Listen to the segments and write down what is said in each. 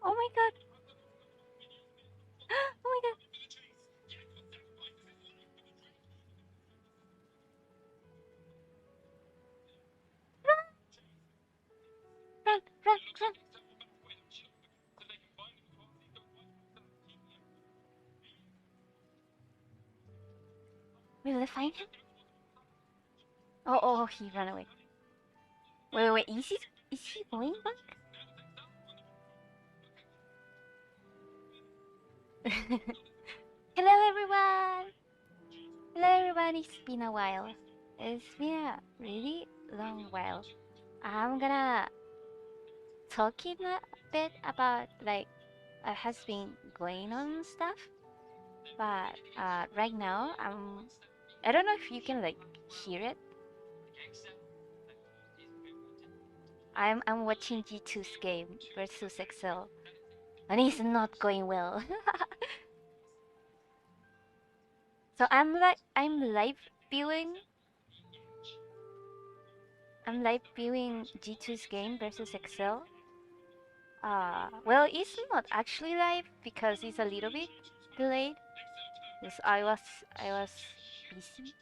Oh my god. Oh my god. Run, run, run. Will they find him? Oh, he ran away. Wait. Is he going back? Hello, everyone. Hello, everyone. It's been a while. It's been a really long while. I'm gonna talk in a bit about like what has been going on and stuff. But right now, I don't know if you can like hear it. I'm watching G2's game versus Excel, and it's not going well. So I'm live viewing. I'm live viewing G2's game versus Excel. Well, it's not actually live because it's a little bit delayed. Because I was busy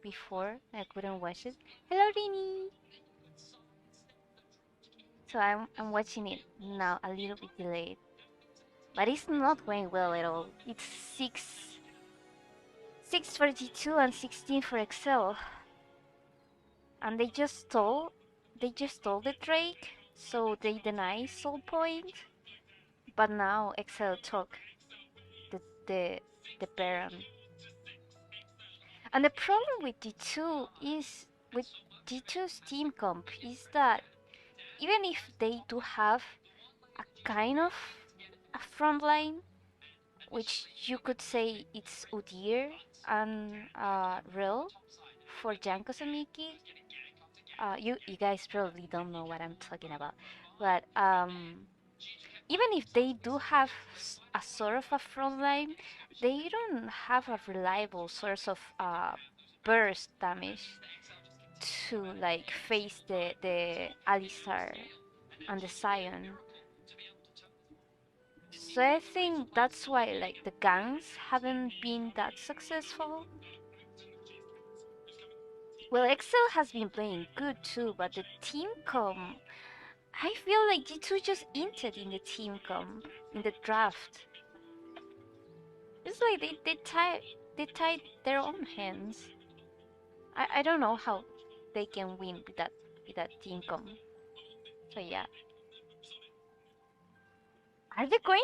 before. I couldn't watch it. Hello, Rini. So I'm watching it now a little bit delayed, but it's not going well at all. It's six for G2 and 16 for Excel, and they just stole the Drake, so they deny soul point. But now Excel took the the the Baron. And the problem with D2 is with D2's team comp is that even if they do have a kind of a front line, which you could say it's Udyr and Rill for Janko Samiki. You guys probably don't know what I'm talking about, but even if they do have a sort of a front line, they don't have a reliable source of burst damage to like face the Alistar and the Sion. So I think that's why like the gangs haven't been that successful. Well, Excel has been playing good too, but the team comp, I feel like G2 just entered in the team comp in the draft. It's like they tied their own hands. I don't know how they can win with that team comp. So yeah, are they going?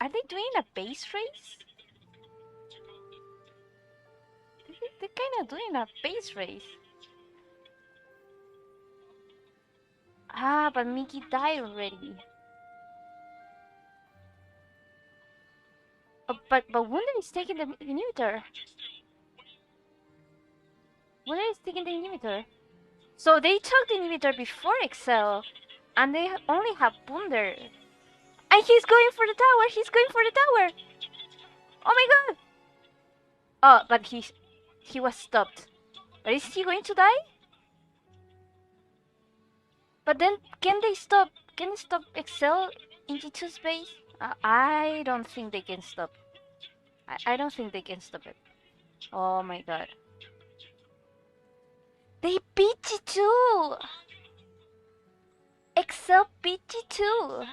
Are they doing a base race? They're kind of doing a base race. Ah, but Mickey died already. But Wunder is taking the inhibitor. Wunder is taking the inhibitor. So they took the inhibitor before Excel, and they only have Wunder. And he's going for the tower. He's going for the tower. Oh my god. Oh, but he was stopped. But is he going to die? But then can they stop? Can they stop Excel in G2 space? I don't think they can stop. I don't think they can stop it. Oh my god. They beat G2! Excel beat G2!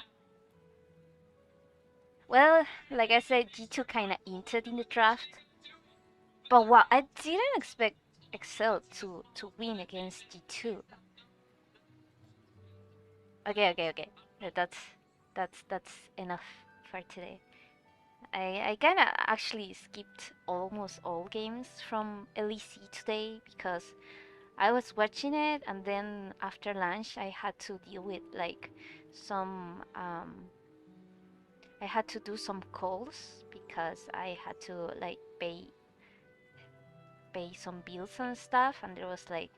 Well, like I said, G2 kinda entered in the draft. But wow, I didn't expect Excel to win against G2. Okay. That's enough for today. I kinda actually skipped almost all games from LEC today because I was watching it and then after lunch I had to deal with like some I had to do some calls because I had to like pay some bills and stuff, and there was like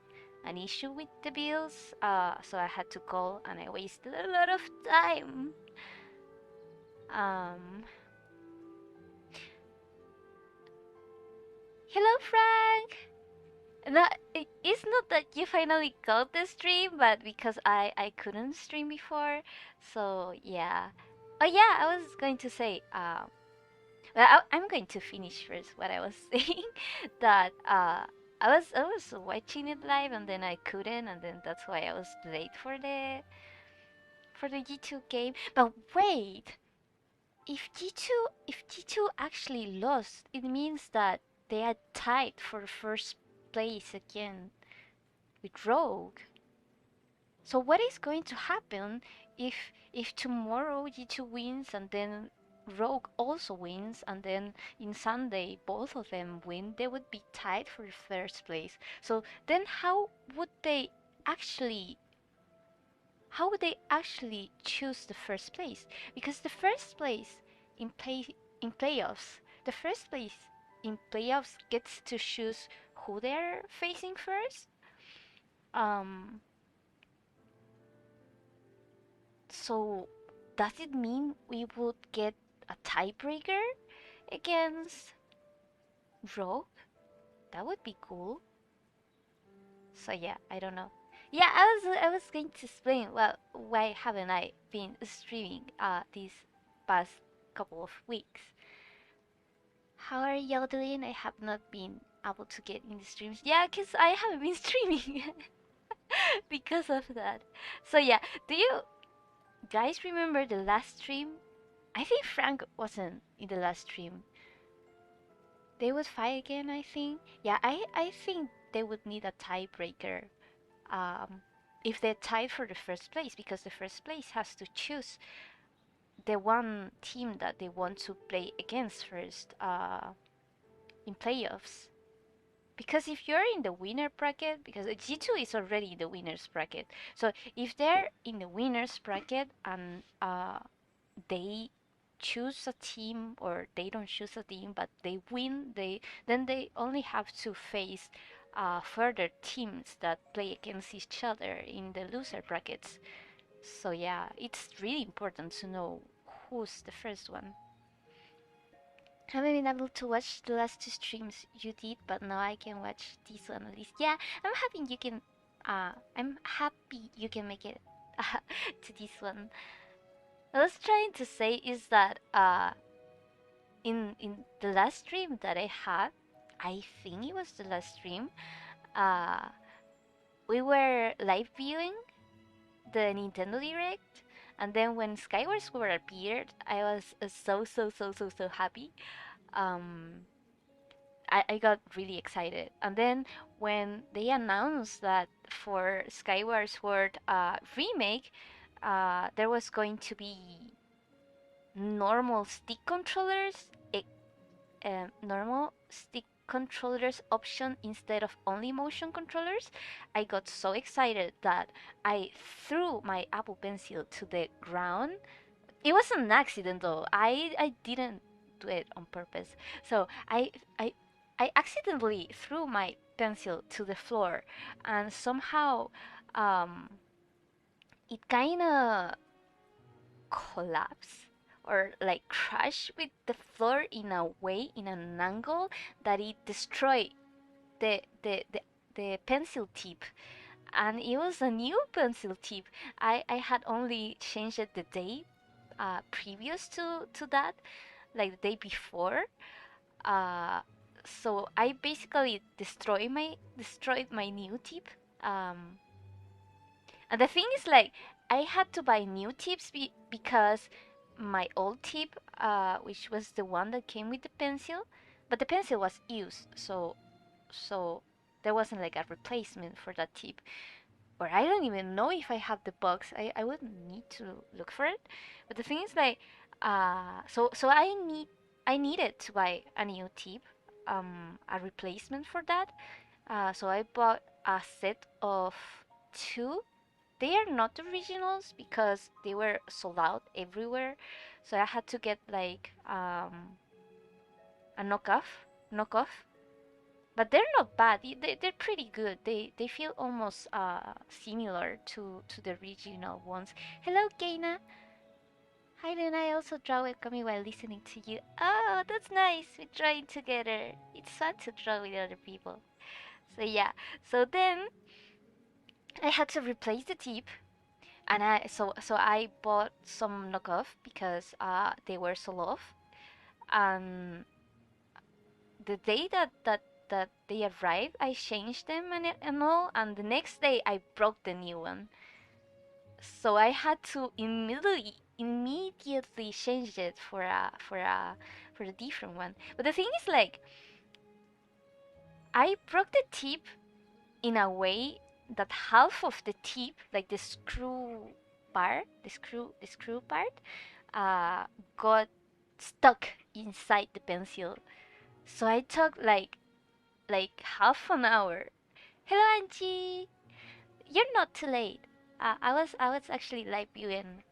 an issue with the bills. So I had to call, and I wasted a lot of time. Um, Hello, Frank. No, it's not that you finally got the stream, but because I couldn't stream before, so yeah. Oh yeah, I was going to say, well, I'm going to finish first what I was saying. That I was watching it live and then I couldn't, and then that's why I was late for the G2 game. But wait, if G2 actually lost, it means that they are tied for first place again with Rogue. So what is going to happen if tomorrow G2 wins and then Rogue also wins and then in Sunday both of them win? They would be tied for first place. So then actually how would they actually choose the first place? Because the first place in playoffs, the first place in playoffs gets to choose who they're facing first. Um, so does it mean we would get a tiebreaker against Rogue? That would be cool. So yeah, I don't know. Yeah, I was going to explain well why haven't I been streaming these past couple of weeks. How are y'all doing? I have not been able to get in the streams. Yeah, cause I haven't been streaming because of that. So yeah, do you guys remember the last stream? I think Frank wasn't in the last stream. They would fight again, I think. Yeah, I think they would need a tiebreaker. Um, if they're tied for the first place, because the first place has to choose the one team that they want to play against first in playoffs. Because if you're in the winner bracket, because G2 is already in the winners bracket, so if they're in the winners bracket and they choose a team or they don't choose a team but they win, they only have to face further teams that play against each other in the loser brackets. So yeah, it's really important to know who's the first one. Haven't been able to watch the last two streams you did, but now I can watch this one at least. Yeah, I'm happy you can make it to this one. I was trying to say is that in the last stream that I had, I think it was the last stream. Uh, we were live viewing the Nintendo Direct, and then when Skyward Sword appeared, I was so happy. Um, I got really excited, and then when they announced that for Skyward Sword remake, there was going to be normal stick controllers, normal stick controllers option instead of only motion controllers. I got so excited that I threw my Apple Pencil to the ground. It was an accident though. I didn't do it on purpose. So I accidentally threw my pencil to the floor, and somehow um, it kind of collapse or like crash with the floor in a way in an angle that it destroyed the the the, the pencil tip, and it was a new pencil tip. I had only changed it the day previous to that, like the day before. uh so I basically destroyed my new tip. um and the thing is, like, I had to buy new tips because my old tip, which was the one that came with the pencil, but the pencil was used, so there wasn't like a replacement for that tip. Or I don't even know if I have the box. I would need to look for it. But the thing is, like, so I needed to buy a new tip, a replacement for that. So I bought a set of two. They are not originals because they were sold out everywhere. So I had to get like a knockoff. But they're not bad. They're pretty good. They feel almost similar to the original ones. Hello, Gaina. Hi, then I also draw webcomic while listening to you. Oh, that's nice. We're drawing together. It's fun to draw with other people. So yeah, so then I had to replace the tip, and I bought some knockoff because they were so low. And the day that they arrived, I changed them and all, and the next day I broke the new one. So I had to immediately change it for a different one. But the thing is, like, I broke the tip in a way that half of the tip, like the screw part, the screw part, uh, got stuck inside the pencil. So I took like half an hour. Hello, Angie. You're not too late. I was actually live viewing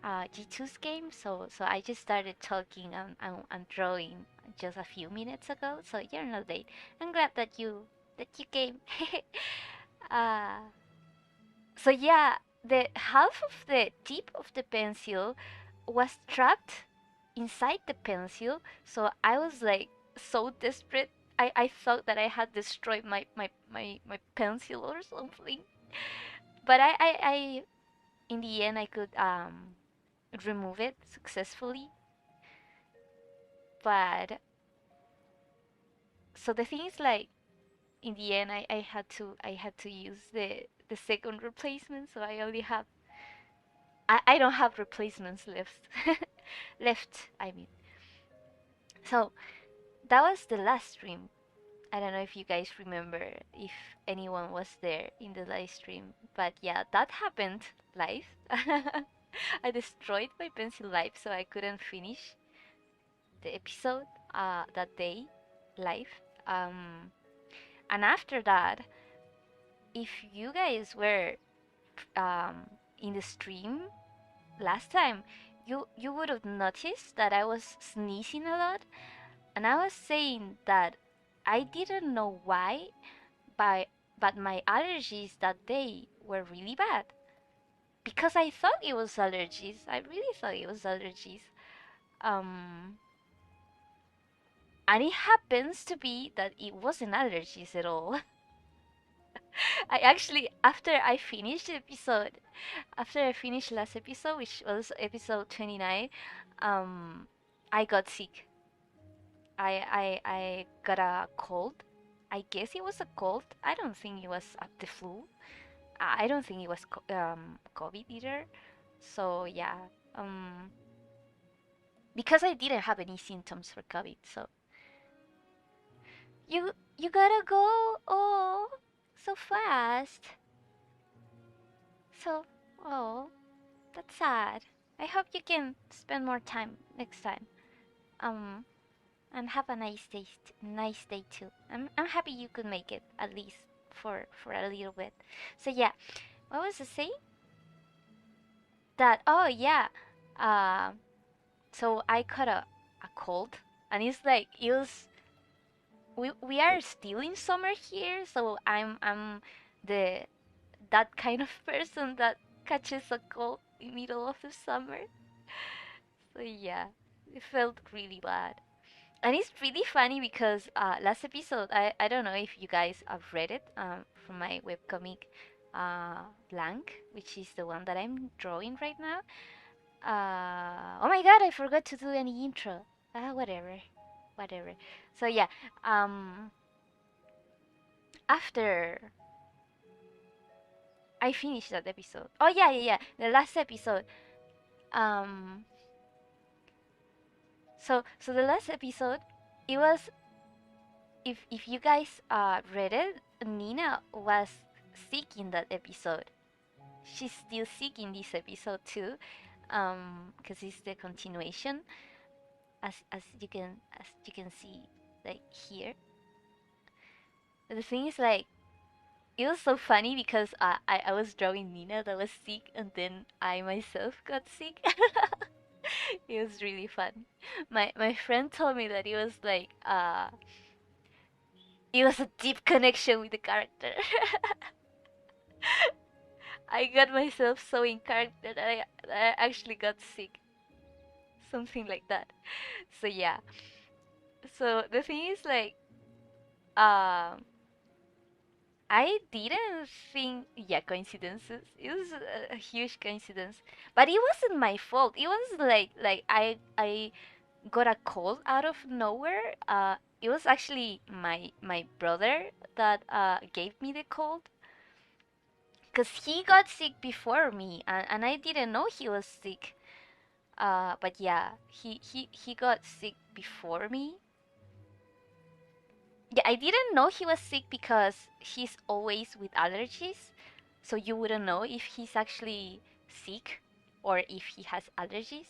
G2's game, so I just started talking and drawing just a few minutes ago. So you're not late. I'm glad that you came. uh, so yeah, the half of the tip of the pencil was trapped inside the pencil. So I was like so desperate. I thought that I had destroyed my pencil or something. But I in the end I could remove it successfully. But so the thing is, like, in the end I had to use the second replacement, so I don't have replacements left. Left, I mean. So that was the last stream. I don't know if you guys remember, if anyone was there in the live stream, but yeah, that happened live. I destroyed my pencil live, so I couldn't finish the episode that day live. Um, and after that, if you guys were um, in the stream last time, you would have noticed that I was sneezing a lot, and I was saying that I didn't know why, but my allergies that day were really bad because I thought it was allergies. I really thought it was allergies. Um, and it happens to be that it wasn't allergies at all. I actually, after I finished last episode, which was episode 29, um, I got sick. I got a cold. I guess it was a cold. I don't think it was the flu. I don't think it was COVID either. So yeah, um, because I didn't have any symptoms for COVID. So you gotta go. Oh, so fast. So oh, that's sad. I hope you can spend more time next time. Um, and have a nice day too. I'm happy you could make it at least for a little bit. So yeah, what was I saying? That oh yeah, uh, so I caught a cold, and it's like it was we are still in summer here, so I'm the that kind of person that catches a cold in middle of the summer. So yeah, it felt really bad. And it's really funny because last episode, I don't know if you guys have read it from my webcomic Blank, which is the one that I'm drawing right now. Oh my god, I forgot to do any intro. Whatever. Whatever. So yeah, um, after I finished that episode. Oh yeah. The last episode. Um, so the last episode, it was if you guys read it, Nina was sick in that episode. She's still sick in this episode too, because it's the continuation, as you can see, like here. The thing is, like, it was so funny because I was drawing Nina that was sick, and then I myself got sick. It was really fun. My friend told me that it was a deep connection with the character. I got myself so in character that I actually got sick. Something like that. So yeah. So the thing is, like, Um, I didn't think, yeah, coincidences. It was a huge coincidence, but it wasn't my fault. It was like I got a cold out of nowhere. It was actually my brother that gave me the cold, because he got sick before me, and I didn't know he was sick. But yeah, he got sick before me. Yeah, I didn't know he was sick because he's always with allergies, so you wouldn't know if he's actually sick or if he has allergies.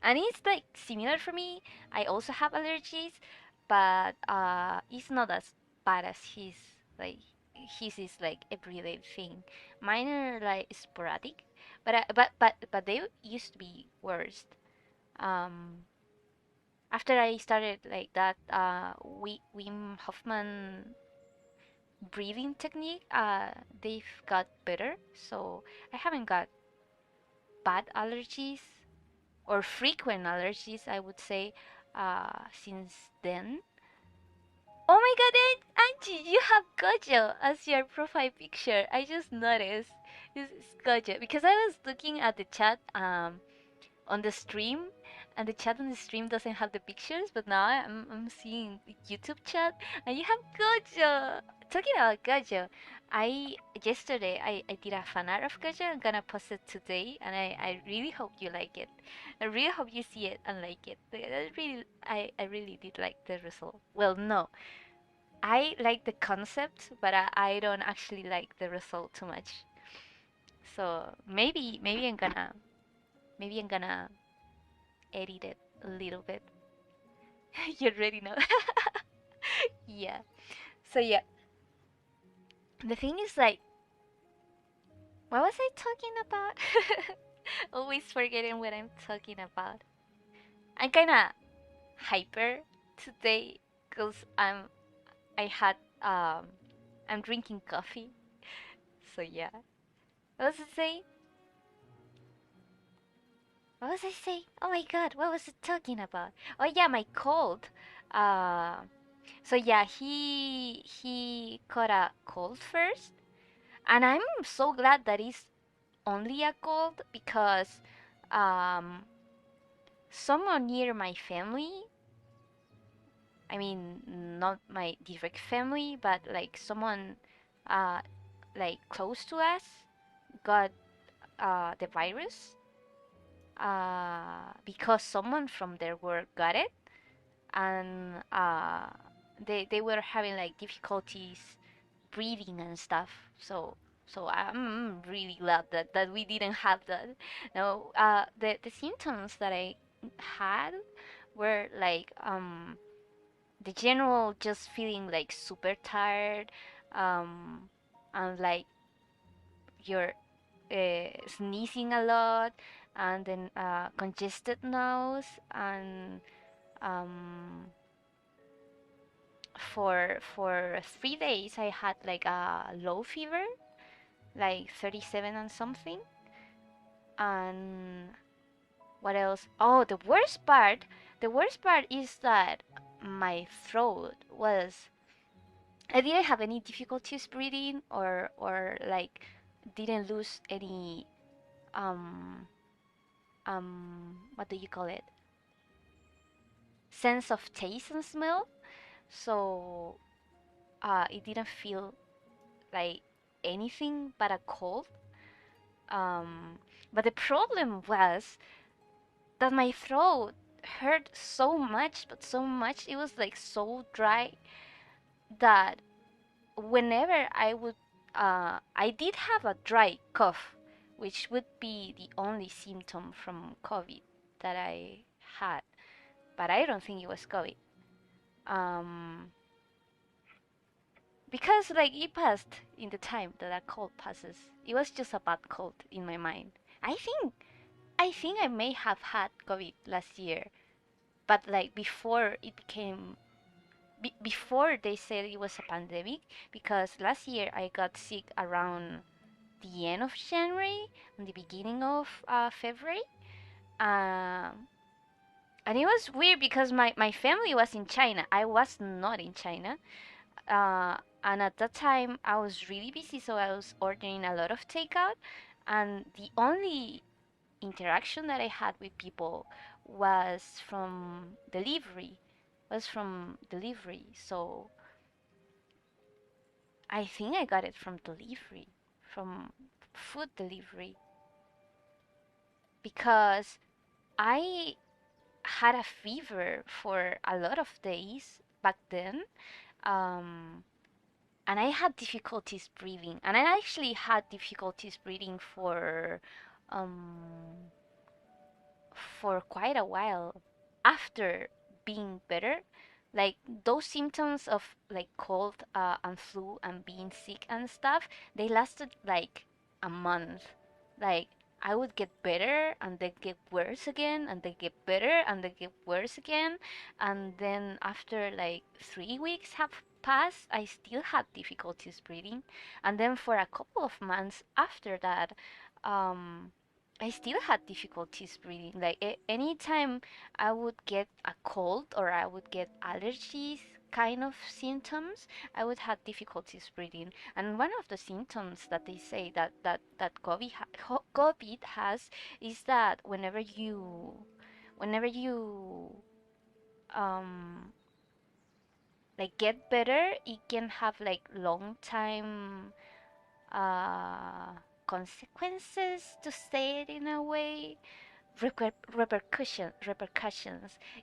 And it's like similar for me. I also have allergies, but it's not as bad as his. Like his is like everyday thing. Mine are like sporadic, but they used to be worse. Um, After I started like that Wim Hoffman breathing technique, they've got better. So I haven't got bad allergies or frequent allergies, I would say, since then. Oh my god, Angie, you have Gojo as your profile picture. I just noticed. It's Gojo because I was looking at the chat on the stream, and the chat on the stream doesn't have the pictures, but now I'm seeing the YouTube chat, and you have Gojo. Talking about Gojo, I yesterday I did a fan art of Gojo. I'm gonna post it today, and I really hope you like it. I really hope you see it and like it. I really did like the result. Well, no, I like the concept, but I don't actually like the result too much. So maybe I'm gonna edit it a little bit. You already know. Yeah. So yeah, the thing is like, what was I talking about? Always forgetting what I'm talking about. I'm kinda hyper today because I had I'm drinking coffee. So yeah. What was I saying? What was I saying? Oh my god, what was I talking about? Oh yeah, my cold. Uh, so yeah, he caught a cold first, and I'm so glad that it's only a cold because um, someone near my family, I mean, not my direct family, but like someone uh, like close to us, got the virus because someone from their work got it, and they were having like difficulties breathing and stuff. So I'm really glad that we didn't have that. No, the symptoms that I had were like the general just feeling like super tired, um, and like you're sneezing a lot, and then congested nose, and um, for 3 days I had like a low fever, like 37 and something. And what else? Oh, the worst part is that my throat was, I didn't have any difficulties breathing, or like didn't lose any um what do you call it, sense of taste and smell. So it didn't feel like anything but a cold. Um, but the problem was that my throat hurt so much, but so much. It was like so dry that whenever I did have a dry cough, which would be the only symptom from COVID that I had, but I don't think it was COVID. Um, because like it passed in the time that a cold passes. It was just a bad cold in my mind. I think I think I may have had COVID last year, but like before it became before they said it was a pandemic, because last year I got sick around the end of January and the beginning of February. Um, and it was weird because my family was in China. I was not in China. And at that time, I was really busy, so I was ordering a lot of takeout. And the only interaction that I had with people was from delivery, So I think I got it from delivery, from food delivery, because I had a fever for a lot of days back then. Um, and I had difficulties breathing, and I actually had difficulties breathing um, for quite a while after being better. Like those symptoms of like cold and flu and being sick and stuff, they lasted like a month. Like I would get better and then get worse again and then get better and then get worse again. And then after like 3 weeks have passed, I still had difficulties breathing. And then for a couple of months after that, um, I still had difficulties breathing. Like anytime I would get a cold or I would get allergies kind of symptoms, I would have difficulties breathing. And one of the symptoms that they say that COVID has is that whenever you um like get better, it can have like long time uh consequences, to say it in a way. Repercussions.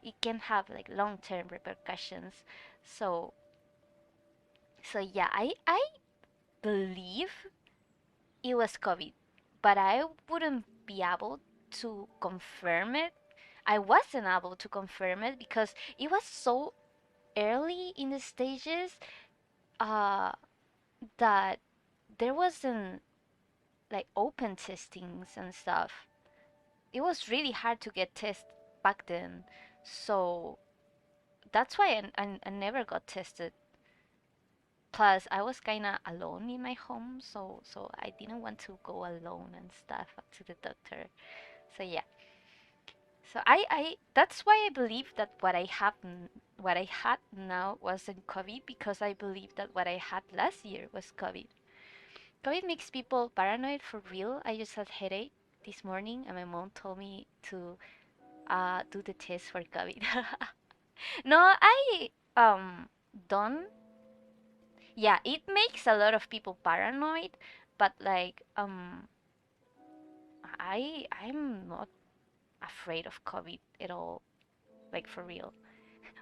It can have like long-term repercussions. So so yeah, I believe it was COVID, but I wouldn't be able to confirm it. I wasn't able to confirm it because it was so early in the stages, uh that there wasn't like open testings and stuff. It was really hard to get tests back then. So that's why I never got tested. Plus, I was kind of alone in my home, so I didn't want to go alone and stuff to the doctor. So yeah, so I that's why I believe that what I had now wasn't COVID, because I believe that what I had last year was COVID. COVID makes people paranoid for real. I just had headache this morning, and my mom told me to do the test for COVID. No, I don't. Yeah, it makes a lot of people paranoid, but like I'm not afraid of COVID at all, like for real.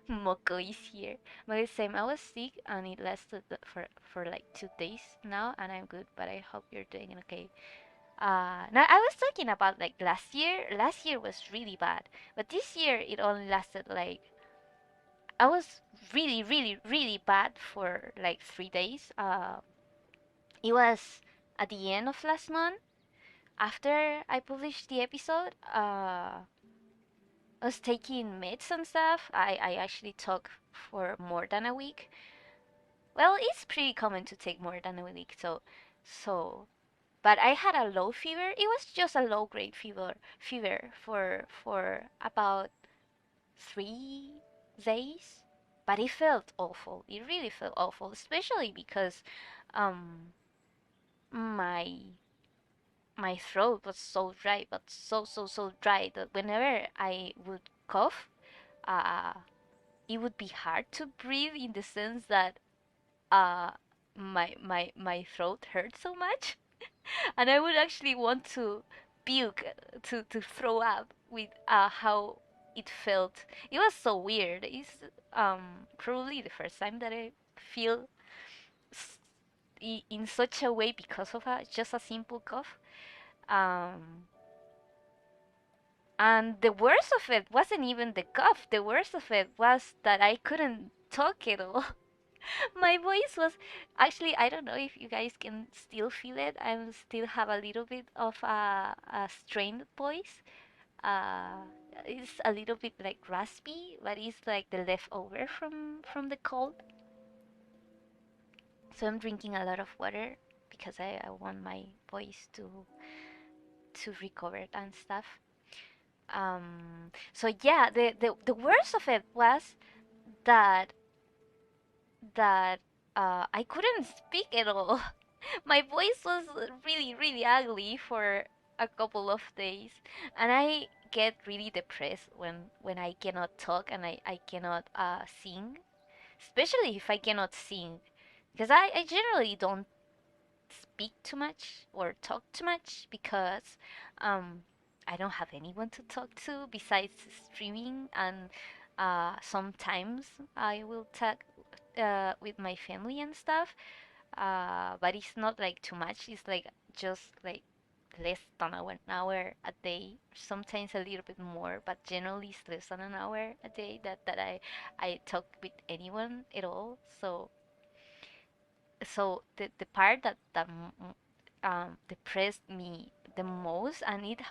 Moko is here. But the same, I was sick and it lasted for like 2 days now, and I'm good. But I hope you're doing okay. Now I was talking about like last year. Last year was really bad, but this year it only lasted like, I was really, really, really bad for like 3 days. It was at the end of last month after I published the episode. I was taking meds and stuff. I actually took for more than a week. Well, it's pretty common to take more than a week, but I had a low fever. It was just a low grade fever for about 3 days. But it felt awful. It really felt awful, especially because um my my throat was so dry, but so dry that whenever I would cough, uh, it would be hard to breathe, in the sense that uh, my throat hurt so much, and I would actually want to puke, to throw up with how it felt. It was so weird. It's probably the first time that I feel in such a way because of just a simple cough. Um, And the worst of it wasn't even the cough. The worst of it was that I couldn't talk at all. My voice was actually, I don't know if you guys can still feel it. I still have a little bit of a strained voice. Uh, it's a little bit like raspy, but it's like the leftover from the cold. So I'm drinking a lot of water because I want my voice to recover and stuff. So yeah, the worst of it was that that I couldn't speak at all. My voice was really, really ugly for a couple of days, and I get really depressed when I cannot talk and I cannot sing, especially if I cannot sing, because I generally don't speak too much or talk too much because um, I don't have anyone to talk to besides streaming, and sometimes I will talk with my family and stuff, but it's not like too much. It's like just like less than an hour a day, sometimes a little bit more, but generally it's less than an hour a day that I talk with anyone at all. So the part that depressed me the most, and it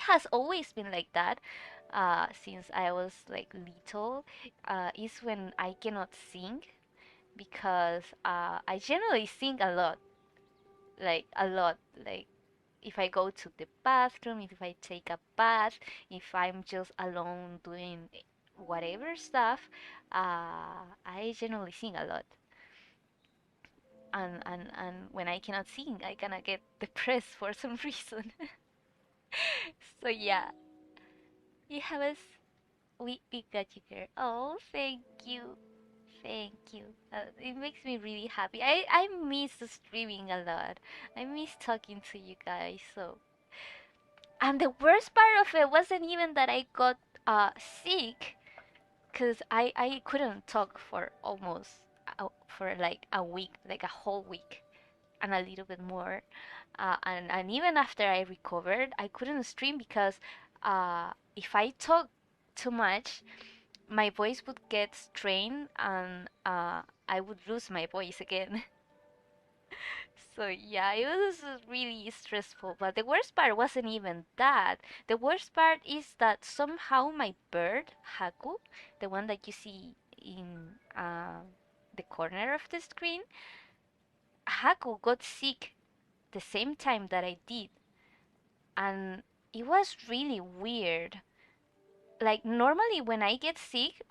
has always been like that since I was like little, is when I cannot sing because I generally sing a lot, like a lot, like if I go to the bathroom, if I take a bath, if I'm just alone doing whatever stuff, I generally sing a lot. And when I cannot sing, I kinda get depressed for some reason. So yeah, you have us. We got you, girl. Oh, thank you, thank you. It makes me really happy. I miss the streaming a lot. I miss talking to you guys. So, and the worst part of it wasn't even that I got sick, cause I couldn't talk for almost for like a week, like a whole week and a little bit more. And even after I recovered, I couldn't stream because if I talk too much, my voice would get strained and I would lose my voice again. So yeah, it was really stressful. But the worst part wasn't even that. The worst part is that somehow my bird, Haku, the one that you see in the corner of the screen, Haku got sick the same time that I did, and it was really weird. Like normally when I get sick,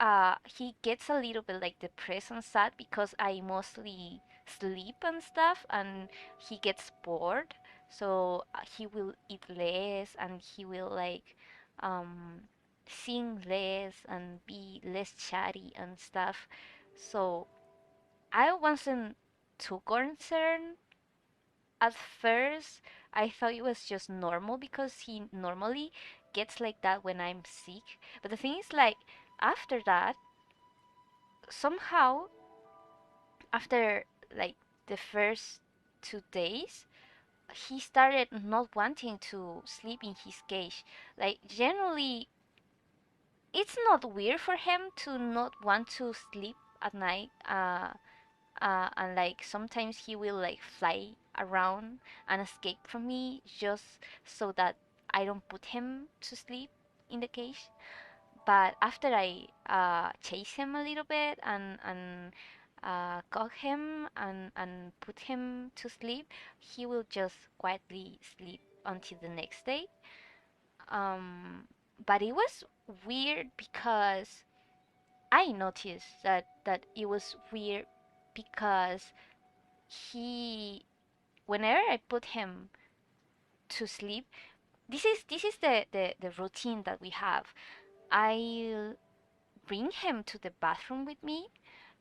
he gets a little bit like depressed and sad because I mostly sleep and stuff, and he gets bored, so he will eat less and he will like um, sing less and be less chatty and stuff. So I wasn't too concerned at first. I thought it was just normal because he normally gets like that when I'm sick. But the thing is, like, after that, somehow, after like the first 2 days, he started not wanting to sleep in his cage. Like, generally, it's not weird for him to not want to sleep at night. And like sometimes he will like fly around and escape from me just so that I don't put him to sleep in the cage. But after I chase him a little bit and call him and put him to sleep, he will just quietly sleep until the next day. Um, but it was weird because I noticed that it was weird because he whenever I put him to sleep, this is the routine that we have. I'll bring him to the bathroom with me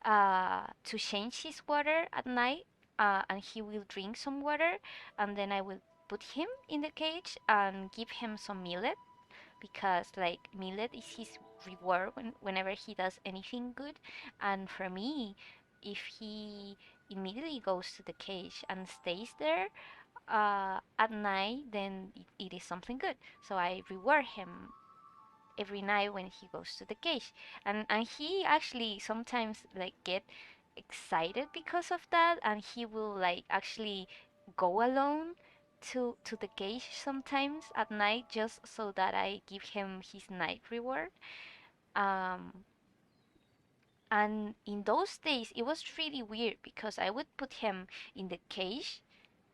to change his water at night, and he will drink some water, and then I will put him in the cage and give him some millet because like millet is his reward whenever he does anything good. And for me, if he immediately goes to the cage and stays there at night, then it is something good. So I reward him every night when he goes to the cage, and he actually sometimes like get excited because of that, and he will like actually go alone to the cage sometimes at night just so that I give him his night reward. Um, and in those days, it was really weird because I would put him in the cage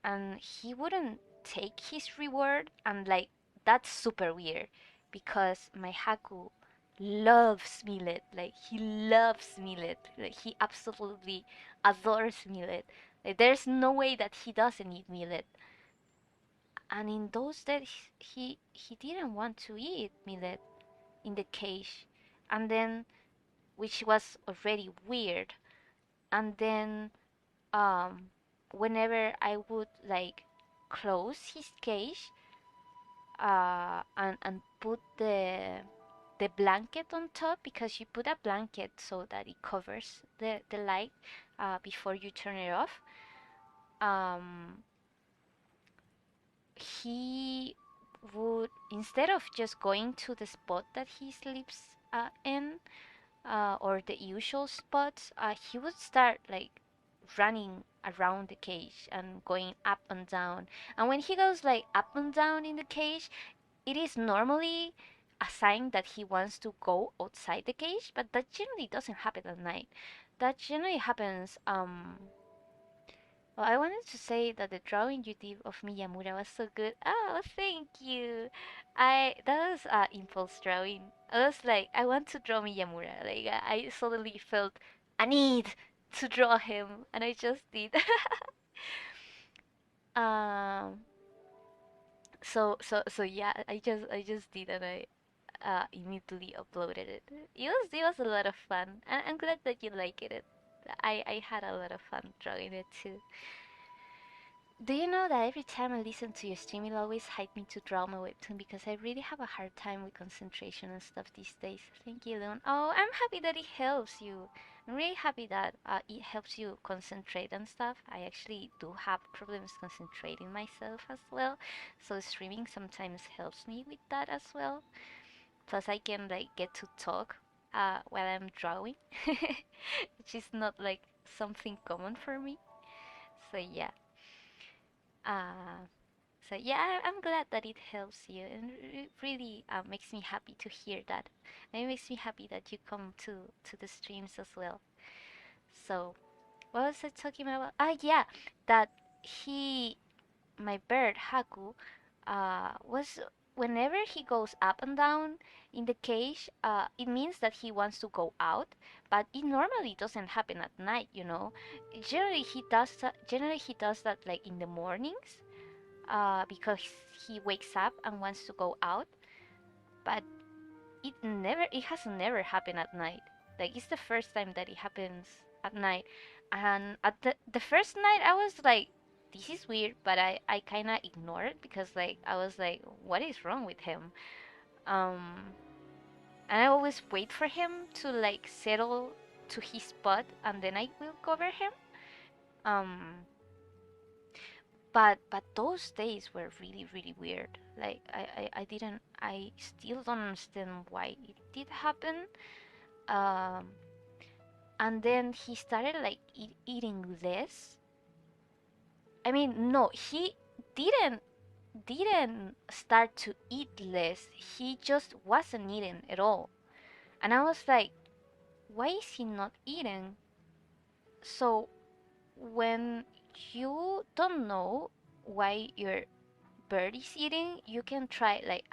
and he wouldn't take his reward, and like that's super weird because my Haku loves millet. Like he loves millet. Like he absolutely adores millet. Like there's no way that he doesn't eat millet. And in those days, he didn't want to eat millet in the cage, and then which was already weird. And then um, whenever I would like close his cage and put the blanket on top, because you put a blanket so that it covers the light before you turn it off. Um, he would, instead of just going to the spot that he sleeps in, or the usual spots, he would start like running around the cage and going up and down. And when he goes like up and down in the cage, it is normally a sign that he wants to go outside the cage, but that generally doesn't happen at night. That generally happens well, I wanted to say that the drawing you did of Miyamura was so good. Oh, thank you. That was impulse drawing. I was like, I want to draw Miyamura. Like I suddenly felt a need to draw him, and I just did. um. So yeah, I just did, and I immediately uploaded it. It was a lot of fun. I'm glad that you liked it. I had a lot of fun drawing it too. Do you know that every time I listen to your stream, it always hype me to draw my webtoon because I really have a hard time with concentration and stuff these days. Thank you, Leon. Oh, I'm happy that it helps you. I'm really happy that it helps you concentrate and stuff. I actually do have problems concentrating myself as well, so streaming sometimes helps me with that as well. Plus, I can like get to talk while I'm drawing, which is not like something common for me. So yeah. Uh, so yeah, I'm glad that it helps you, and it really makes me happy to hear that. And it makes me happy that you come to the streams as well. So what was I talking about? Ah, yeah, that he, my bird Haku, was whenever he goes up and down in the cage, it means that he wants to go out, but it normally doesn't happen at night, you know. Generally he does that like in the mornings, because he wakes up and wants to go out, but it has never happened at night. Like it's the first time that it happens at night. And at the first night I was like, this is weird, but I kind of ignored it because like I was like, what is wrong with him? Um and I always wait for him to like settle to his spot and then I will cover him. Um but those days were really really weird. Like I still don't understand why it did happen. um and then he started like eating less. I mean, no, he didn't didn't start to eat less. He just wasn't eating at all. And I was like, why is he not eating? So when you don't know why your bird is eating, you can try like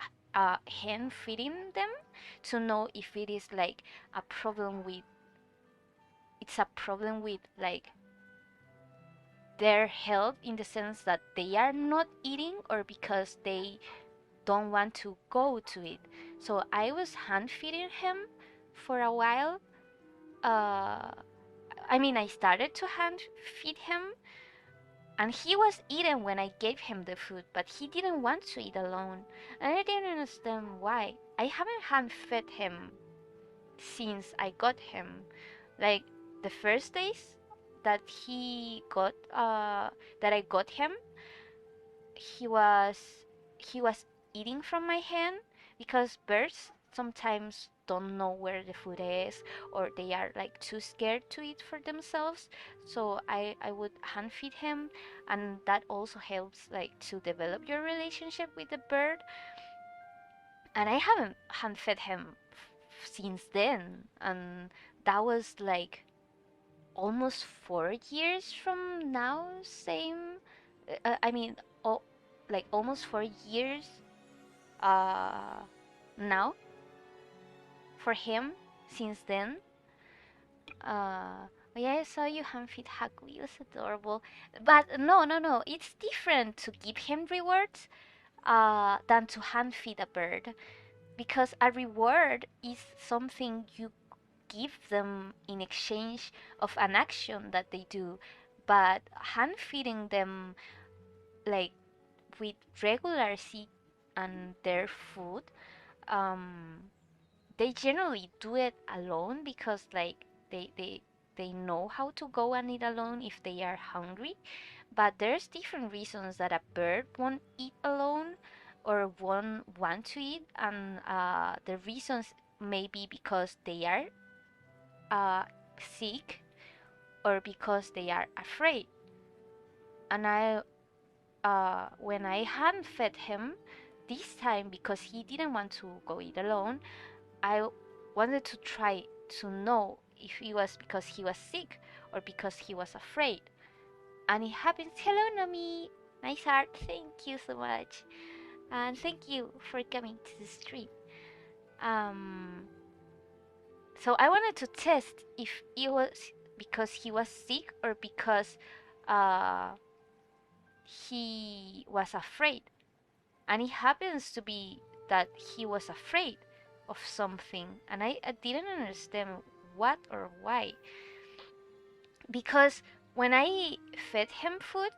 hand feeding them to know if it is like a problem with it's a problem with like their health in the sense that they are not eating or because they don't want to go to it. So I was hand feeding him for a while. Uh, I mean, I started to hand feed him, and he was eating when I gave him the food, but he didn't want to eat alone. And I didn't understand why. I haven't hand fed him since I got him. Like the first days that that I got him, he was he was eating from my hand because birds sometimes don't know where the food is or they are like too scared to eat for themselves. So I would hand feed him, and that also helps like to develop your relationship with the bird. And I haven't hand fed him since then, and that was like almost 4 years from now. Same, I mean, oh, like almost 4 years. Uh, now for him since then. Uh, yeah, I saw you hand feed Haku. It was adorable. But no, no, no. It's different to give him rewards than to hand feed a bird, because a reward is something you give them in exchange of an action that they do. But hand feeding them, like, with regular seed and their food, um, they generally do it alone, because like they know how to go and eat alone if they are hungry. But there's different reasons that a bird won't eat alone or won't want to eat, and the reasons may be because they are sick or because they are afraid. And I when I hand fed him this time, because he didn't want to go eat alone, I wanted to try to know if it was because he was sick or because he was afraid. And it happens. Hello, Nami. Nice art. Thank you so much. And thank you for coming to the stream. Um, so I wanted to test if it was because he was sick or because uh, he was afraid. And it happens to be that he was afraid of something, and I didn't understand what or why. Because when I fed him food,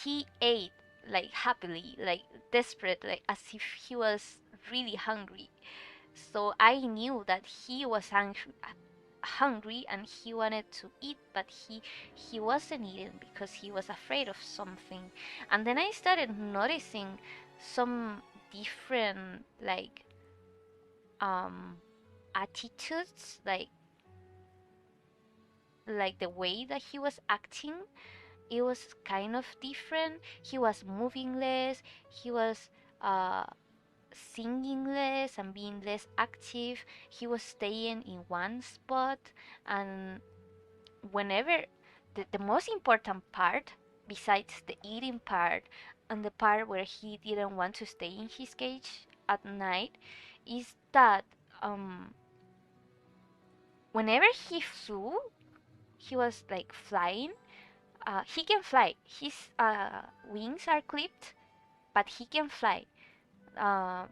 he ate like happily, like desperate, like as if he was really hungry. So I knew that he was hungry and he wanted to eat, but he wasn't eating because he was afraid of something. And then I started noticing some different, like, um attitudes, like the way that he was acting. It was kind of different. He was moving less, he was uh singing less and being less active. He was staying in one spot. And whenever the most important part, besides the eating part and the part where he didn't want to stay in his cage at night, is that whenever he flew, he was like flying. He can fly. His wings are clipped, but he can fly. Uh,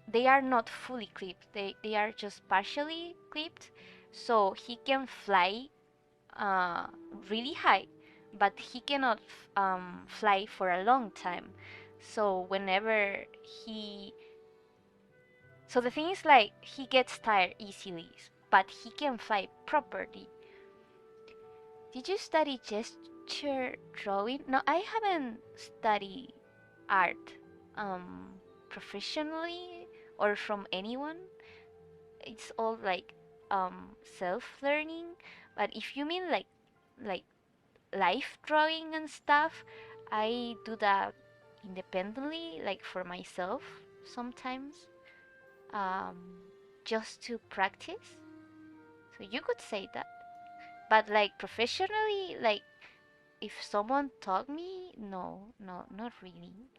they are not fully clipped. They are just partially clipped, so he can fly uh, really high, but he cannot fly for a long time. So whenever he, so the thing is, like, he gets tired easily, but he can fly properly. Did you study gesture drawing? No, I haven't studied art professionally or from anyone. It's all like self-learning. But if you mean like life drawing and stuff, I do that independently, like for myself sometimes, um, just to practice. So you could say that. But like professionally, like if someone taught me, no, no, not really.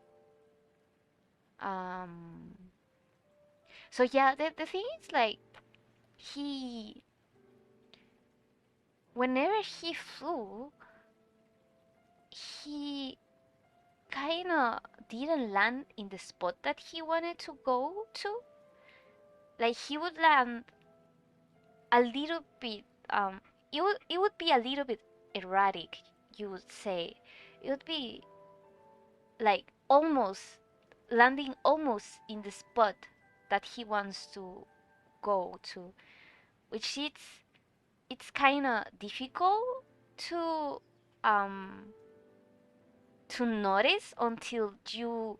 Um, so yeah, the thing is, like, he, whenever he flew, he kind of didn't land in the spot that he wanted to go to. Like, he would land a little bit, it would be a little bit erratic, you would say. It would be like almost landing almost in the spot that he wants to go to, which it's kind of difficult to um to notice until you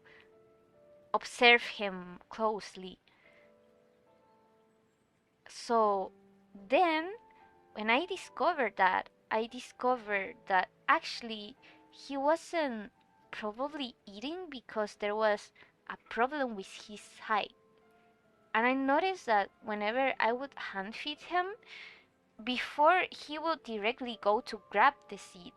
observe him closely. So then when I discovered that actually he wasn't probably eating because there was a problem with his height. And I noticed that whenever I would hand feed him, before he would directly go to grab the seed,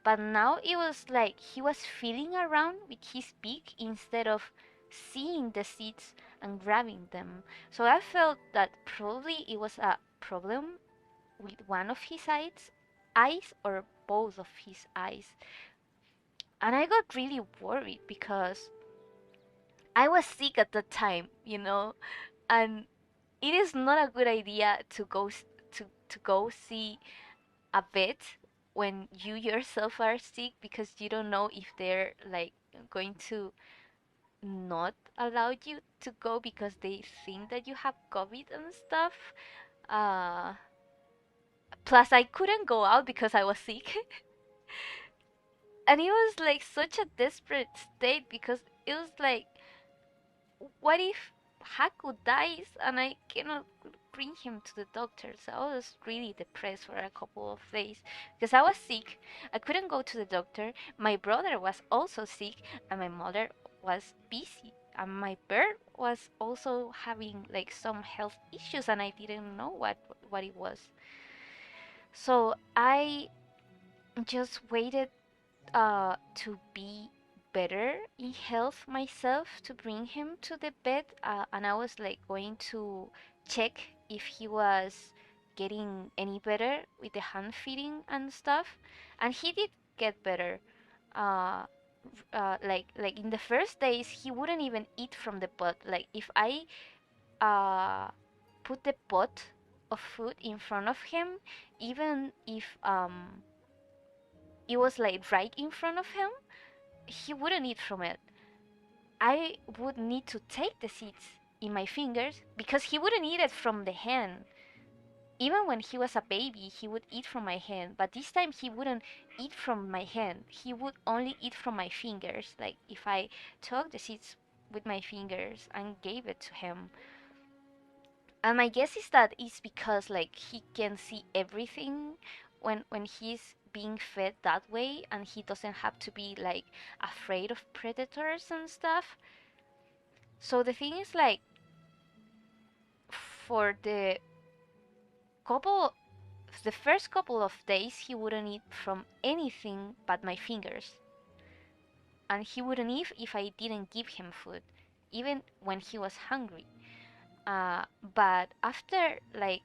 but now it was like he was feeling around with his beak instead of seeing the seeds and grabbing them. So I felt that probably it was a problem with one of his eyes or both of his eyes. And I got really worried because I was sick at the time, and it is not a good idea to go see a vet when you yourself are sick because you don't know if they're like going to not allow you to go because they think that you have COVID and stuff. Uh, Plus, I couldn't go out because I was sick. And it was like such a desperate state because it was like, what if Haku dies and I cannot bring him to the doctor? So I was really depressed for a couple of days because I was sick. I couldn't go to the doctor. My brother was also sick, and my mother was busy. And my bird was also having like some health issues, and I didn't know what it was. So I just waited to be better in health myself to bring him to the bed, and I was like going to check if he was getting any better with the hand feeding and stuff, and he did get better. uh, like in the first days he wouldn't even eat from the pot. Like if I uh, put the pot of food in front of him, even if it was like right in front of him, he wouldn't eat from it. I would need to take the seeds in my fingers because he wouldn't eat it from the hand. Even when he was a baby, he would eat from my hand, but this time he wouldn't eat from my hand. He would only eat from my fingers. Like if I took the seeds with my fingers and gave it to him. And my guess is that it's because like he can see everything when he's being fed that way, and he doesn't have to be like afraid of predators and stuff. So the thing is like for couple the first couple of days he wouldn't eat from anything but my fingers. And he wouldn't eat if I didn't give him food, even when he was hungry. But after like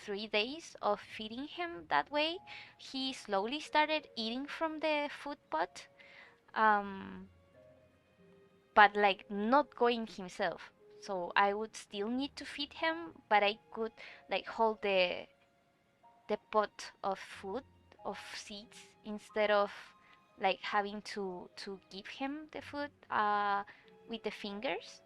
3 days of feeding him that way, he slowly started eating from the food pot, um, but like not going himself. So I would still need to feed him, but I could like hold the pot of food of seeds instead of like having to give him the food with the fingers.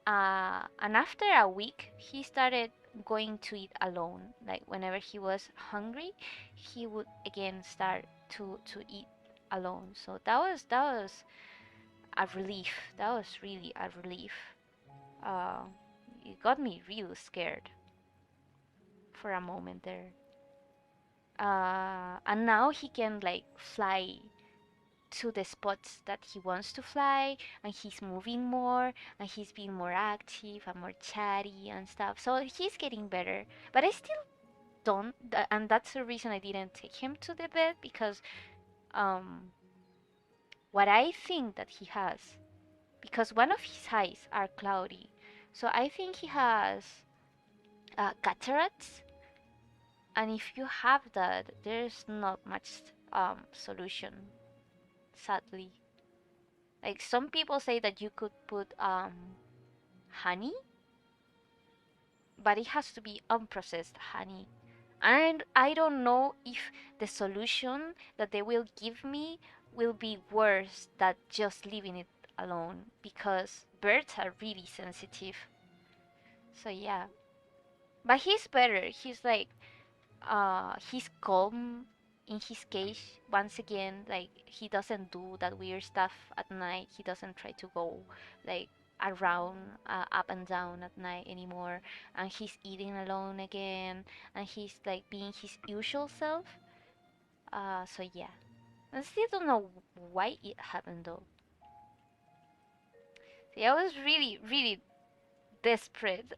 And after a week, he started going to eat alone. Like whenever he was hungry, he would again start to eat alone. So that was a relief. That was really a relief. Uh, it got me real scared for a moment there. And now he can like fly to the spots that he wants to fly, and he's moving more, and he's being more active and more chatty and stuff. So he's getting better, but I still don't, and that's the reason I didn't take him to the bed because um, what I think that he has, because one of his eyes are cloudy, so I think he has cataracts, and if you have that, there's not much solution, sadly. Like some people say that you could put honey, but it has to be unprocessed honey. And I don't know if the solution that they will give me will be worse than just leaving it alone because birds are really sensitive. So yeah. But he's better. He's like he's calm in his cage once again. Like he doesn't do that weird stuff at night. He doesn't try to go like around up and down at night anymore, and he's eating alone again, and he's like being his usual self. So yeah, I still don't know why it happened though. See, I was really desperate,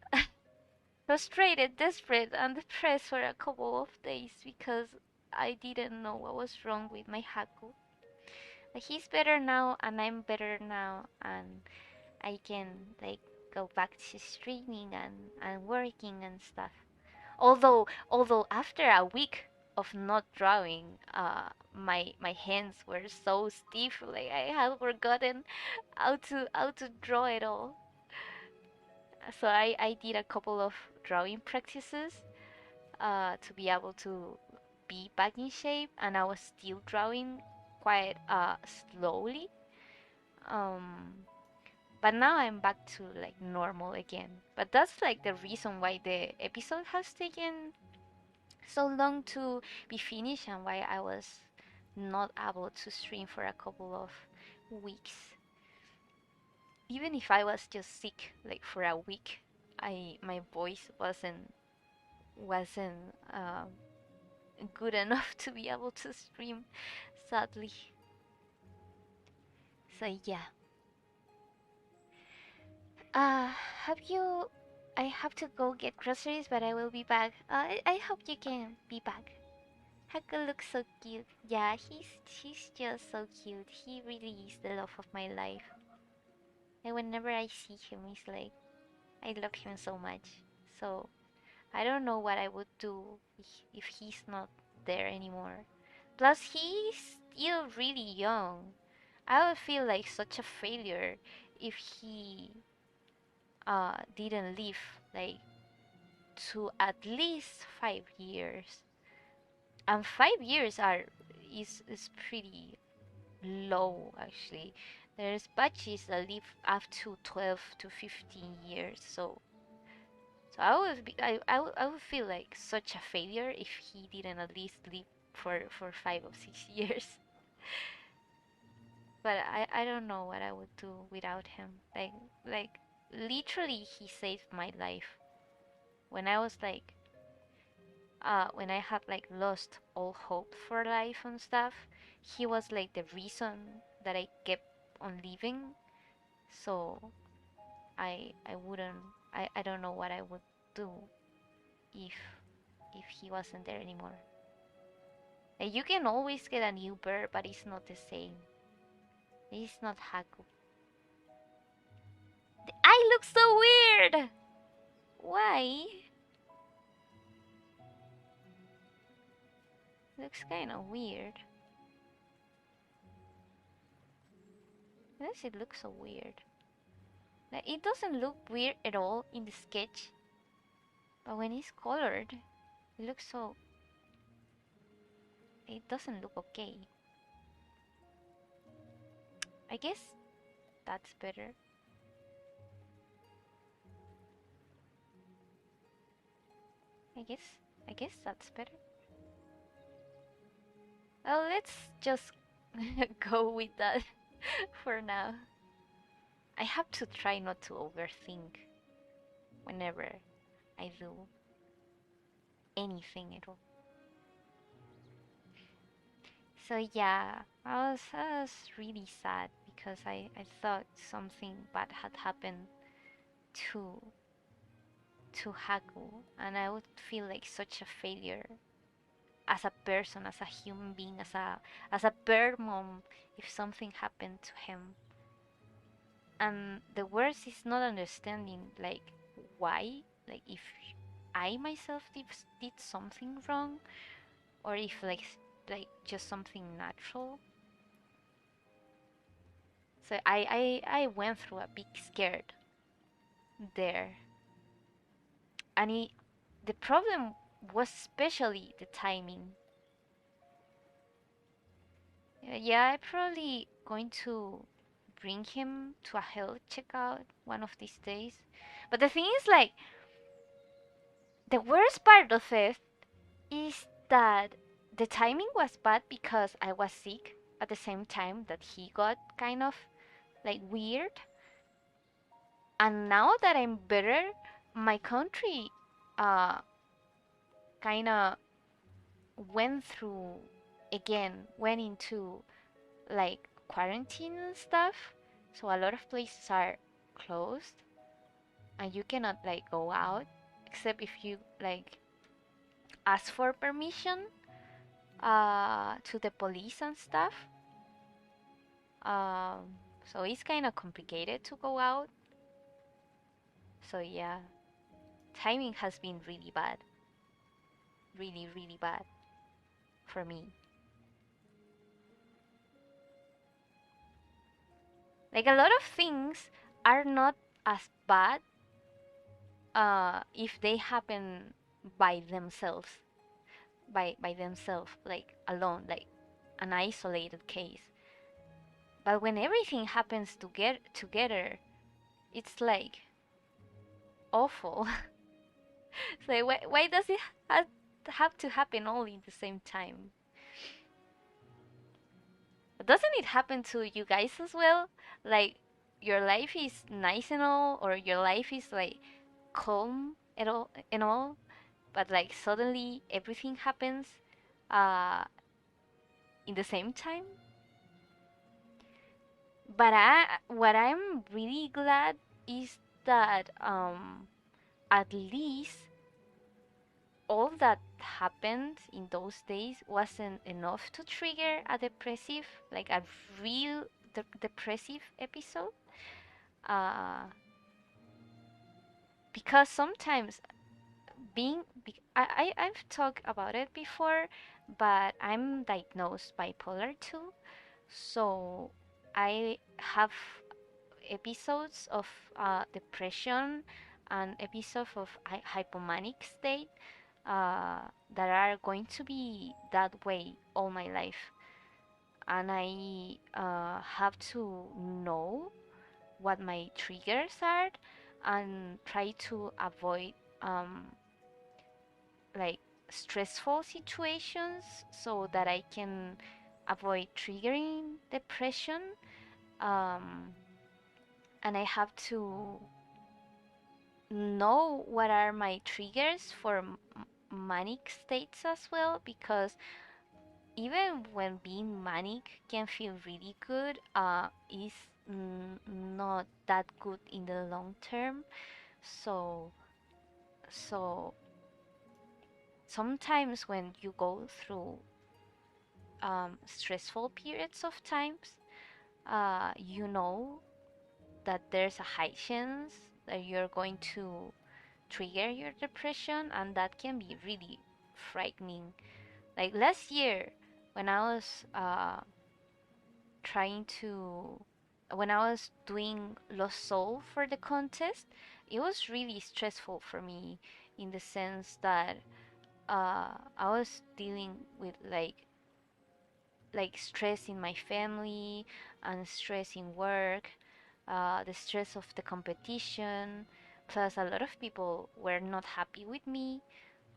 frustrated, desperate, and depressed for a couple of days because I didn't know what was wrong with my Haku. But he's better now, and I'm better now, and I can like go back to streaming and working and stuff. Although after a week of not drawing, my hands were so stiff, like I had forgotten how to draw it all. So I did a couple of drawing practices to be able to be back in shape, and I was still drawing quite slowly. Um, but now I'm back to like normal again. But that's like the reason why the episode has taken so long to be finished and why I was not able to stream for a couple of weeks. Even if I was just sick like for a week, I my voice wasn't good enough to be able to stream, sadly. So yeah. Have you? I have to go get groceries, but I will be back. I hope you can be back. Haku looks so cute. Yeah, he's just so cute. He really is the love of my life. And whenever I see him, it's like I love him so much. So I don't know what I would do if he's not there anymore. Plus, he's still really young. I would feel like such a failure if he didn't live like to at least 5 years. And 5 years is pretty low actually. There's batches that live up to 12 to 15 years. So I would feel like such a failure if he didn't at least live for 5 or 6 years. But I don't know what I would do without him. Like literally he saved my life. When I was like when I had like lost all hope for life and stuff, he was like the reason that I kept on living. So I wouldn't I don't know what I would do if if he wasn't there anymore. Like, you can always get a new bird, but it's not the same. It's not Haku. The eye looks so weird. Why? Looks kind of weird. Why does it look so weird? Like, it doesn't look weird at all in the sketch, but when it's colored, it looks so. It doesn't look okay. I guess that's better. I guess. I guess that's better. Well, let's just go with that for now. I have to try not to overthink whenever I do anything at all. So yeah, I was really sad because I thought something bad had happened to to Haku, and I would feel like such a failure as a person, as a human being, as a bird mom if something happened to him. And the worst is not understanding like why, like if I myself did something wrong, or if like just something natural. So I went through a big scared there, and the problem was especially the timing. Yeah, I'm probably going to bring him to a health checkout one of these days. But the thing is, like, the worst part of it is that the timing was bad because I was sick at the same time that he got kind of like weird. And now that I'm better, my country uh kind of went into like quarantine and stuff. So a lot of places are closed and you cannot like go out except if you like ask for permission to the police and stuff. So it's kind of complicated to go out. So yeah, timing has been really bad, really, really bad for me. Like a lot of things are not as bad if they happen by themselves, by themselves, like alone, like an isolated case. But when everything happens to get together, it's like awful. So why does it have to happen all in the same time? Doesn't it happen to you guys as well? Like your life is nice and all, or your life is like calm and all, but like suddenly everything happens uh in the same time. But what I'm really glad is that at least all that happened in those days wasn't enough to trigger a depressive, like a real depressive episode. Uh, because sometimes I've talked about it before, but I'm diagnosed bipolar too. So I have episodes of depression and episodes of hypomanic state that are going to be that way all my life. And I have to know what my triggers are and try to avoid um, like stressful situations so that I can avoid triggering depression. Um, and I have to know what are my triggers for manic states as well, because even when being manic can feel really good, is not that good in the long term. So, so sometimes when you go through stressful periods of times, you know that there's a high chance that you're going to trigger your depression, and that can be really frightening. Like last year, when I was trying to, when I was doing Lost Soul for the contest, it was really stressful for me in the sense that I was dealing with like stress in my family and stress in work, the stress of the competition. Plus, a lot of people were not happy with me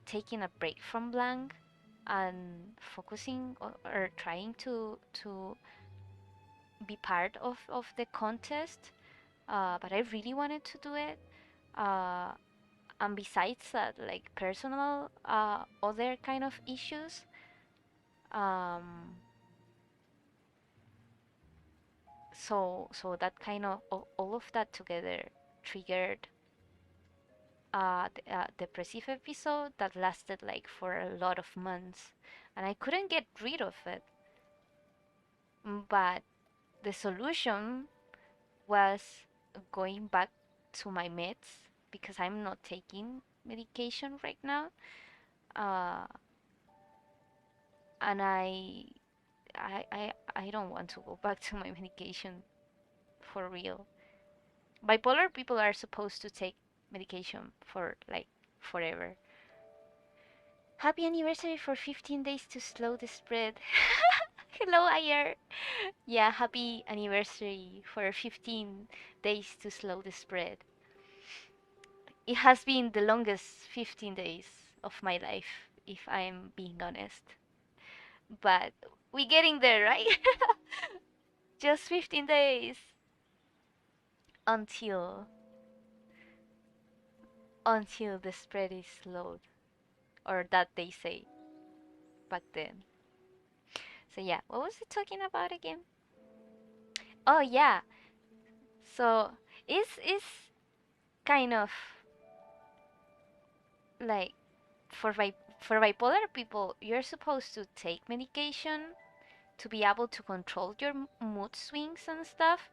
taking a break from blank and focusing or trying to be part of the contest. But I really wanted to do it. Uh, and besides that, like personal other kind of issues, um, so that kind of all of that together triggered depressive episode that lasted like for a lot of months, and I couldn't get rid of it. But the solution was going back to my meds because I'm not taking medication right now. Uh, and I don't want to go back to my medication for real. Bipolar people are supposed to take medication for like forever. Happy anniversary for 15 days to slow the spread. Hello, Ayer. Yeah, happy anniversary for 15 days to slow the spread. It has been the longest 15 days of my life, if I'm being honest. But we're getting there, right? Just 15 days until until the spread is slowed, or that they say back then. So yeah, what was it talking about again? Oh yeah, so it's kind of like for bipolar people, you're supposed to take medication to be able to control your mood swings and stuff.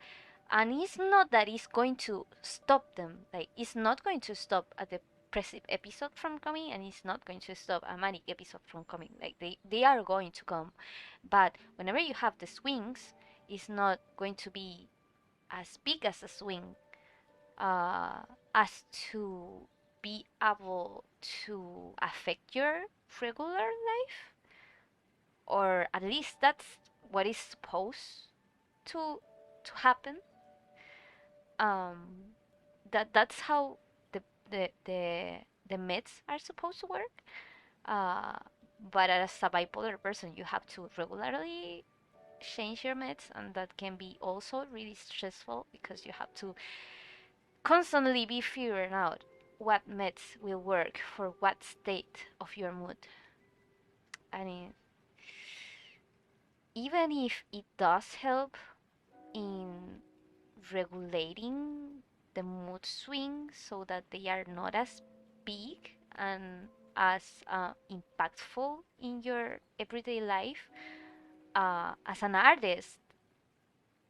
And it's not that it's going to stop them. Like, it's not going to stop a depressive episode from coming, and it's not going to stop a manic episode from coming. Like, they are going to come. But whenever you have the swings, it's not going to be as big as a swing, uh, as to be able to affect your regular life, or at least that's what is supposed to happen. um that's how the the the the meds are supposed to work. uh but as a bipolar person, you have to regularly change your meds, and that can be also really stressful because you have to constantly be figuring out what meds will work for what state of your mood. I mean, even if it does help in regulating the mood swings so that they are not as big and as impactful in your everyday life, as an artist,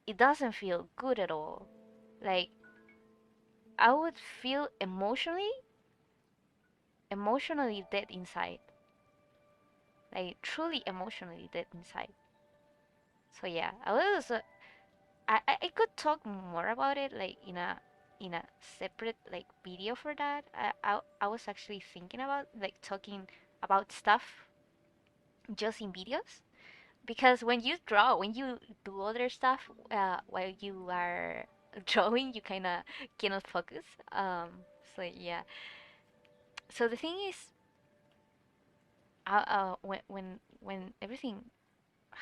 it doesn't feel good at all. Like, I would feel emotionally dead inside. Like, truly emotionally dead inside. So yeah, I could talk more about it, like in a separate like video for that. I was actually thinking about like talking about stuff just in videos, because when you draw, when you do other stuff while you are drawing, you kind of cannot focus. So yeah. So the thing is, when everything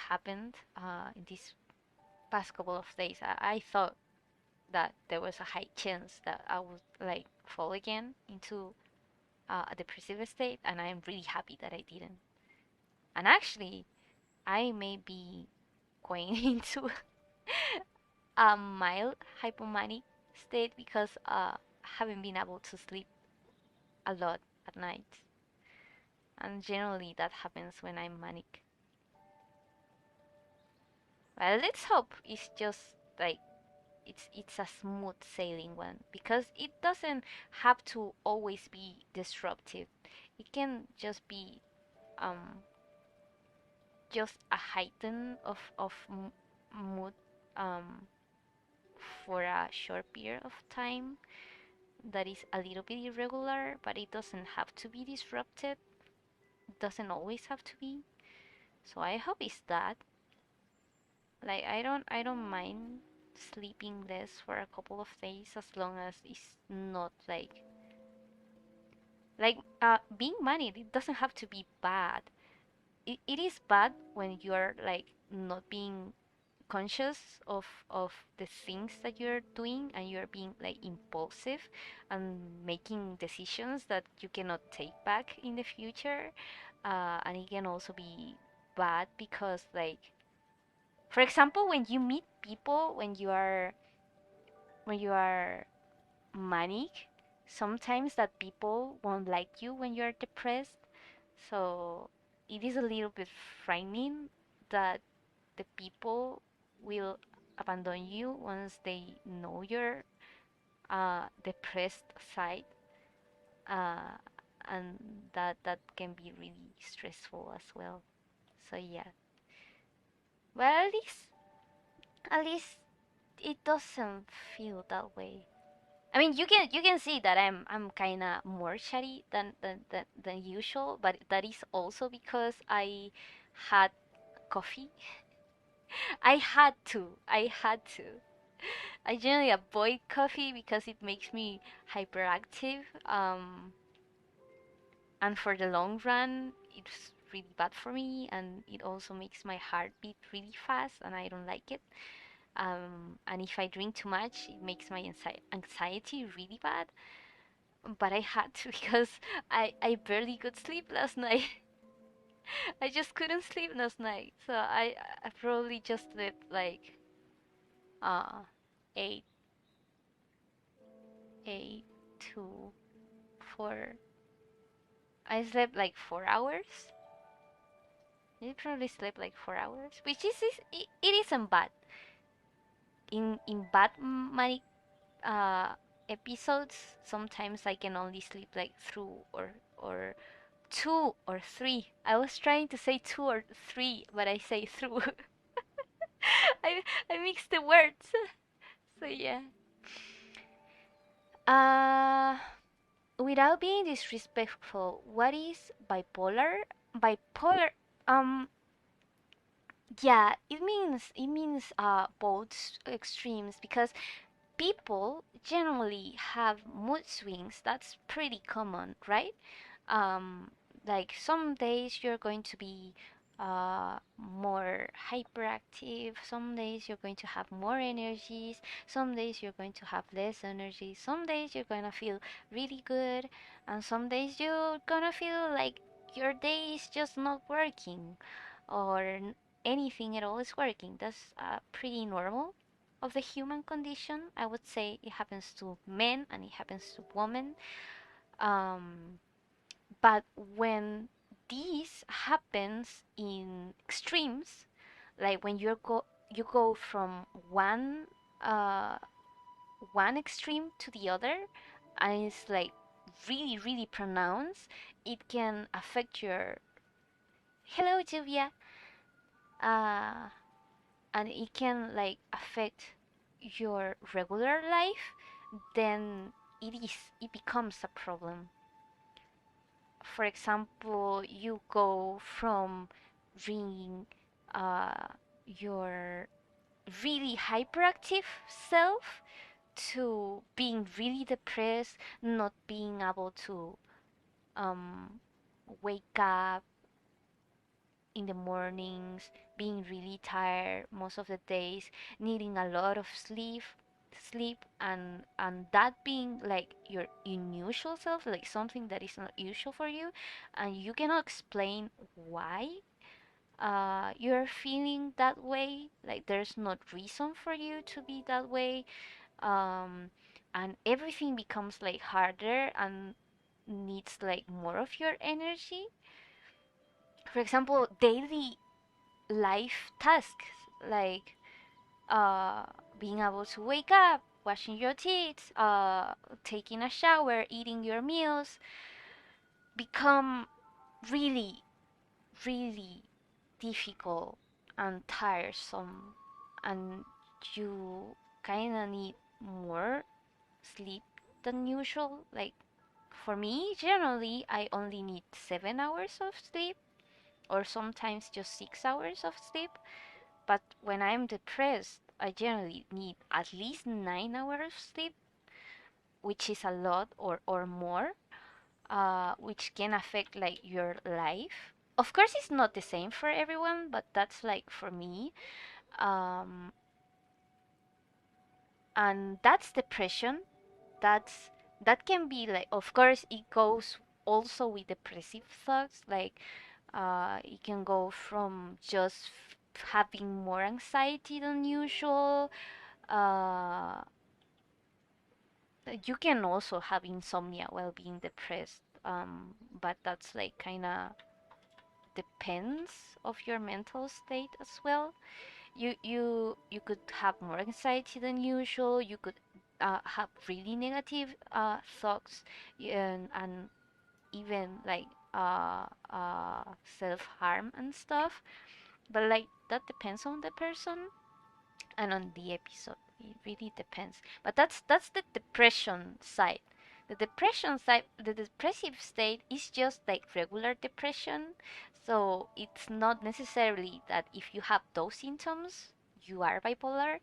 happened in these past couple of days, I thought that there was a high chance that I would like fall again into a depressive state, and I am really happy that I didn't. And actually, I may be going into a mild hypomanic state because I haven't been able to sleep a lot at night, and generally that happens when I'm manic. Well, let's hope it's just like it's a smooth sailing one, because it doesn't have to always be disruptive. It can just be um just a heighten of mood um for a short period of time that is a little bit irregular, but it doesn't have to be disrupted. It doesn't always have to be. So I hope it's that. Like, I don't mind sleeping less for a couple of days, as long as it's not being manic. It doesn't have to be bad. It is bad when you're like not being conscious of the things that you're doing, and you're being like impulsive and making decisions that you cannot take back in the future. And it can also be bad because, like, for example, when you meet people when you are manic, sometimes that people won't like you when you're depressed. So it is a little bit frightening that the people will abandon you once they know your depressed side, uh, and that can be really stressful as well. So yeah, but at least it doesn't feel that way. I mean, you can see that I'm kind of more chatty than usual, but that is also because I had coffee. I had to. I had to. I generally avoid coffee because it makes me hyperactive. And for the long run, it's really bad for me, and it also makes my heart beat really fast, and I don't like it. And if I drink too much, it makes my anxiety really bad. But I had to because I barely could sleep last night. I just couldn't sleep last night, so I probably just slept like uh eight eight to 4. I slept like 4 hours. I probably slept like 4 hours, which it isn't bad. in bad manic uh, episodes, sometimes I can only sleep like through or 2 or 3. I was trying to say 2 or 3, but I say through. I I mixed the words. So yeah. Uh, Without being disrespectful, what is bipolar? Bipolar. Um. Yeah, it means both extremes because people generally have mood swings. That's pretty common, right? Um, like some days you're going to be more hyperactive, some days you're going to have more energies, some days you're going to have less energy, some days you're going to feel really good, and some days you're gonna feel like your day is just not working or anything at all is working. That's pretty normal of the human condition. I would say it happens to men and it happens to women. Um, but when this happens in extremes, like when you go from uh, one extreme to the other, and it's like really really pronounced, it can affect your hello Julia, uh, and it can like affect your regular life. Then it becomes a problem. For example, you go from being uh, your really hyperactive self to being really depressed, not being able to um, wake up in the mornings, being really tired most of the days, needing a lot of sleep, and that being like your unusual self, like something that is not usual for you, and you cannot explain why you're feeling that way. Like there's not reason for you to be that way, um, and everything becomes like harder and needs like more of your energy. For example, daily life tasks like uh, being able to wake up, washing your teeth, taking a shower, eating your meals become really, really difficult and tiresome, and you kind of need more sleep than usual. Like for me, generally, I only need 7 hours of sleep, or sometimes just 6 hours of sleep. But when I'm depressed, I generally need at least 9 hours of sleep, which is a lot or more, which can affect like your life. Of course, it's not the same for everyone, but that's like for me. Um, and that's depression. That's that can be like, of course, it goes also with depressive thoughts. Like, it can go from just having more anxiety than usual. Uh, you can also have insomnia while being depressed, but that's like kind of depends of your mental state as well. You could have more anxiety than usual. You could have really negative thoughts, and even like self-harm and stuff. But like that depends on the person and on the episode. It really depends. But that's the depression side. The depressive state is just like regular depression. So it's not necessarily that if you have those symptoms, you are bipolar.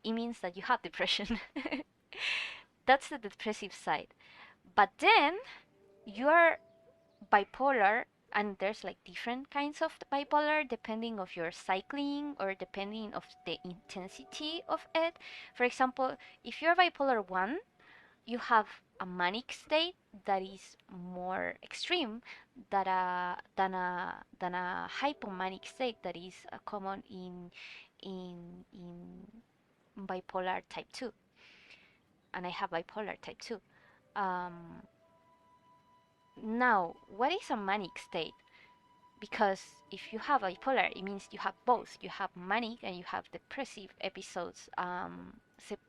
It means that you have depression. That's the depressive side. But then you are bipolar, and there's like different kinds of bipolar depending of your cycling or depending of the intensity of it. For example, if you're bipolar 1, you have a manic state that is more extreme than a hypomanic state that is common in bipolar type 2, and I have bipolar type 2. um, Now, what is a manic state? because if you have bipolar, it means you have both. You have manic and you have depressive episodes,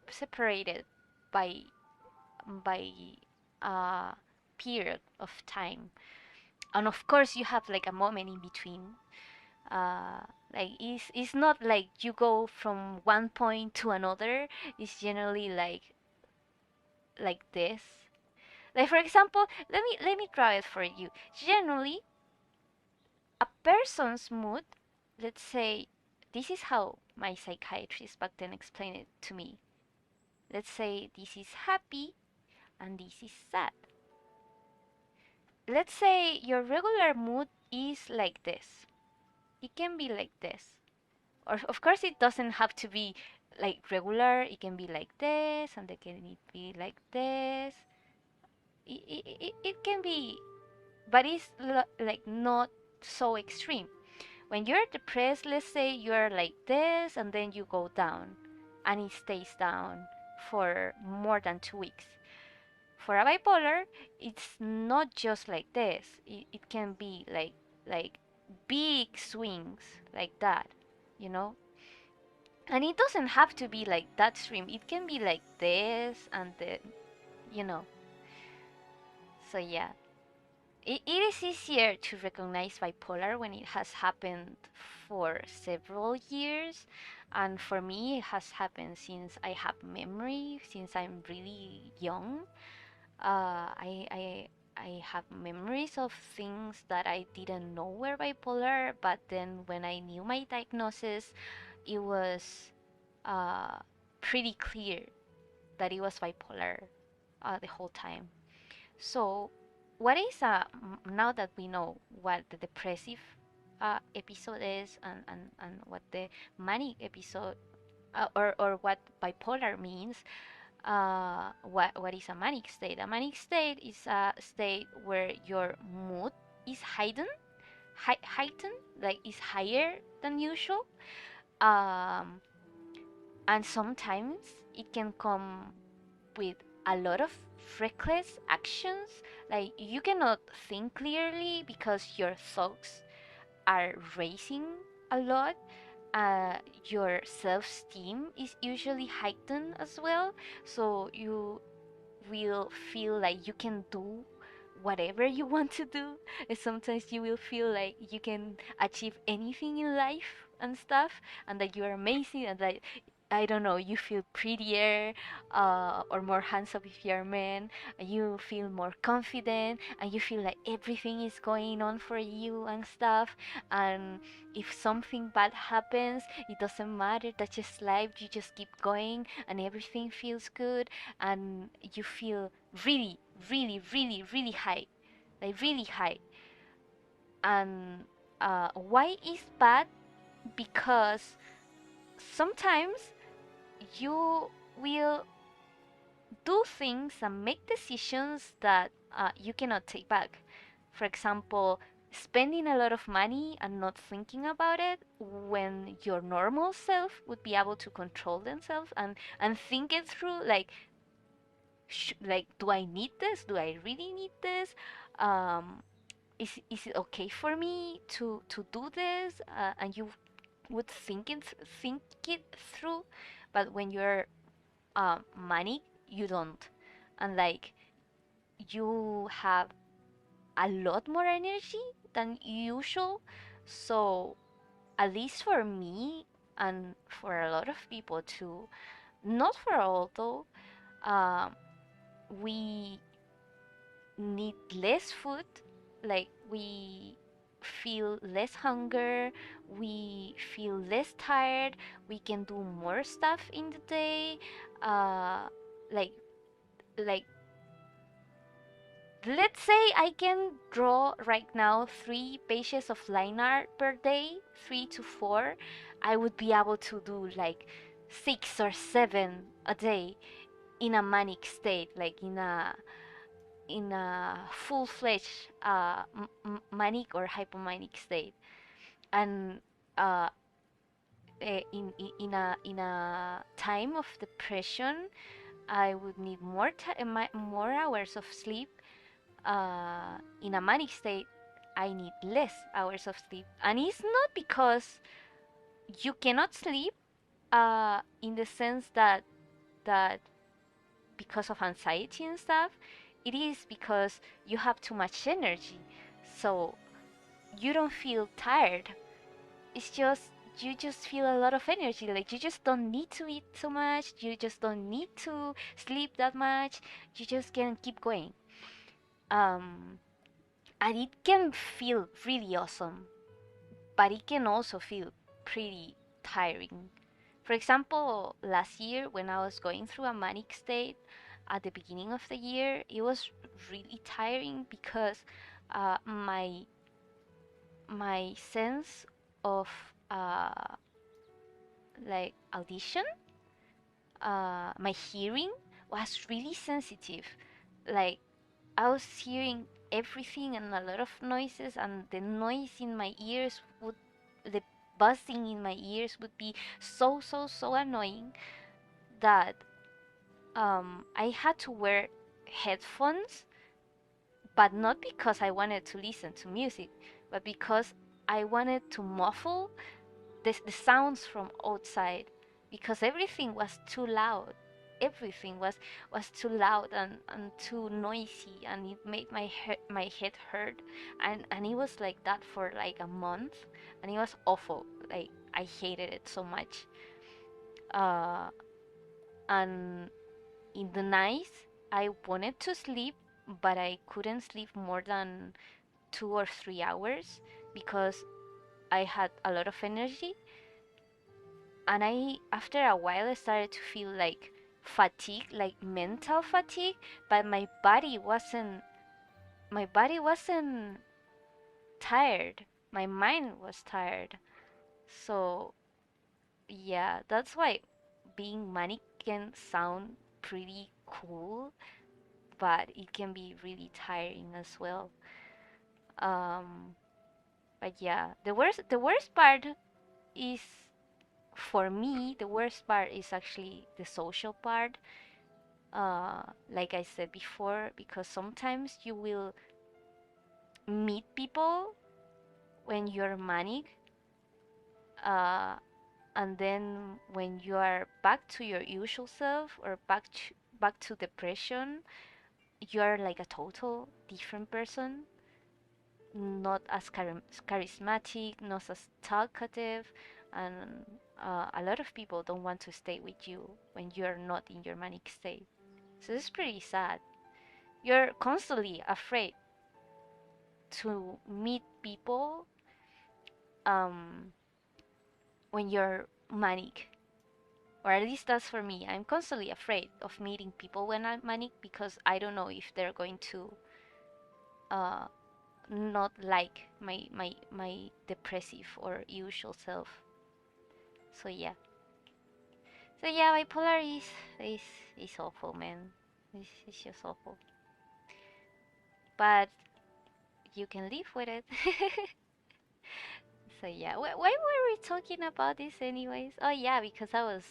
separated by by a period of time. And of course, you have like a moment in between. Uh, like it's not like you go from one point to another. It's generally like this. Like for example, let me draw it for you. Generally, a person's mood, let's say, this is how my psychiatrist back then explained it to me. Let's say this is happy and this is sad. Let's say your regular mood is like this. It can be like this. Or of course it doesn't have to be like regular. It can be like this and it can be like this. It can be, but it's like not so extreme. When you're depressed, let's say you're like this and then you go down and it stays down for more than 2 weeks. For a bipolar, it's not just like this. It can be like big swings like that, you know? And it doesn't have to be like that extreme. It can be like this and then, you know. So yeah. It is easier to recognize bipolar when it has happened for several years. And for me, it has happened since I have memory, since I'm really young. I have memories of things that I didn't know were bipolar, but then when I knew my diagnosis, it was uh, pretty clear that it was bipolar the whole time. So, what is now that we know what the depressive episode is and what the manic episode or what bipolar means, what is a manic state? A manic state is a state where your mood is heightened, like is higher than usual. Um, and sometimes it can come with a lot of reckless actions. Like you cannot think clearly because your thoughts are racing a lot. Your self-esteem is usually heightened as well, so you will feel like you can do whatever you want to do. And sometimes you will feel like you can achieve anything in life and stuff, and that you are amazing, and that I don't know, you feel prettier or more handsome if you're a man, and you feel more confident, and you feel like everything is going on for you and stuff. And if something bad happens, it doesn't matter, that's just life, you just keep going, and everything feels good, and you feel really, really, really, really high, like really high. And why is bad? Because sometimes you will do things and make decisions that you cannot take back. For example, spending a lot of money and not thinking about it when your normal self would be able to control themselves and think it through like, do I need this? Do I really need this? Um, is it okay for me to do this? And you would think it through, but when you're manic, you don't, and like you have a lot more energy than usual. So at least for me and for a lot of people too, not for all though, um, we need less food, like we feel less hunger, we feel less tired, we can do more stuff in the day. uh like like let's say I can draw right now 3 pages of line art per day, 3 to 4. I would be able to do like 6 or 7 a day in a manic state, like in a full-fledged manic or hypomanic state. And uh, in a time of depression, I would need more hours of sleep. In a manic state, I need less hours of sleep. And it's not because you cannot sleep, in the sense that because of anxiety and stuff. It is because you have too much energy. So you don't feel tired. It's just you just feel a lot of energy. Like you just don't need to eat so much. You just don't need to sleep that much. You just can keep going. Um, and it can feel really awesome, but it can also feel pretty tiring. For example, last year when I was going through a manic state at the beginning of the year, it was really tiring because my sense of uh, like audition, my hearing was really sensitive. Like I was hearing everything and a lot of noises, and the noise in my ears would, the buzzing in my ears would be so annoying that I had to wear headphones, but not because I wanted to listen to music, but because I wanted to muffle the sounds from outside, because everything was too loud. Everything was too loud and too noisy, and it made my head hurt, and it was like that for like a month, and it was awful. Like I hated it so much. Uh, and in the night, I wanted to sleep, but I couldn't sleep more than 2 or 3 hours because I had a lot of energy, and I after a while I started to feel like fatigue, like mental fatigue, but my body wasn't tired. My mind was tired. So yeah, that's why being manic can sound pretty cool, but it can be really tiring as well. Um, but yeah, the worst part is, for me, the worst part is actually the social part. Like I said before, because sometimes you will meet people when you're manic, uh, and then when you are back to your usual self, or back to depression, you are like a total different person, not as charismatic, not as talkative, and a lot of people don't want to stay with you when you're not in your manic state. So it's pretty sad. You're constantly afraid to meet people um, when you're manic. Or at least that's for me. I'm constantly afraid of meeting people when I'm manic because I don't know if they're going to uh, not like my depressive or usual self. So yeah. So yeah, bipolar is awful, man. It's just awful. But you can live with it. So yeah, why were we talking about this anyways? Oh yeah, because I was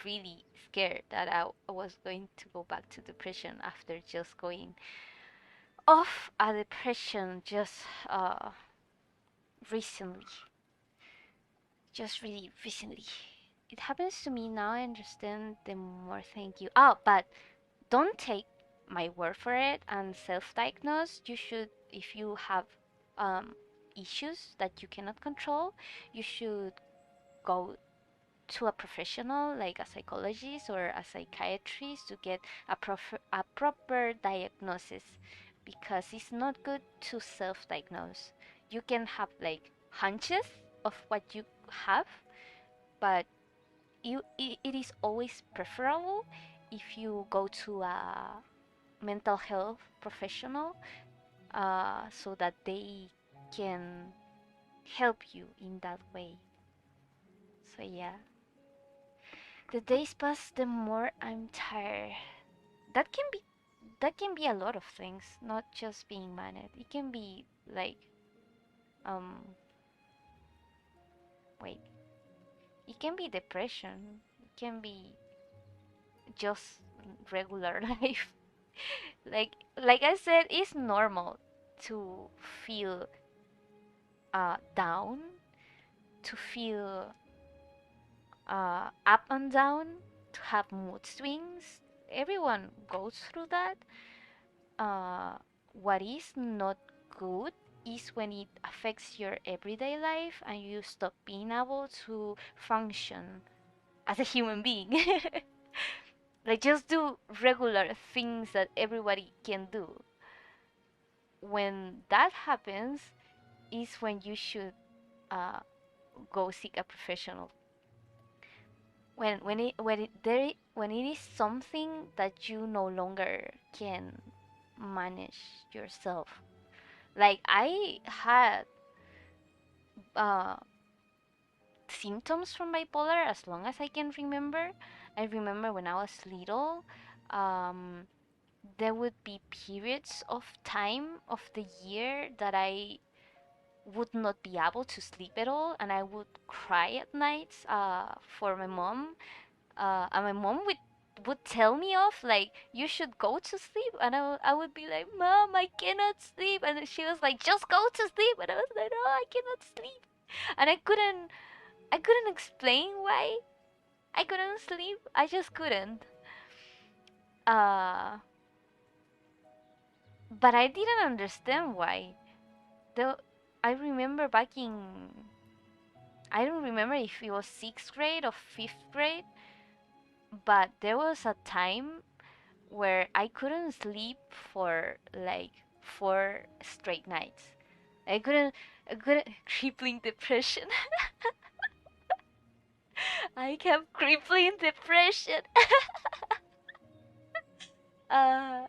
really scared that I was going to go back to depression after just going off a depression just recently. Just really recently. It happens to me now. I understand the more thank you. Oh, but don't take my word for it and self-diagnose. You should, if you have um, issues that you cannot control, you should go to a professional like a psychologist or a psychiatrist to get a proper diagnosis, because it's not good to self-diagnose. You can have like hunches of what you have, but it is always preferable if you go to a mental health professional, so that they can help you in that way. So yeah, the days pass, the more I'm tired. That can be that can be a lot of things, not just being manic. It can be like um wait, it can be depression. It can be just regular life. like like I said, it's normal to feel down, to feel up and down, to have mood swings. Everyone goes through that. Uh, what is not good is when it affects your everyday life and you stop being able to function as a human being. Like just do regular things that everybody can do. When that happens is when you should uh, go seek a professional. When it is something that you no longer can manage yourself. Like I had uh, symptoms from bipolar as long as I can remember. I remember when I was little, um, there would be periods of time of the year that I would not be able to sleep at all, and I would cry at nights for my mom. And my mom would tell me off like you should go to sleep, and I would be like, Mom, I cannot sleep, and she was like, just go to sleep, and I was like, no, I cannot sleep, and I couldn't explain why I couldn't sleep. I just couldn't. Uh, but I didn't understand why. Though I remember back in, I don't remember if it was sixth grade or fifth grade, but there was a time where I couldn't sleep for like 4 straight nights. I couldn't, I couldn't, crippling depression. I kept crippling depression. uh,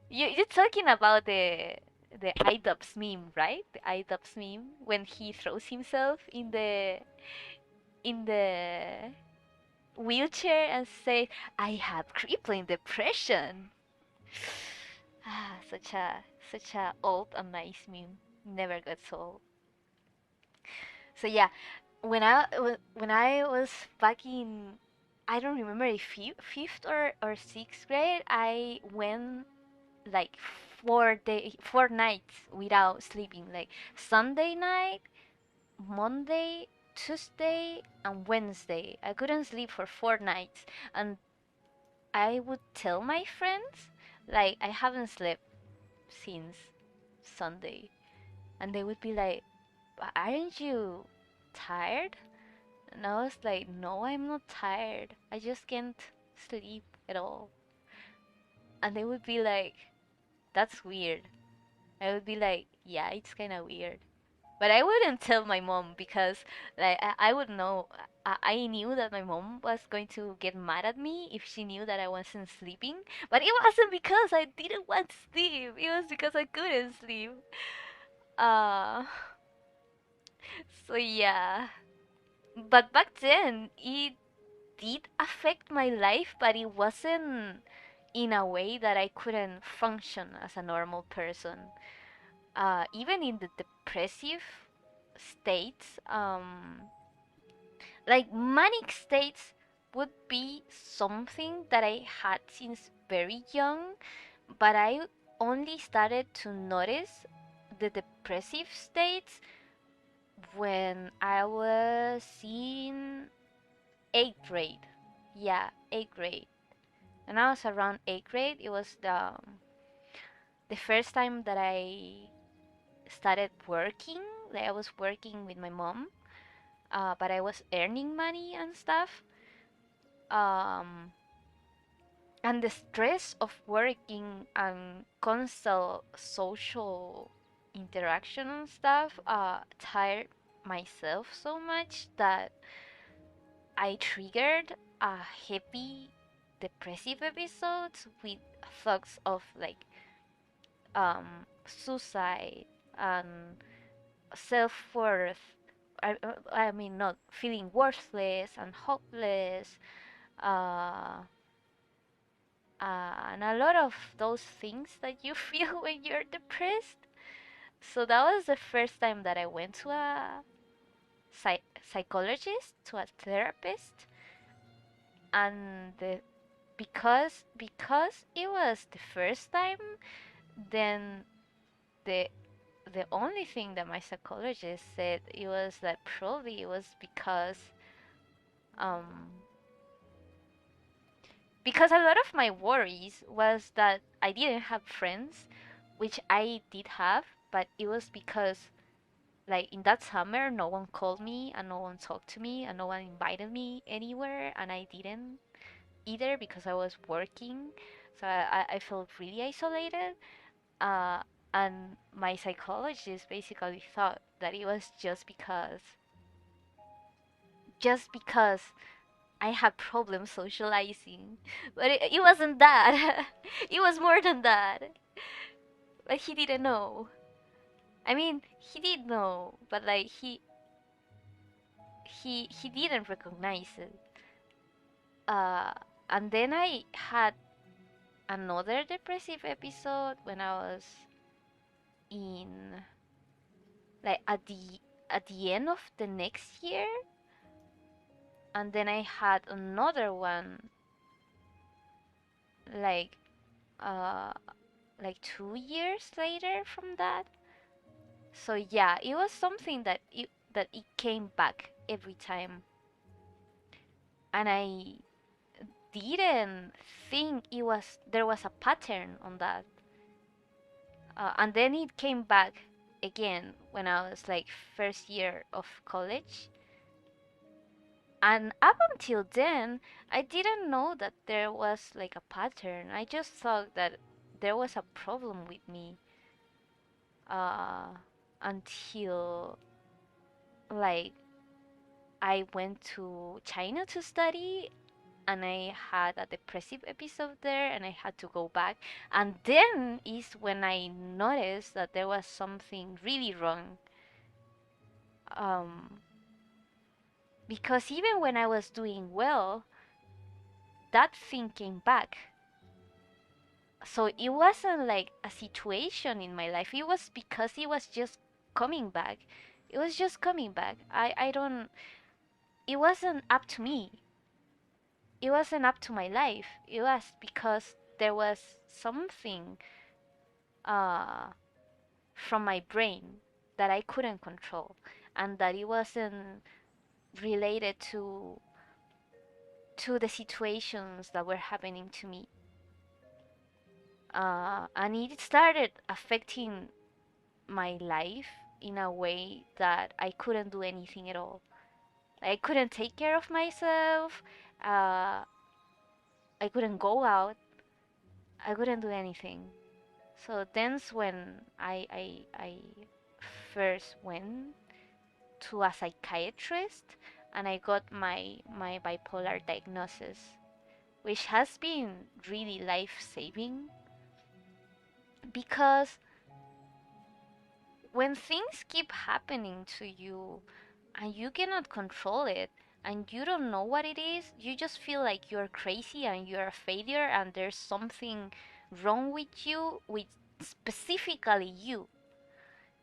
you're talking about the iDubbbz meme, right? The iDubbbz meme when he throws himself in the wheelchair and say, "I have crippling depression." Ah, such a old and nice meme. Never gets old. So yeah, when I was back in, I don't remember if fifth or sixth grade, I went like 4 nights without sleeping. Like Sunday night, Monday, Tuesday, and Wednesday. I couldn't sleep for 4 nights, and I would tell my friends like I haven't slept since Sunday, and they would be like, "Aren't you tired?" And I was like, "No, I'm not tired. I just can't sleep at all." And they would be like, "That's weird." I would be like, "Yeah, it's kind of weird." But I wouldn't tell my mom because like I would know. I knew that my mom was going to get mad at me if she knew that I wasn't sleeping. But it wasn't because I didn't want to sleep. It was because I couldn't sleep. Uh, so yeah. But back then, it did affect my life, but it wasn't in a way that I couldn't function as a normal person. Even in the depressive states, like manic states would be something that I had since very young, but I only started to notice the depressive states when I was in eighth grade. Yeah, eighth grade. When I was around eighth grade, it was the first time that I started working. Like I was working with my mom, but I was earning money and stuff. Um, and the stress of working and constant social interaction and stuff tired myself so much that I triggered a heavy depressive episodes with thoughts of like suicide and self-worth. I mean, not feeling worthless and hopeless, uh, and a lot of those things that you feel when you're depressed. So that was the first time that I went to a psychologist, to a therapist, and because it was the first time, then the the only thing that my psychologist said, it was that probably it was um because a lot of my worries was that I didn't have friends, which I did have, but it was because like in that summer no one called me and no one talked to me and no one invited me anywhere, and I didn't either because I was working. So I felt really isolated. Uh, and my psychologist basically thought that it was just because I had problems socializing. But it wasn't that. It was more than that. But he didn't know. I mean, he did know, but like he didn't recognize it. Uh, and then I had another depressive episode when I was in like at the end of the next year, and then I had another one like uh like 2 years later from that. So yeah, it was something that it came back every time, and I didn't think it was there was a pattern on that. And then it came back again when I was like first year of college. And up until then, I didn't know that there was like a pattern. I just thought that there was a problem with me uh, until like I went to China to study, and I had a depressive episode there and I had to go back. And then is when I noticed that there was something really wrong. Um, because even when I was doing well, that thing came back. So it wasn't like a situation in my life. It was because it was just coming back. It was just coming back. I don't, it wasn't up to me. It wasn't up to my life. It was because there was something uh, from my brain that I couldn't control, and that it wasn't related to the situations that were happening to me. And it started affecting my life in a way that I couldn't do anything at all. I couldn't take care of myself. Uh, I couldn't go out. I couldn't do anything. So then's when I first went to a psychiatrist, and I got my bipolar diagnosis, which has been really life saving because when things keep happening to you and you cannot control it and you don't know what it is, you just feel like you're crazy and you're a failure and there's something wrong with you, with specifically you.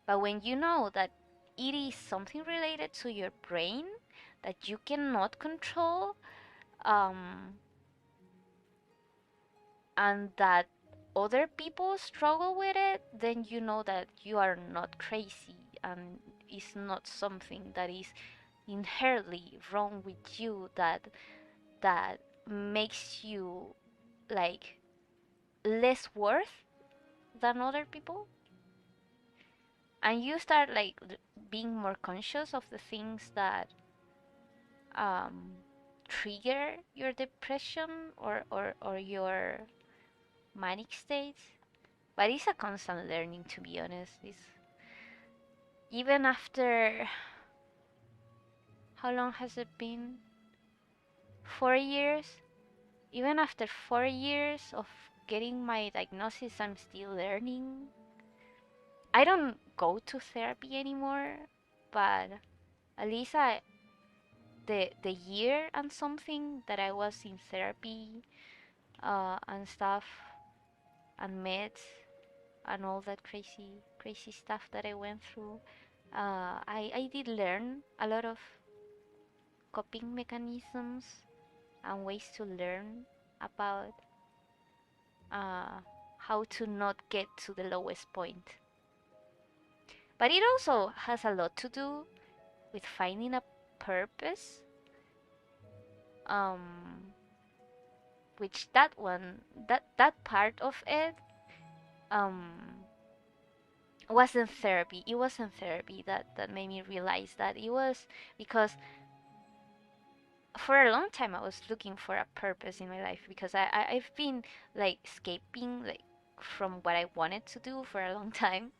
But when you know that it is something related to your brain that you cannot control, um, and that other people struggle with it, then you know that you are not crazy and it's not something that is inherently wrong with you that makes you like less worth than other people, and you start like being more conscious of the things that um, trigger your depression or your manic states. But it's a constant learning, to be honest. It's even after how long has it been? 4 years. Even after 4 years of getting my diagnosis, I'm still learning. I don't go to therapy anymore, but at least the year and something that I was in therapy and stuff and meds and all that crazy stuff that I went through, I did learn a lot of coping mechanisms and ways to learn about uh, how to not get to the lowest point. But it also has a lot to do with finding a purpose. Um, which that one, that part of it, um, wasn't therapy. It wasn't therapy that made me realize that. It was because for a long time I was looking for a purpose in my life, because I've been like escaping like from what I wanted to do for a long time.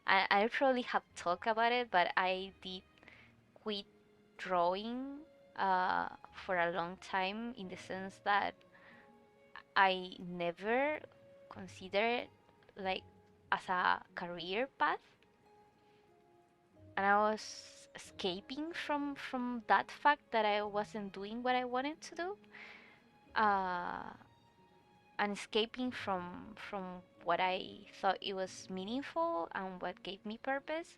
I probably have talked about it, but I did quit drawing for a long time, in the sense that I never considered like as a career path, and I was escaping from that fact that I wasn't doing what I wanted to do, uh, and escaping from what I thought it was meaningful and what gave me purpose.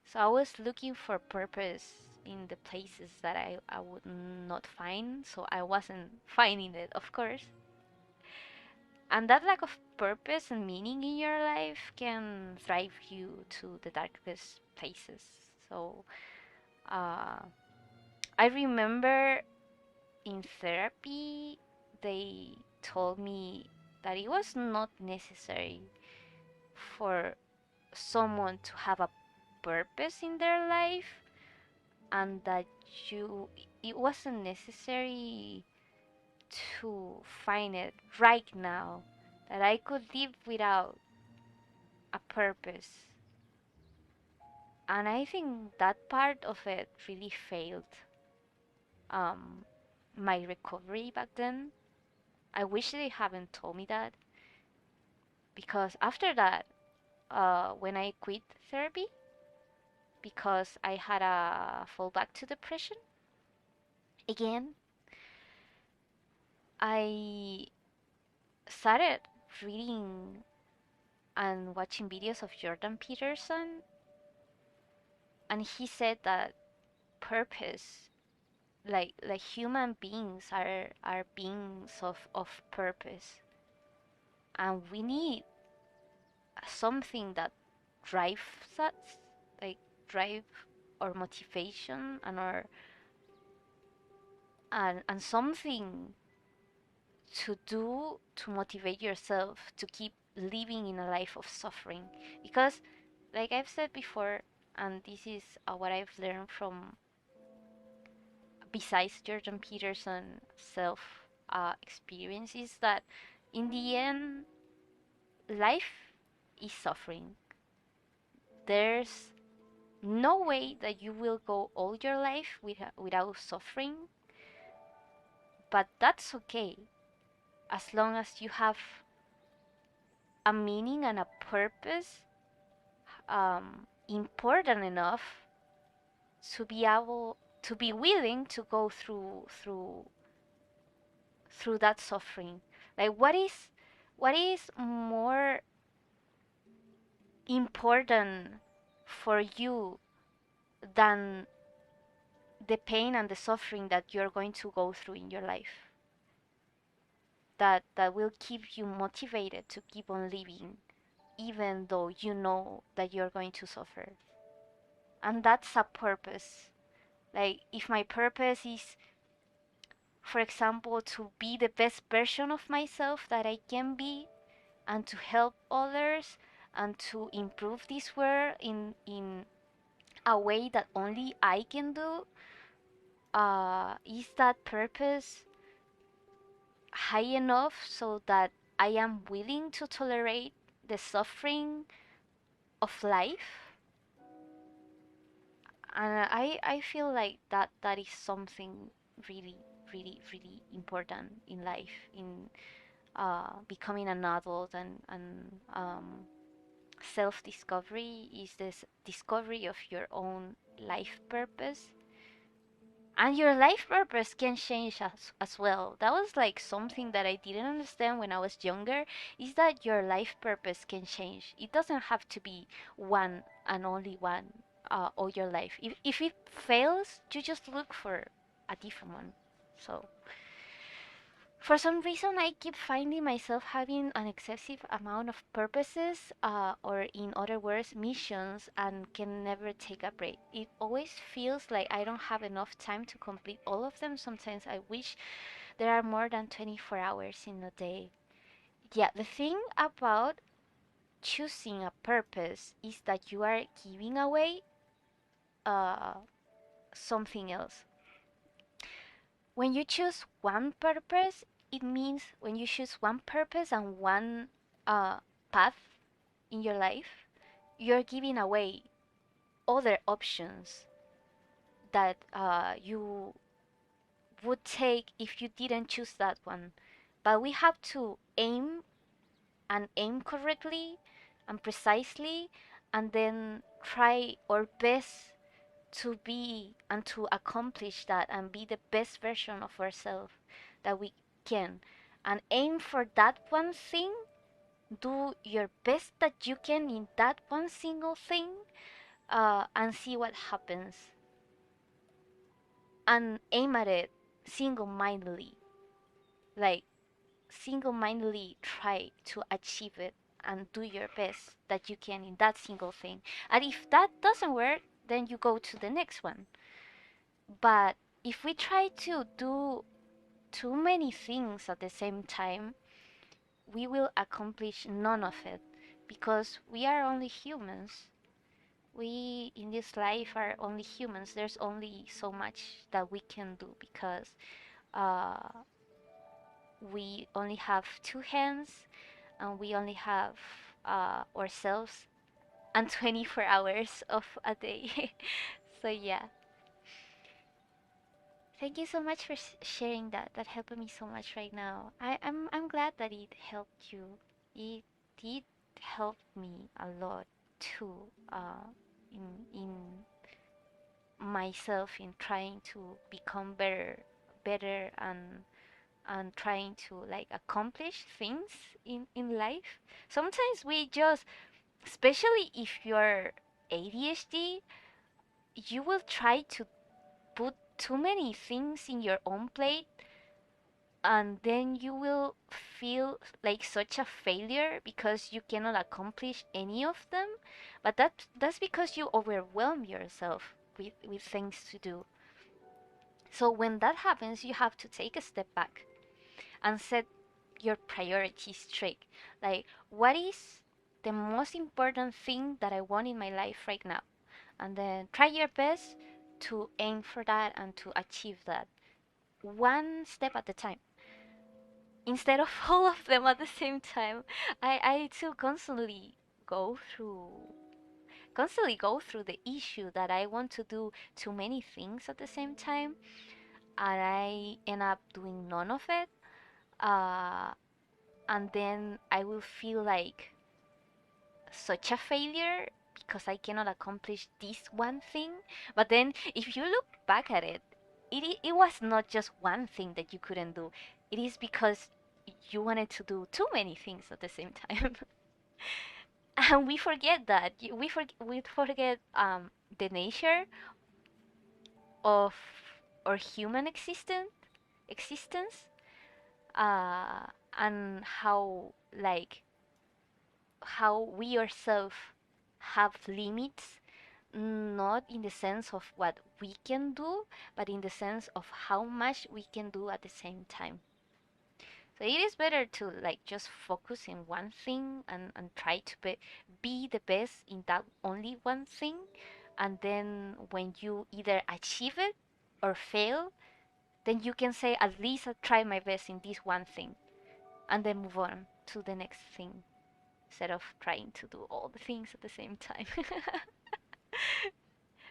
So I was looking for purpose in the places that I would not find, so I wasn't finding it, of course. And that lack of purpose and meaning in your life can drive you to the darkest places. So uh, I remember in therapy, they told me that it was not necessary for someone to have a purpose in their life, and that you it wasn't necessary to find it right now, that I could live without a purpose. And I think that part of it really failed um, my recovery back then. I wish they haven't told me that, because after that, when I quit therapy, because I had a fallback to depression again, I started reading and watching videos of Jordan Peterson, and he said that purpose, like human beings are beings of purpose, and we need something that drives us, like drive our motivation and our and something to do to motivate yourself to keep living in a life of suffering. Because like I've said before, and this is what I've learned from, besides Jordan Peterson self experience, is that in the end life is suffering. There's no way that you will go all your life without suffering, but that's okay as long as you have a meaning and a purpose important enough to be able to be willing to go through that suffering. Like what is more important for you than the pain and the suffering that you're going to go through in your life, that will keep you motivated to keep on living even though you know that you're going to suffer. And that's a purpose. Like if my purpose is, for example, to be the best version of myself that I can be, and to help others, and to improve this world in a way that only I can do, is that purpose high enough so that I am willing to tolerate the suffering of life? And I feel like that is something really really important in life, in becoming an adult, and self discovery is this discovery of your own life purpose. And your life purpose can change as well. That was like something that I didn't understand when I was younger, is that your life purpose can change. It doesn't have to be one and only one all your life. If it fails, you just look for a different one. So For some reason, I keep finding myself having an excessive amount of purposes, or in other words, missions, and can never take a break. It always feels like I don't have enough time to complete all of them. Sometimes I wish there are more than 24 hours in a day. Yeah, the thing about choosing a purpose is that you are giving away uh, something else. When you choose one purpose, it means when you choose one purpose and one path in your life, you're giving away other options that you would take if you didn't choose that one. But we have to aim and aim correctly and precisely, and then try our best to be and to accomplish that and be the best version of ourselves that we can, and aim for that one thing. Do your best that you can in that one single thing, and see what happens, and aim at it single-mindedly, like single-mindedly try to achieve it and do your best that you can in that single thing. And if that doesn't work, then you go to the next one. But if we try to do too many things at the same time, we will accomplish none of it, because we are only humans. We in this life are only humans. There's only so much that we can do, because uh, we only have two hands, and we only have ourselves and 24 hours of a day. So yeah, thank you so much for sharing that. That helped me so much right now. I'm glad that it helped you. It did help me a lot too. In myself, in trying to become better, and trying to like accomplish things in life. Sometimes we just, especially if you're ADHD, you will try to put too many things in your own plate, and then you will feel like such a failure because you cannot accomplish any of them. But that's because you overwhelm yourself with things to do. So when that happens, you have to take a step back and set your priorities straight. Like, what is the most important thing that I want in my life right now? And then try your best to aim for that and to achieve that, one step at a time, instead of all of them at the same time. I too constantly go through the issue that I want to do too many things at the same time, and I end up doing none of it. Uh, and then I will feel like such a failure because I cannot accomplish this one thing. But then, if you look back at it, it was not just one thing that you couldn't do. It is because you wanted to do too many things at the same time. And we forget that. We forget the nature of our human existence, uh, and how we ourselves have limits, not in the sense of what we can do, but in the sense of how much we can do at the same time. So it is better to like just focus in one thing, and try to be the best in that only one thing. And then when you either achieve it or fail, then you can say, at least I tried my best in this one thing, and then move on to the next thing, instead of trying to do all the things at the same time.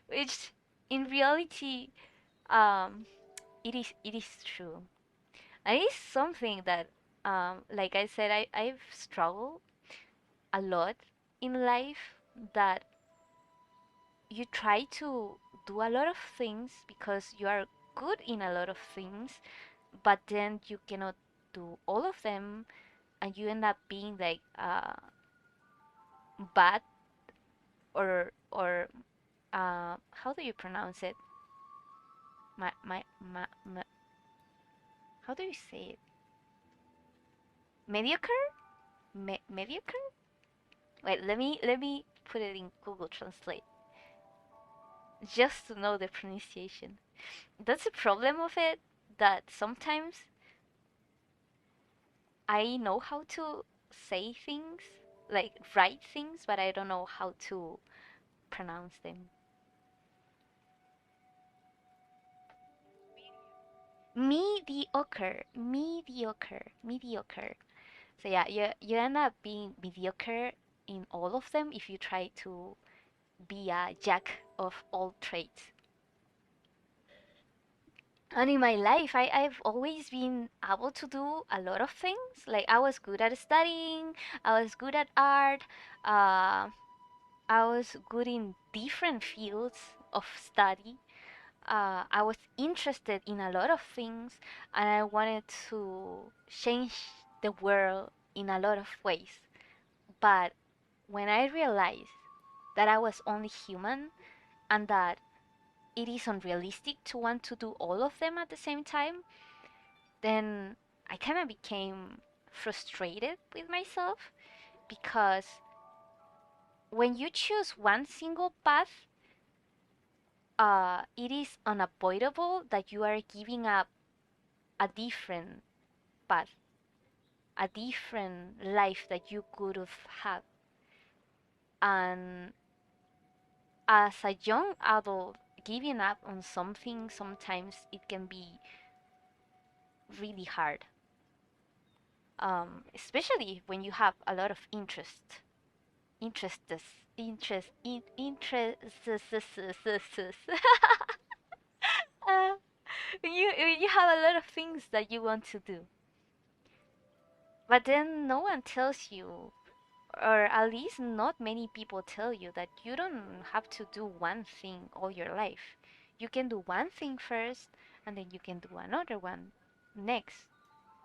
Which in reality, um, it is true. And it is something that, like I said, I've struggled a lot in life, that you try to do a lot of things because you are good in a lot of things, but then you cannot do all of them, and you end up being like bad, or how do you pronounce it? My, how do you say it? Mediocre? Mediocre? Wait, let me put it in Google Translate just to know the pronunciation. That's a problem of it, that sometimes I know how to say things, like write things, but I don't know how to pronounce them. Mediocre, mediocre, mediocre. So yeah, you end up being mediocre in all of them if you try to be a jack of all trades. And in my life, I've always been able to do a lot of things. Like I was good at studying, I was good at art, uh, I was good in different fields of study. I was interested in a lot of things, and I wanted to change the world in a lot of ways. But when I realized that I was only human and that it is unrealistic to want to do all of them at the same time, then I kind of became frustrated with myself because when you choose one single path, it is unavoidable that you are giving up a different path, a different life that you could have had. And as a young adult, giving up on something sometimes it can be really hard, especially when you have a lot of interests, interests. uh, you have a lot of things that you want to do, but then no one tells you, or at least not many people tell you, that you don't have to do one thing all your life. You can do one thing first, and then you can do another one next.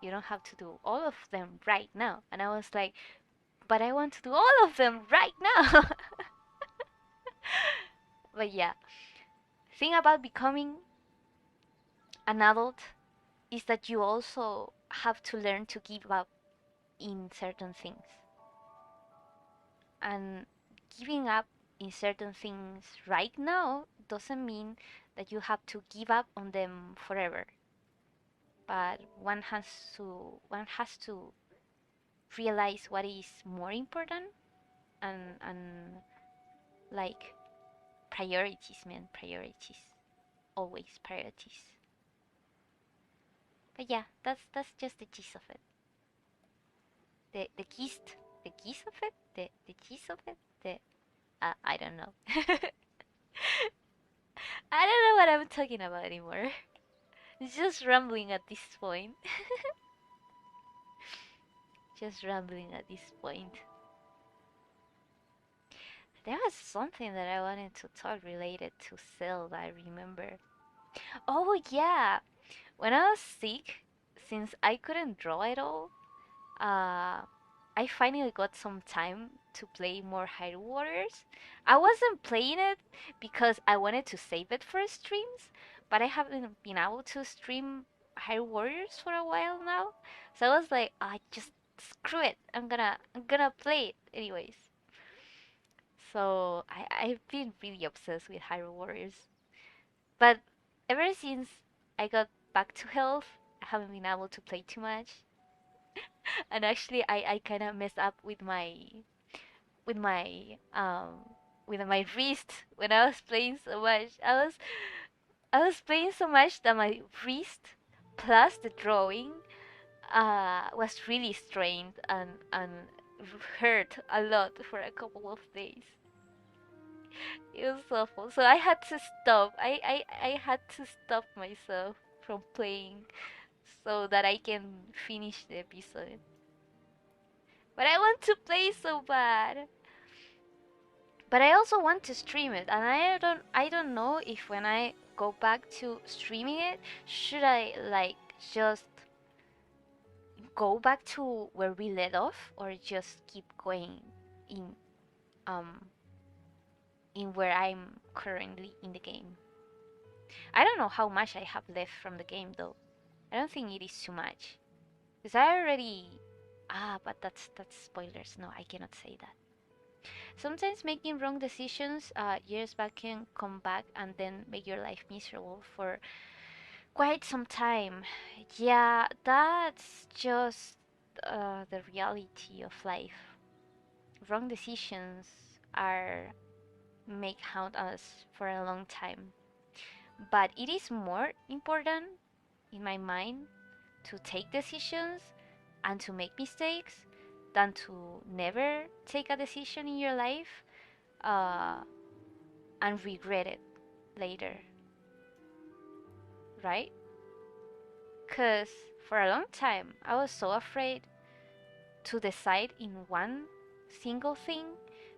You don't have to do all of them right now. And I was like, but I want to do all of them right now. But yeah, thing about becoming an adult is that you also have to learn to give up in certain things. And giving up in certain things right now doesn't mean that you have to give up on them forever. But one has to realize what is more important, and like priorities, man, priorities. Always priorities. But yeah, that's just the gist of it. The gist, the gist of it, the gist of it. The I don't know. I don't know what I'm talking about anymore. It's just rambling at this point. Just rambling at this point. There was something that I wanted to talk related to Zelda, I remember. Oh yeah, when I was sick, since I couldn't draw at all, uh, I finally got some time to play more Hyrule Warriors. I wasn't playing it because I wanted to save it for streams, but I haven't been able to stream Hyrule Warriors for a while now. So I was like, I just screw it. I'm gonna play it anyways. So I've been really obsessed with Hyrule Warriors. But ever since I got back to health, I haven't been able to play too much. And actually I kind of messed up with my with my wrist when I was playing so much. I was playing so much that my wrist plus the drawing was really strained and hurt a lot for a couple of days. It was awful. So I had to stop. I had to stop myself from playing so that I can finish the episode. But I want to play so bad. But I also want to stream it, and I don't know if when I go back to streaming it, should I like just go back to where we let off or just keep going in um in where I'm currently in the game. I don't know how much I have left from the game though. I don't think it is too much. Because I already But that's spoilers. No, I cannot say that. Sometimes making wrong decisions years back can come back and then make your life miserable for quite some time. Yeah, that's just the reality of life. Wrong decisions are make haunt us for a long time. But it is more important in my mind to take decisions and to make mistakes than to never take a decision in your life uh, and regret it later, right? Because for a long time I was so afraid to decide in one single thing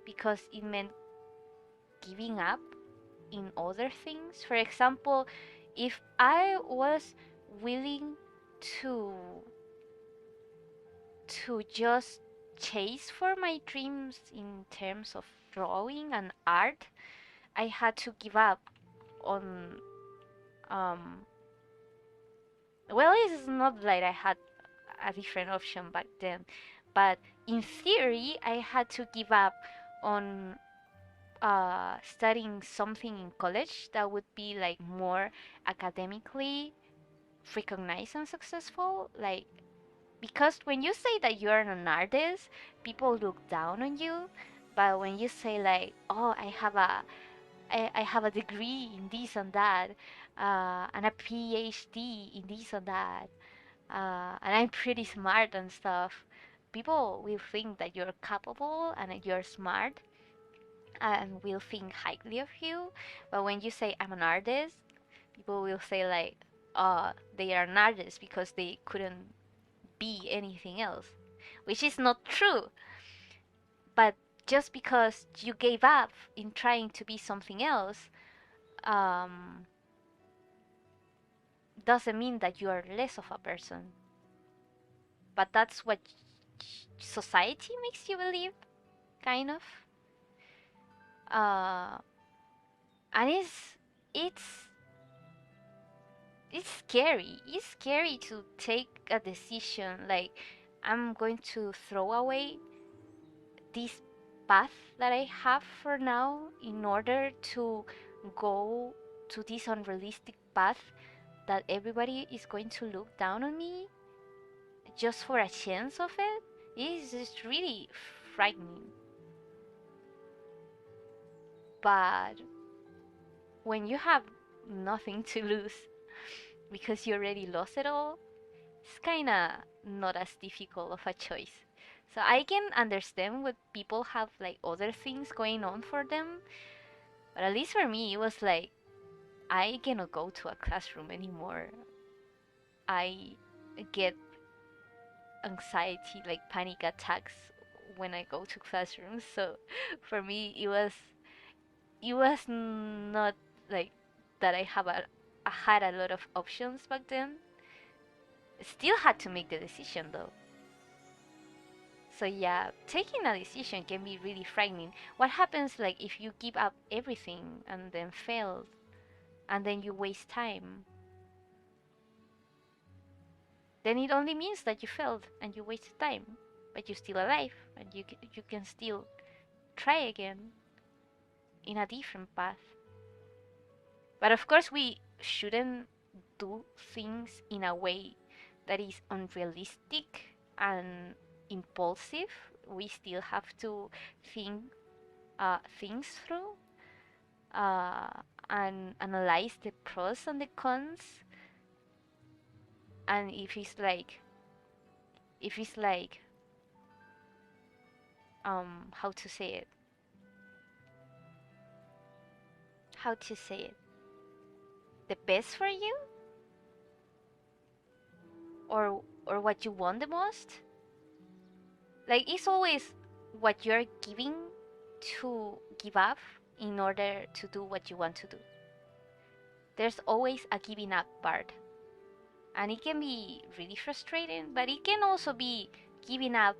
because it meant giving up in other things. For example, if I was willing to just chase for my dreams in terms of drawing and art, I had to give up on um well, it's not like I had a different option back then, but in theory I had to give up on studying something in college that would be like more academically recognized and successful. Like, because when you say that you're an artist, people look down on you. But when you say like, oh, I have a degree in this and that, and a PhD in this and that, and I'm pretty smart and stuff, people will think that you're capable and that you're smart and will think highly of you. But when you say I'm an artist, people will say like, oh, they are an artist because they couldn't be anything else, which is not true. But just because you gave up in trying to be something else, um, doesn't mean that you are less of a person. But that's what society makes you believe, kind of. Uh, and it's it's scary. It's scary to take a decision like I'm going to throw away this path that I have for now in order to go to this unrealistic path that everybody is going to look down on me just for a chance of it. It's just really frightening. But when you have nothing to lose because you already lost it all, it's kind of not as difficult of a choice. So I can understand what people have like other things going on for them, but at least for me, it was like I cannot go to a classroom anymore. I get anxiety, like panic attacks when I go to classrooms. So for me, it was not like that I had a lot of options back then. Still had to make the decision though. So yeah, taking a decision can be really frightening. What happens like if you give up everything and then fail and then you waste time? Then it only means that you failed and you wasted time, but you're still alive and you can still try again in a different path. But of course, we shouldn't do things in a way that is unrealistic and impulsive. We still have to think things through uh, and analyze the pros and the cons. And if it's like how to say it, how to say it, the best for you, or what you want the most, like it's always what you're giving to give up in order to do what you want to do. There's always a giving up part, and it can be really frustrating, but it can also be giving up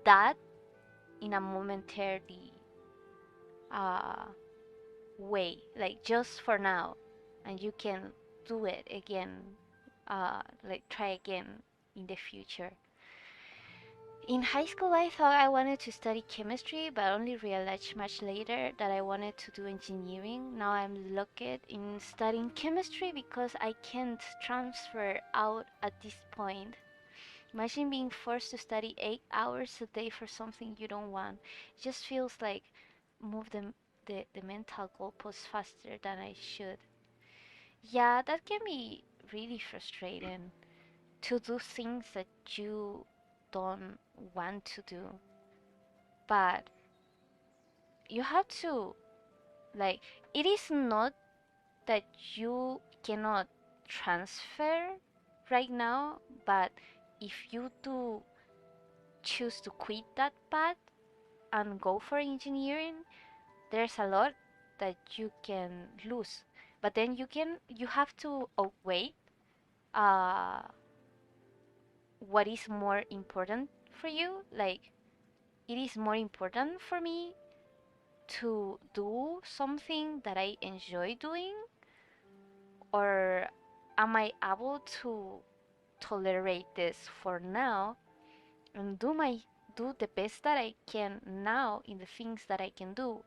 that in a momentary uh, way, like just for now, and you can do it again, like try again in the future. In high school, I thought I wanted to study chemistry, but only realized much later that I wanted to do engineering. Now I'm lucky in studying chemistry because I can't transfer out at this point. Imagine being forced to study 8 hours a day for something you don't want. It just feels like move the mental goalposts faster than I should. Yeah, that can be really frustrating to do things that you don't want to do. But you have to, like, it is not that you cannot transfer right now, but if you do choose to quit that path and go for engineering, there's a lot that you can lose. But then you have to weigh uh, what is more important for you. Like, it is more important for me to do something that I enjoy doing, or am I able to tolerate this for now and do the best that I can now in the things that I can do,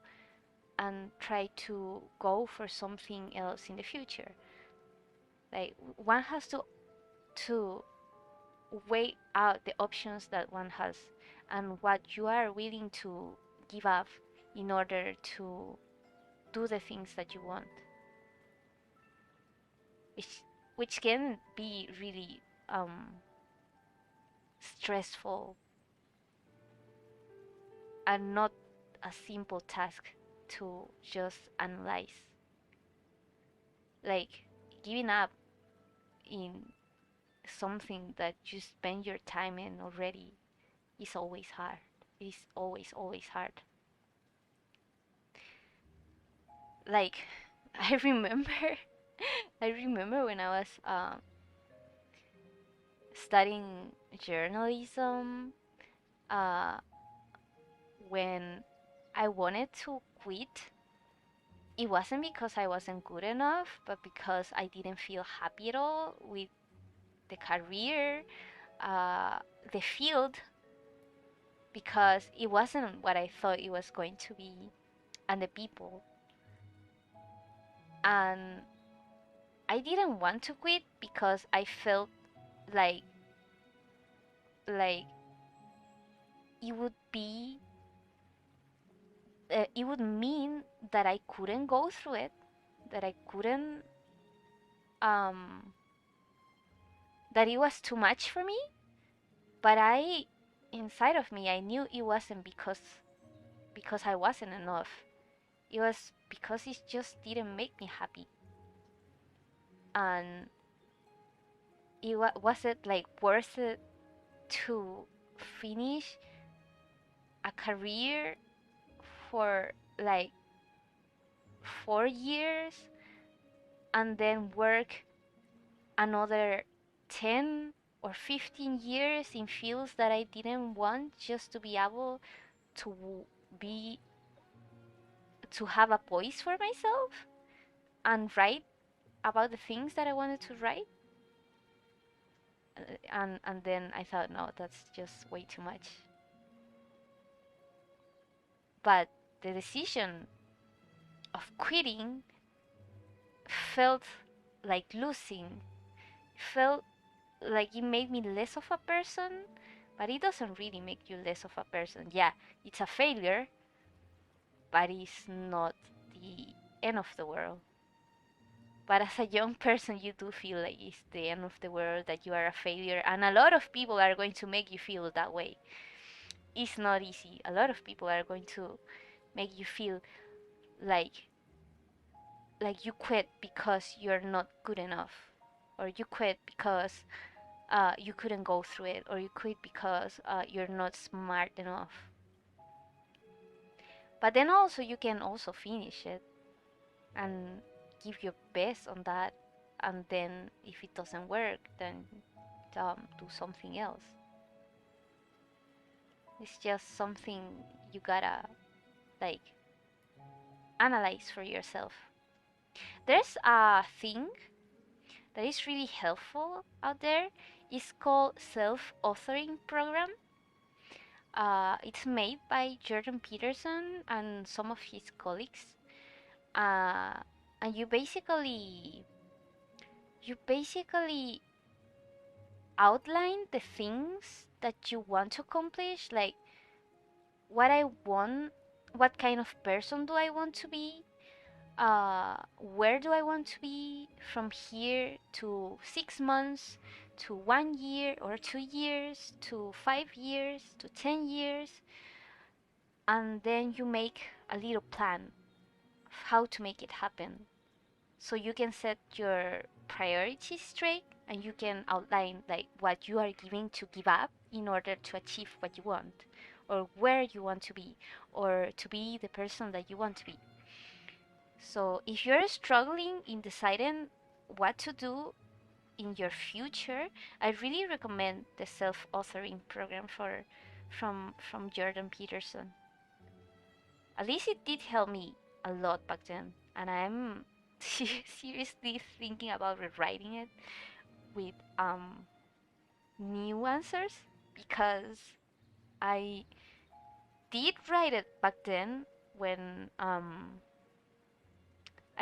and try to go for something else in the future. Like, one has to weigh out the options that one has and what you are willing to give up in order to do the things that you want, which which can be really stressful and not a simple task to just analyze. Like, giving up in something that you spend your time in already is always hard. It's always hard. Like, I remember, I remember when I was studying journalism, uh, when I wanted to quit. It wasn't because I wasn't good enough, but because I didn't feel happy at all with the career, uh, the field, because it wasn't what I thought it was going to be, and the people. And I didn't want to quit because I felt like like it would be it would mean that I couldn't go through it, that I couldn't um that it was too much for me. But inside of me, I knew it wasn't because I wasn't enough. It was because it just didn't make me happy. And was it like worth it to finish a career for like 4 years and then work another 10 or 15 years in fields that I didn't want, just to be able to be to have a voice for myself and write about the things that I wanted to write? And then I thought, no, that's just way too much. But the decision of quitting felt like losing. Felt like it made me less of a person, but it doesn't really make you less of a person. Yeah, it's a failure, but it's not the end of the world. But as a young person, you do feel like it's the end of the world, that you are a failure, and a lot of people are going to make you feel that way. It's not easy. A lot of people are going to make you feel like you quit because you're not good enough, or you quit because you couldn't go through it, or you quit because you're not smart enough. But then also you can also finish it and give your best on that, and then if it doesn't work, then do something else. It's just something you gotta like analyze for yourself. There's a thing that is really helpful out there. It's called self-authoring program. It's made by Jordan Peterson and some of his colleagues. Uh, and you basically outline the things that you want to accomplish, like what I want, what kind of person do I want to be, where do I want to be from here to 6 months, to 1 year, or 2 years, to 5 years, to 10 years, and then you make a little plan of how to make it happen. So you can set your priorities straight and you can outline like what you are willing to give up in order to achieve what you want, or where you want to be, or to be the person that you want to be. So if you're struggling in deciding what to do in your future, I really recommend the self-authoring program from Jordan Peterson. At least it did help me a lot back then, and I'm seriously thinking about rewriting it with new answers, because I did write it back then when I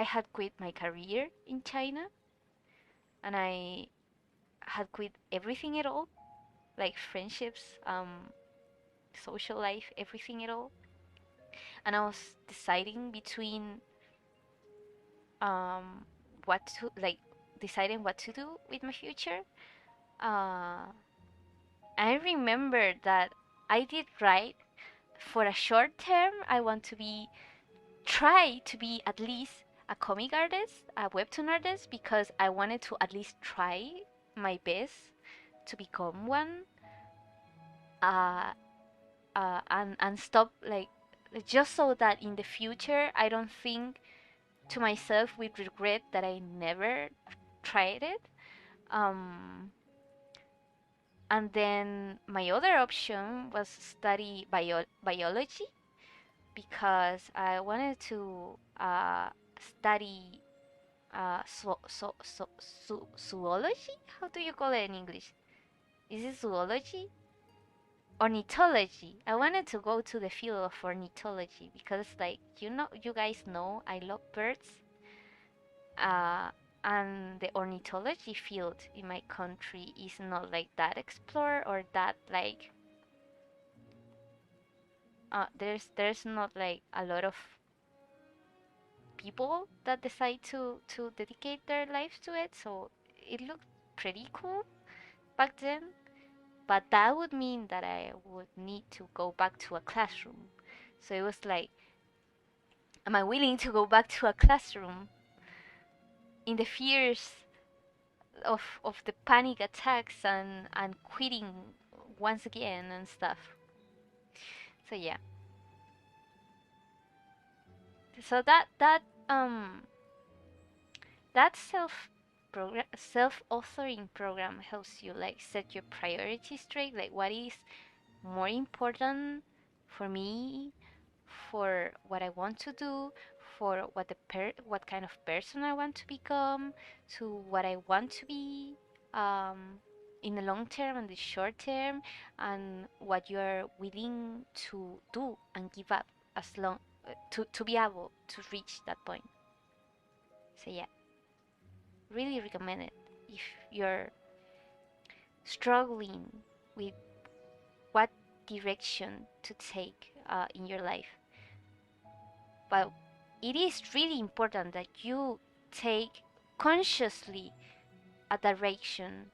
had quit my career in China, and I had quit everything at all, like friendships, social life, everything at all. And I was deciding between um, what to like, deciding what to do with my future. Uh, I remember that I did write for a short term. I want to be try to be at least a comic artist, a webtoon artist, because I wanted to at least try my best to become one. Uh, and stop like, just so that in the future I don't think to myself with regret that I never tried it. Um, and then my other option was study biology, because I wanted to study zoology. How do you call it in English? Is it zoology? Ornithology. I wanted to go to the field of ornithology because, like, you guys know I love birds. Uh, and the ornithology field in my country is not like that explored, or that like there's not like a lot of people that decide to dedicate their lives to it. So it looked pretty cool back then. But that would mean that I would need to go back to a classroom. So it was like, am I willing to go back to a classroom in the fears of the panic attacks and quitting once again and stuff? So yeah. So that self-authoring program helps you like set your priorities straight, like what is more important for me, for what I want to do, for what kind of person I want to become, to what I want to be, um, in the long term and the short term, and what you are willing to do and give up as long to be able to reach that point. So yeah, really recommend it if you're struggling with what direction to take in your life. But it is really important that you take consciously a direction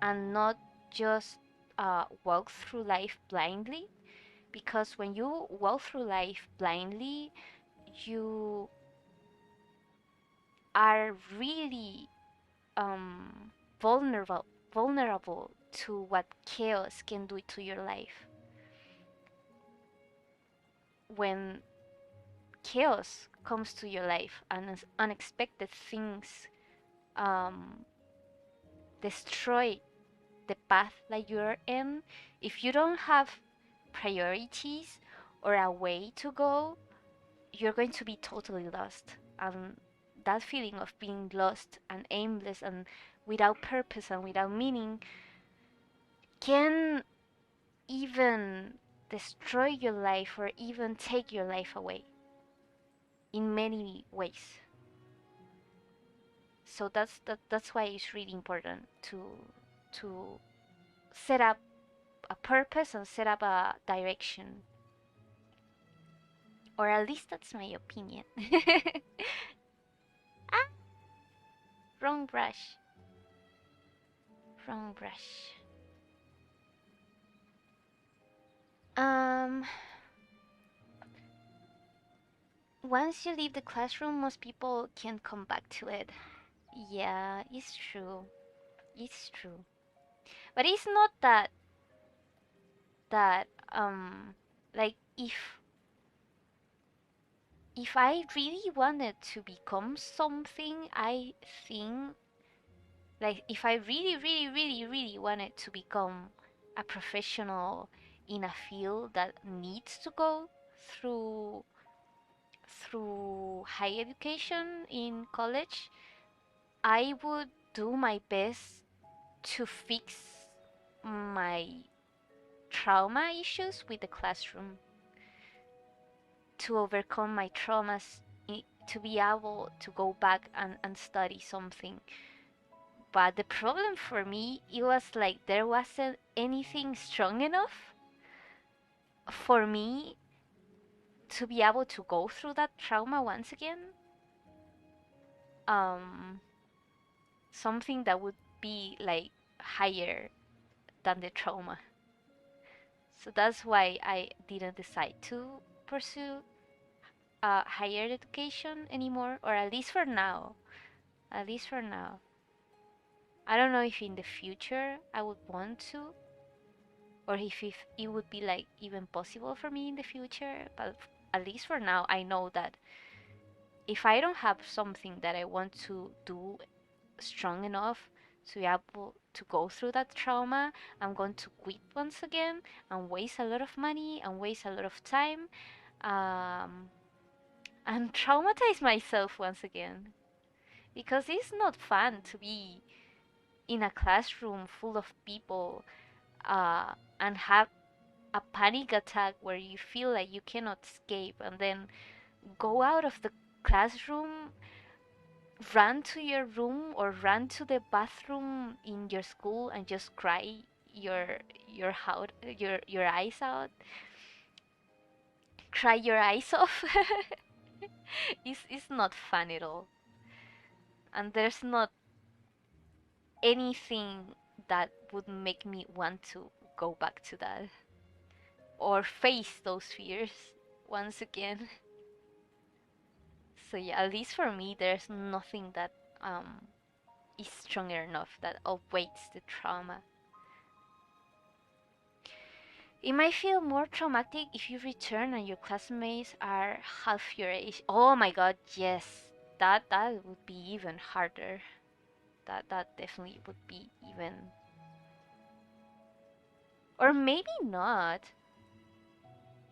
and not just walk through life blindly. Because when you walk through life blindly, you are really um, vulnerable vulnerable to what chaos can do to your life. When chaos comes to your life and unexpected things um, destroy the path that you're in, if you don't have priorities or a way to go, you're going to be totally lost. And that feeling of being lost and aimless and without purpose and without meaning can even destroy your life or even take your life away in many ways. So that's why it's really important to set up a purpose and set up a direction, or at least that's my opinion. Ah, wrong brush, wrong brush. Um, Once you leave the classroom, most people can't come back to it. Yeah, it's true. It's true. But it's not that like if I really wanted to become something, I think like if I really wanted to become a professional in a field that needs to go through higher education in college, I would do my best to fix my trauma issues with the classroom, to overcome my traumas, to be able to go back and study something. But the problem for me, it was like there wasn't anything strong enough for me to be able to go through that trauma once again. Um, Something that would be like higher than the trauma. So that's why I didn't decide to pursue higher education anymore, or at least for now. At least for now. I don't know if in the future I would want to, or if it would be like even possible for me in the future. But at least for now, I know that if I don't have something that I want to do strong enough to be able to go through that trauma, I'm going to quit once again and waste a lot of money and waste a lot of time, um, and traumatize myself once again. Because it's not fun to be in a classroom full of people and have a panic attack where you feel like you cannot escape, and then go out of the classroom, run to your room or run to the bathroom in your school and just cry your eyes out, cry your eyes off. It's not fun at all, and there's not anything that would make me want to go back to that or face those fears once again. So yeah, at least for me, there's nothing that um, is stronger enough that outweighs the trauma. It might feel more traumatic if you return and your classmates are half your age. Oh my god, yes. That would be even harder. That definitely would be even, or maybe not,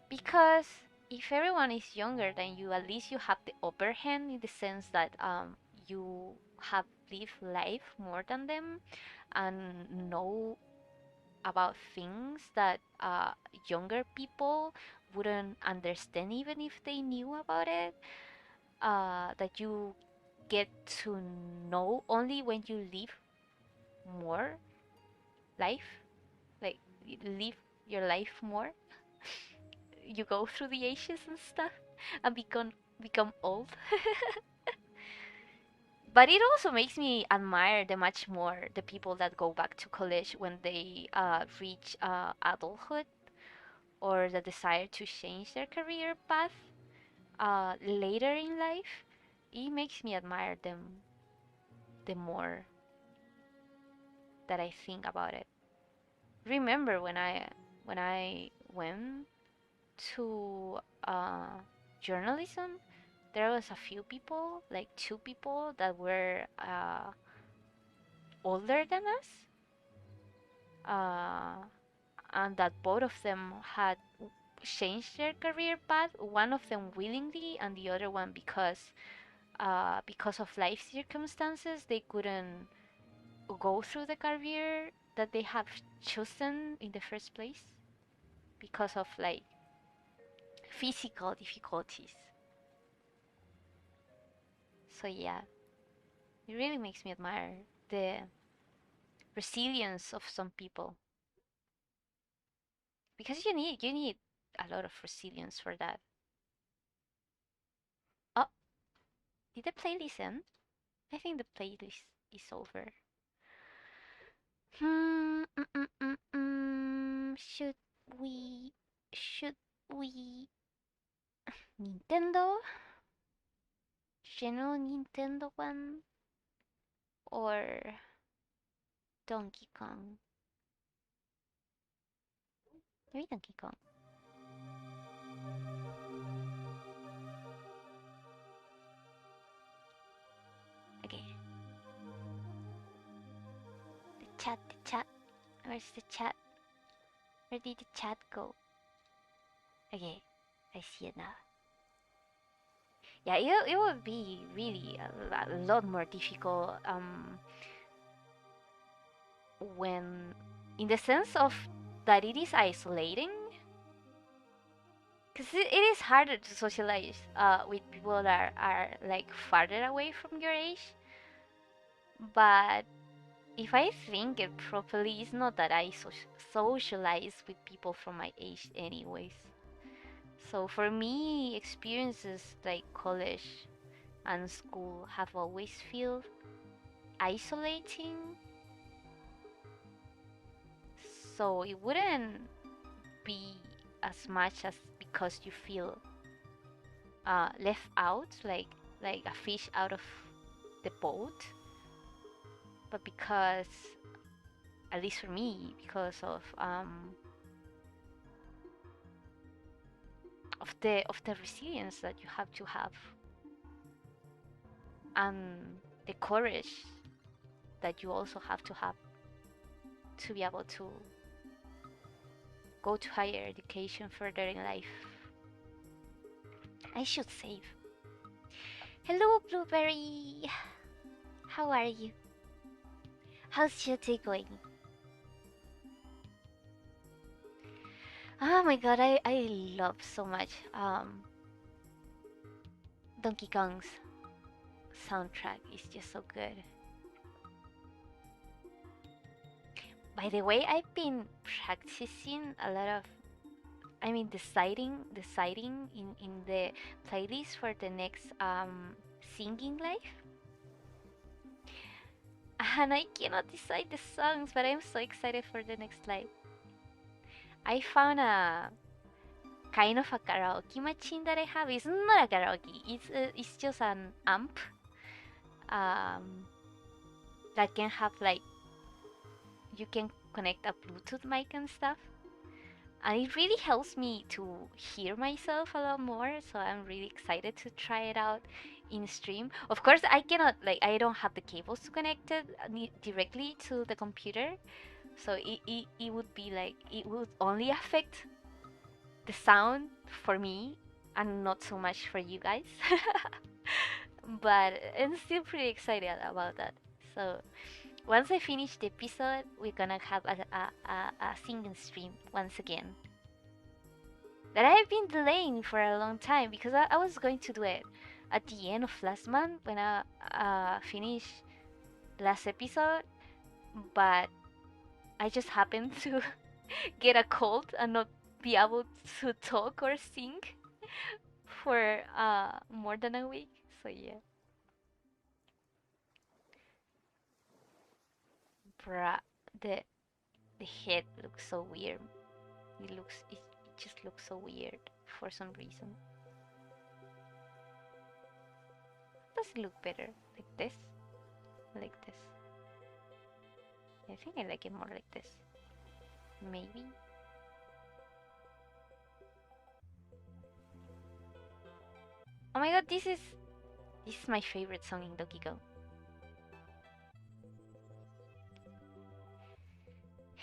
because if everyone is younger than you, at least you have the upper hand in the sense that you have lived life more than them and know about things that younger people wouldn't understand even if they knew about it. That you get to know only when you live more life, like live your life more. You go through the ages and stuff and become old. But it also makes me admire the much more the people that go back to college when they reach adulthood, or the desire to change their career path later in life. It makes me admire them the more that I think about it. Remember when I went to journalism, there was a few people, like two people, that were older than us, uh, and that both of them had changed their career path. One of them willingly, and the other one because of life circumstances, they couldn't go through the career that they have chosen in the first place. because of like physical difficulties. So yeah, it really makes me admire the resilience of some people, because you need a lot of resilience for that. Oh, did the playlist end? I think the playlist is over. Should we? Should we? Nintendo? General Nintendo one or Donkey Kong? Maybe Donkey Kong. Okay. The chat. Where's the chat? Where did the chat go? Okay, I see it now. Yeah, it would be really a lot more difficult when, in the sense of that it is isolating, because it is harder to socialize with people that are like farther away from your age. But if I think it properly, it's not that I socialize with people from my age anyways. So for me, experiences like college and school have always felt isolating. So it wouldn't be as much as because you feel left out, like a fish out of the boat, but because, at least for me, because of the resilience that you have to have, and the courage that you also have to be able to go to higher education further in life. I should save. Hello, Blueberry. How are you? How's your day going? Oh my god, I love so much Donkey Kong's soundtrack is just so good. By the way, I've been practicing a lot of, I mean, deciding in the playlist for the next singing live, and I cannot decide the songs, but I'm so excited for the next live. I found a kind of a karaoke machine that I have. It's not a karaoke. It's just an amp um, that can have like, you can connect a Bluetooth mic and stuff, and it really helps me to hear myself a lot more. So I'm really excited to try it out in stream. Of course, I cannot, like, I don't have the cables to connect it directly to the computer, so it would be like, it would only affect the sound for me and not so much for you guys. But I'm still pretty excited about that. So once I finish the episode, we're gonna have a singing stream once again. That I've been delaying for a long time because I was going to do it at the end of last month when I finished last episode, but I just happened to get a cold and not be able to talk or sing for more than a week. So yeah, bruh, the the head looks so weird. It just looks so weird for some reason. Does it look better like this? Like this? I think I like it more like this. Maybe. Oh my god, this is my favorite song in Donkey Kong.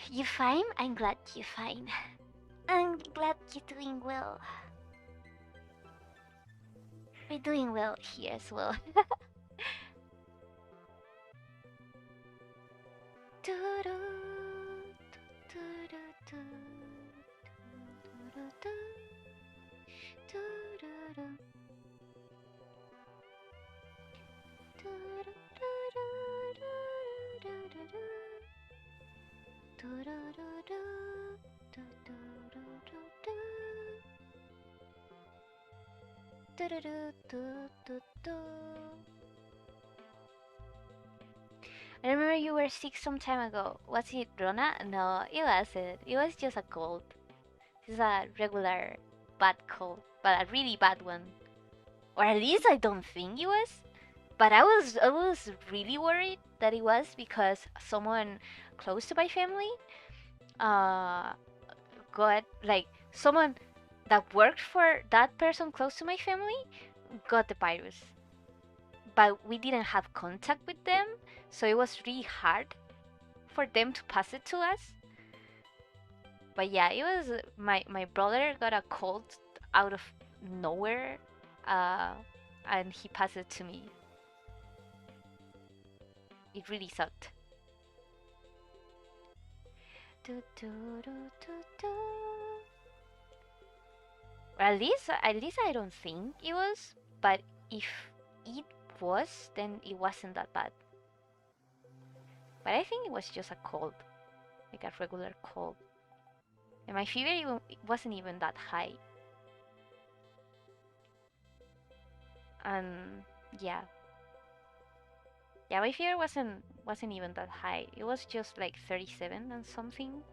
You fine? I'm glad you're fine. I'm glad you're doing well. We're doing well here as well. I remember you were sick some time ago. Was it Rona? No, it wasn't. It was just a cold. It's a regular bad cold, but a really bad one. Or at least I don't think it was. But I was really worried that it was because someone close to my family uh got like someone that worked for that person close to my family got the virus. But we didn't have contact with them, so it was really hard for them to pass it to us. But yeah, it was my brother got a cold out of nowhere, uh, and he passed it to me. It really sucked. Do, do, do, do, do. Or at least I don't think it was. But if it was, then it wasn't that bad. But I think it was just a cold, like a regular cold. And my fever it wasn't even that high. And yeah, yeah, my fever wasn't even that high. It was just like 37 and something.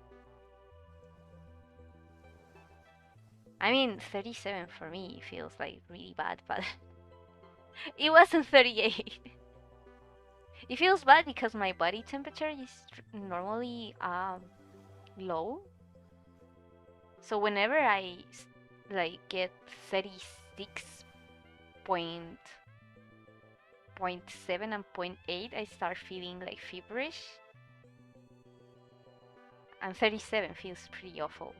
I mean, 37 for me feels like really bad, but it wasn't 38. It feels bad because my body temperature is normally low. So whenever like get 36.7 and point 0.8, I start feeling like feverish. And 37 feels pretty awful.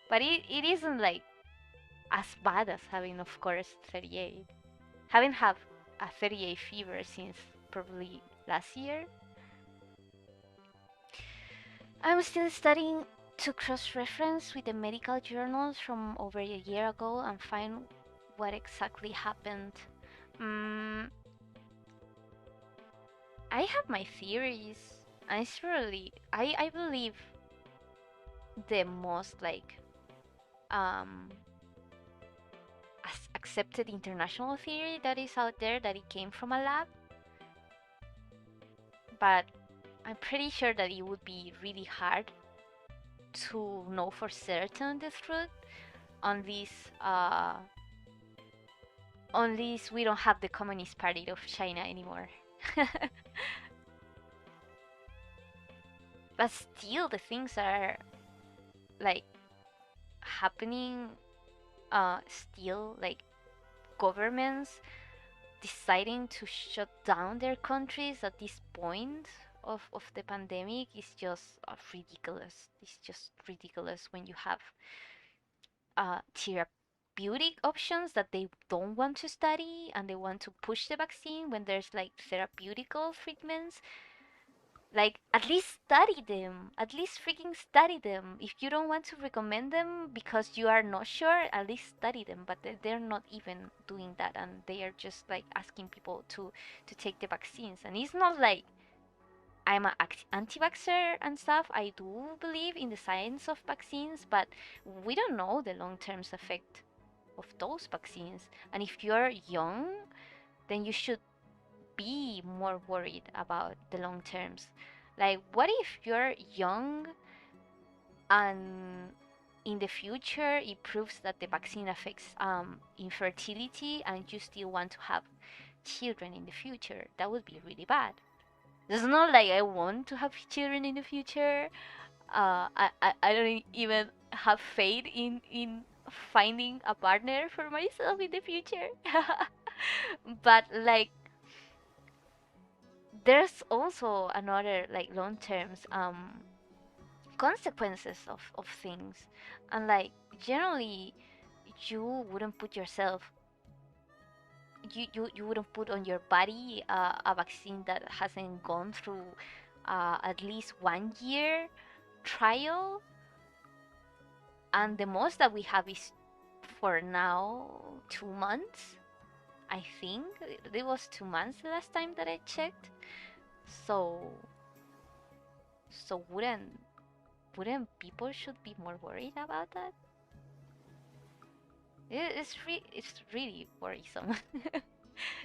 But it isn't like as bad as having, of course, 38. Haven't had a 38 fever since probably last year. I'm still studying to cross-reference with the medical journals from over a year ago and find what exactly happened. Mm, I have my theories. I believe the most like um accepted international theory that is out there that it came from a lab, but I'm pretty sure that it would be really hard to know for certain the truth on this we don't have the Communist Party of China anymore. But still the things are like happening, still like governments deciding to shut down their countries at this point of the pandemic is just ridiculous. It's just ridiculous when you have therapeutic options that they don't want to study and they want to push the vaccine when there's like therapeutical treatments. Like, at least study them. At least freaking study them. If you don't want to recommend them because you are not sure, at least study them. But they're not even doing that, and they are just like asking people to take the vaccines. And it's not like I'm an anti-vaxxer and stuff. I do believe in the science of vaccines, but we don't know the long-term effect of those vaccines. And if you're young, then you should be more worried about the long terms. Like, what if you're young and in the future it proves that the vaccine affects infertility and you still want to have children in the future? That would be really bad. It's not like I want to have children in the future. I don't even have faith in finding a partner for myself in the future. But like there's also another like long terms consequences of things, and like generally you wouldn't put yourself you wouldn't put on your body a vaccine that hasn't gone through at least 1 year trial. and the most that we have is for now 2 months. I think it was 2 months the last time that I checked. So wouldn't people should be more worried about that? It's really worrisome.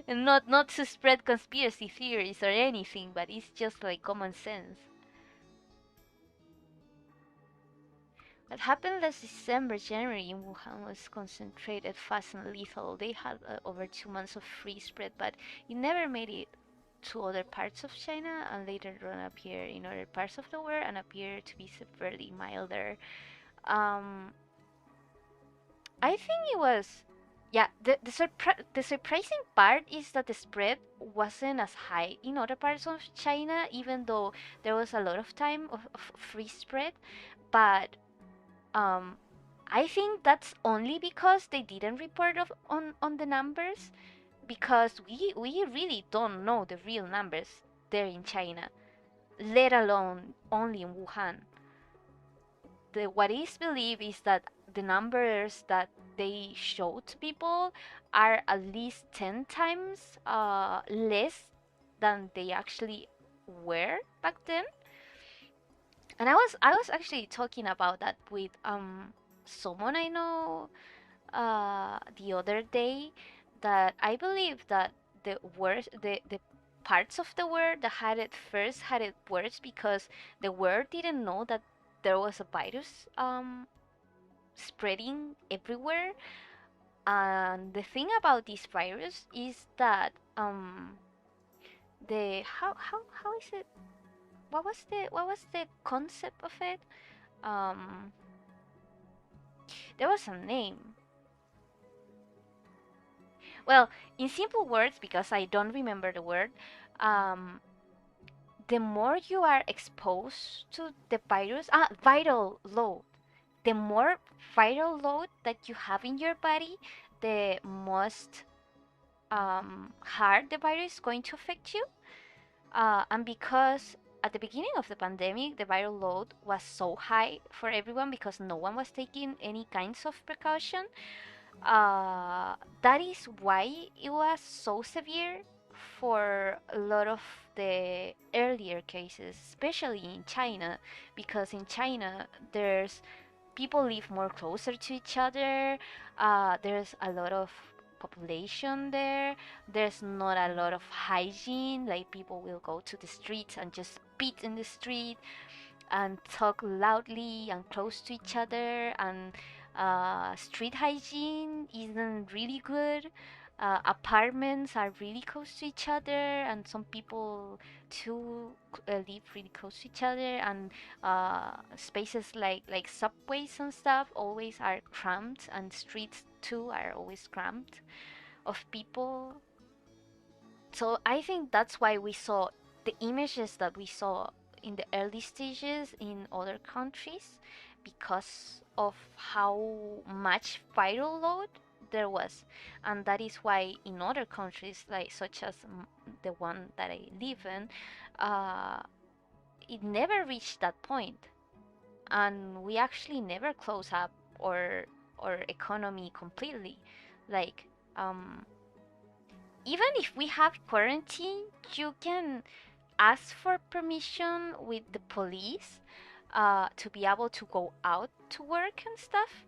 And not to spread conspiracy theories or anything, but it's just like common sense. What happened last December, January in Wuhan was concentrated, fast and lethal. They had over 2 months of free spread, but it never made it to other parts of China and later on appeared in other parts of the world and appeared to be severely milder. Um, I think it was, yeah. The surprising part is that the spread wasn't as high in other parts of China, even though there was a lot of time of free spread. But um, I think that's only because they didn't report on the numbers, because we really don't know the real numbers there in China, let alone only in Wuhan. What is believed is that the numbers that they show to people are at least 10 times less than they actually were back then. And I was actually talking about that with someone I know the other day, that I believe that the parts of the world that had it worse because the world didn't know that there was a virus spreading everywhere. And the thing about this virus is that the how is it? What was the concept of it? Um, there was a name. Well, in simple words, because I don't remember the word, um, the more you are exposed to the virus, viral load. The more viral load that you have in your body, the most hard the virus is going to affect you. And because at the beginning of the pandemic, the viral load was so high for everyone because no one was taking any kinds of precaution, uh, that is why it was so severe for a lot of the earlier cases, especially in China, because in China there's people live more closer to each other. There's a lot of population there. There's not a lot of hygiene. Like people will go to the streets and just spit in the street and talk loudly and close to each other, and street hygiene isn't really good. Apartments are really close to each other, and some people too live really close to each other, and spaces like subways and stuff always are cramped, and streets too are always cramped of people. So I think that's why we saw the images that we saw in the early stages in other countries, because of how much viral load there was. And that is why in other countries, like such as the one that I live in, uh, it never reached that point, and we actually never close up our economy completely. Like um, even if we have quarantine, you can ask for permission with the police to be able to go out to work and stuff.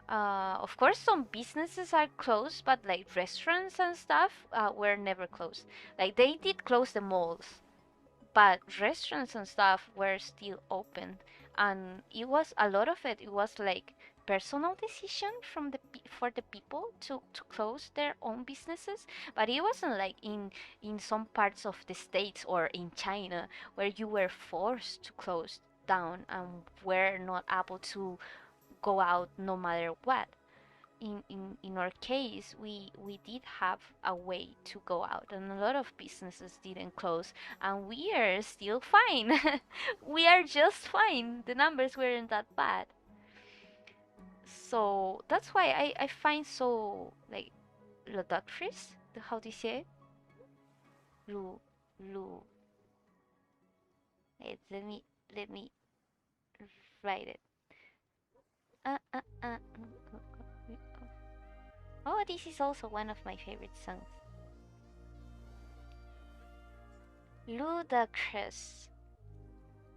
Of course, some businesses are closed, but like restaurants and stuff were never closed. Like they did close the malls, but restaurants and stuff were still open, and it was a lot of it was like personal decision from for the people to close their own businesses. But it wasn't like in some parts of the states or in China where you were forced to close down and were not able to go out no matter what. In our case, we did have a way to go out, and a lot of businesses didn't close, and we are still fine. We are just fine. The numbers weren't that bad. So that's why I find so like ludicrous. How do you say it? Lu lu. Let me write it. Oh, this is also one of my favorite songs. Ludacris.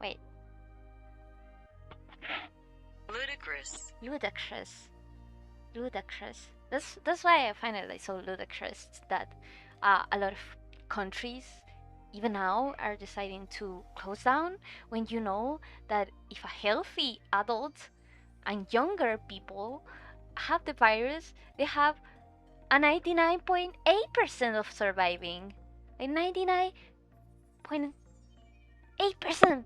Wait, Ludicrous. ludicrous. Ludicrous. That's why I find it like so ludicrous that a lot of countries even now are deciding to close down when you know that if a healthy adult and younger people have the virus, they have a 99.8% of surviving. A 99.8%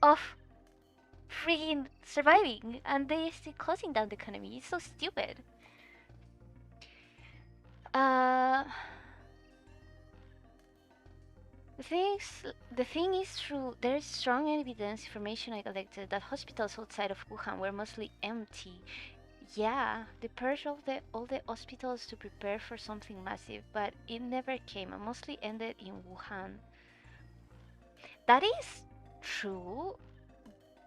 of freaking surviving, and they still closing down the economy. It's so stupid. Uh, the thing is true. There is strong evidence, information I collected, that hospitals outside of Wuhan were mostly empty. Yeah, they purged all the hospitals to prepare for something massive, but it never came and mostly ended in Wuhan. That is true,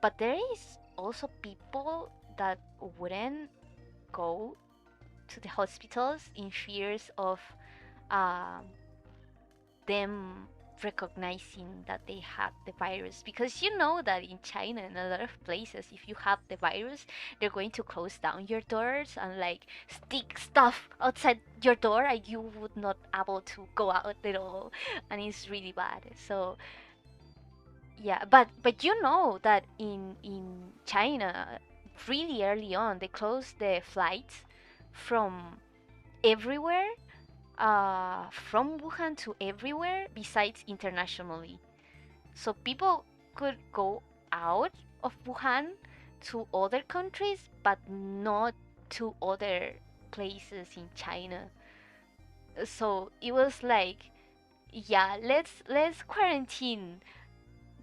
but there is also people that wouldn't go to the hospitals in fears of um, them recognizing that they had the virus, because you know that in China and a lot of places, if you have the virus, they're going to close down your doors and like stick stuff outside your door and you would not able to go out at all, and it's really bad. So yeah, but you know that in China really early on they closed the flights from everywhere, from Wuhan to everywhere besides internationally. So people could go out of Wuhan to other countries, but not to other places in China. So it was like, yeah, let's quarantine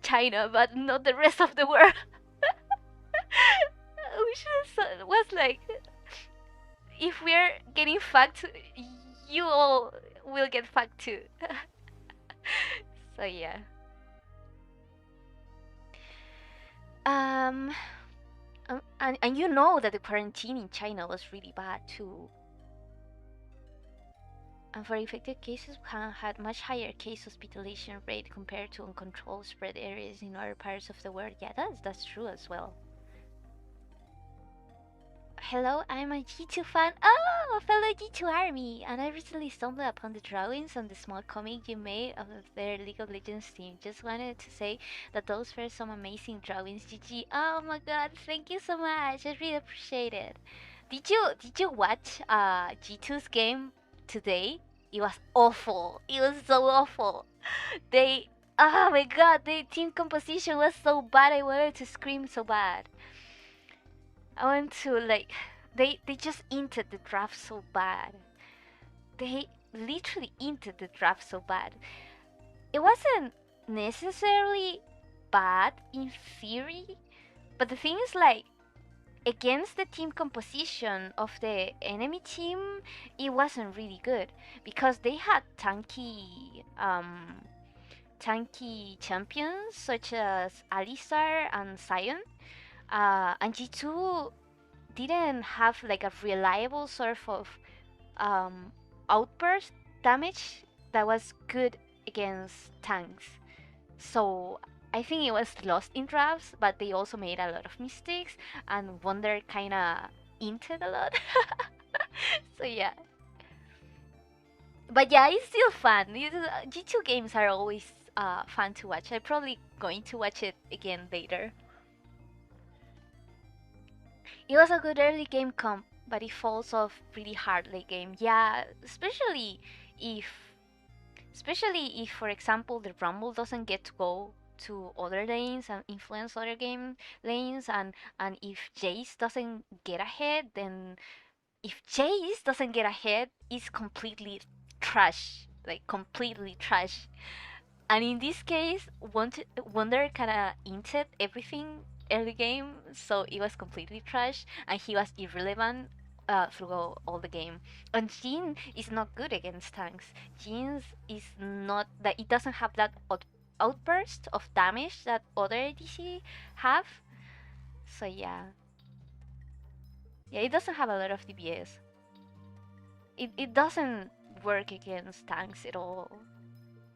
China, but not the rest of the world. Which was like, if we're getting fucked, you all will get fucked too. So yeah. Um, and you know that the quarantine in China was really bad too. And for infected cases, Wuhan had much higher case hospitalization rate compared to uncontrolled spread areas in other parts of the world. Yeah, that's true as well. Hello, I'm a G2 fan. Oh, a fellow G2 army! And I recently stumbled upon the drawings on the small comic you made of their League of Legends team. Just wanted to say that those were some amazing drawings. GG. Oh my god, thank you so much. I really appreciate it. Did you watch G2's game today? It was awful. It was so awful. They Oh my god, the team composition was so bad. I wanted to scream so bad. I want to like they just entered the draft so bad. They literally entered the draft so bad. It wasn't necessarily bad in theory, but the thing is like against the team composition of the enemy team, it wasn't really good because they had tanky champions such as Alistar and Sion. And G2 didn't have like a reliable sort of um, outburst damage that was good against tanks. So I think it was lost in drafts, but they also made a lot of mistakes, and Wonder kind of inted a lot. So yeah, but yeah, it's still fun. G2 games are always fun to watch. I'm probably going to watch it again later. It was a good early game comp, but it falls off really hard late game. Yeah, if, especially if, for example, the Rumble doesn't get to go to other lanes and influence other game lanes, and if Jace doesn't get ahead, then if Jace doesn't get ahead, it's completely trash, like completely trash. And in this case, Wonder kind of inted everything early game, so it was completely trash, and he was irrelevant throughout all the game. And Jin is not good against tanks. Jin is not that it doesn't have that outburst of damage that other ADC have. So yeah. Yeah, it doesn't have a lot of DPS. It doesn't work against tanks at all.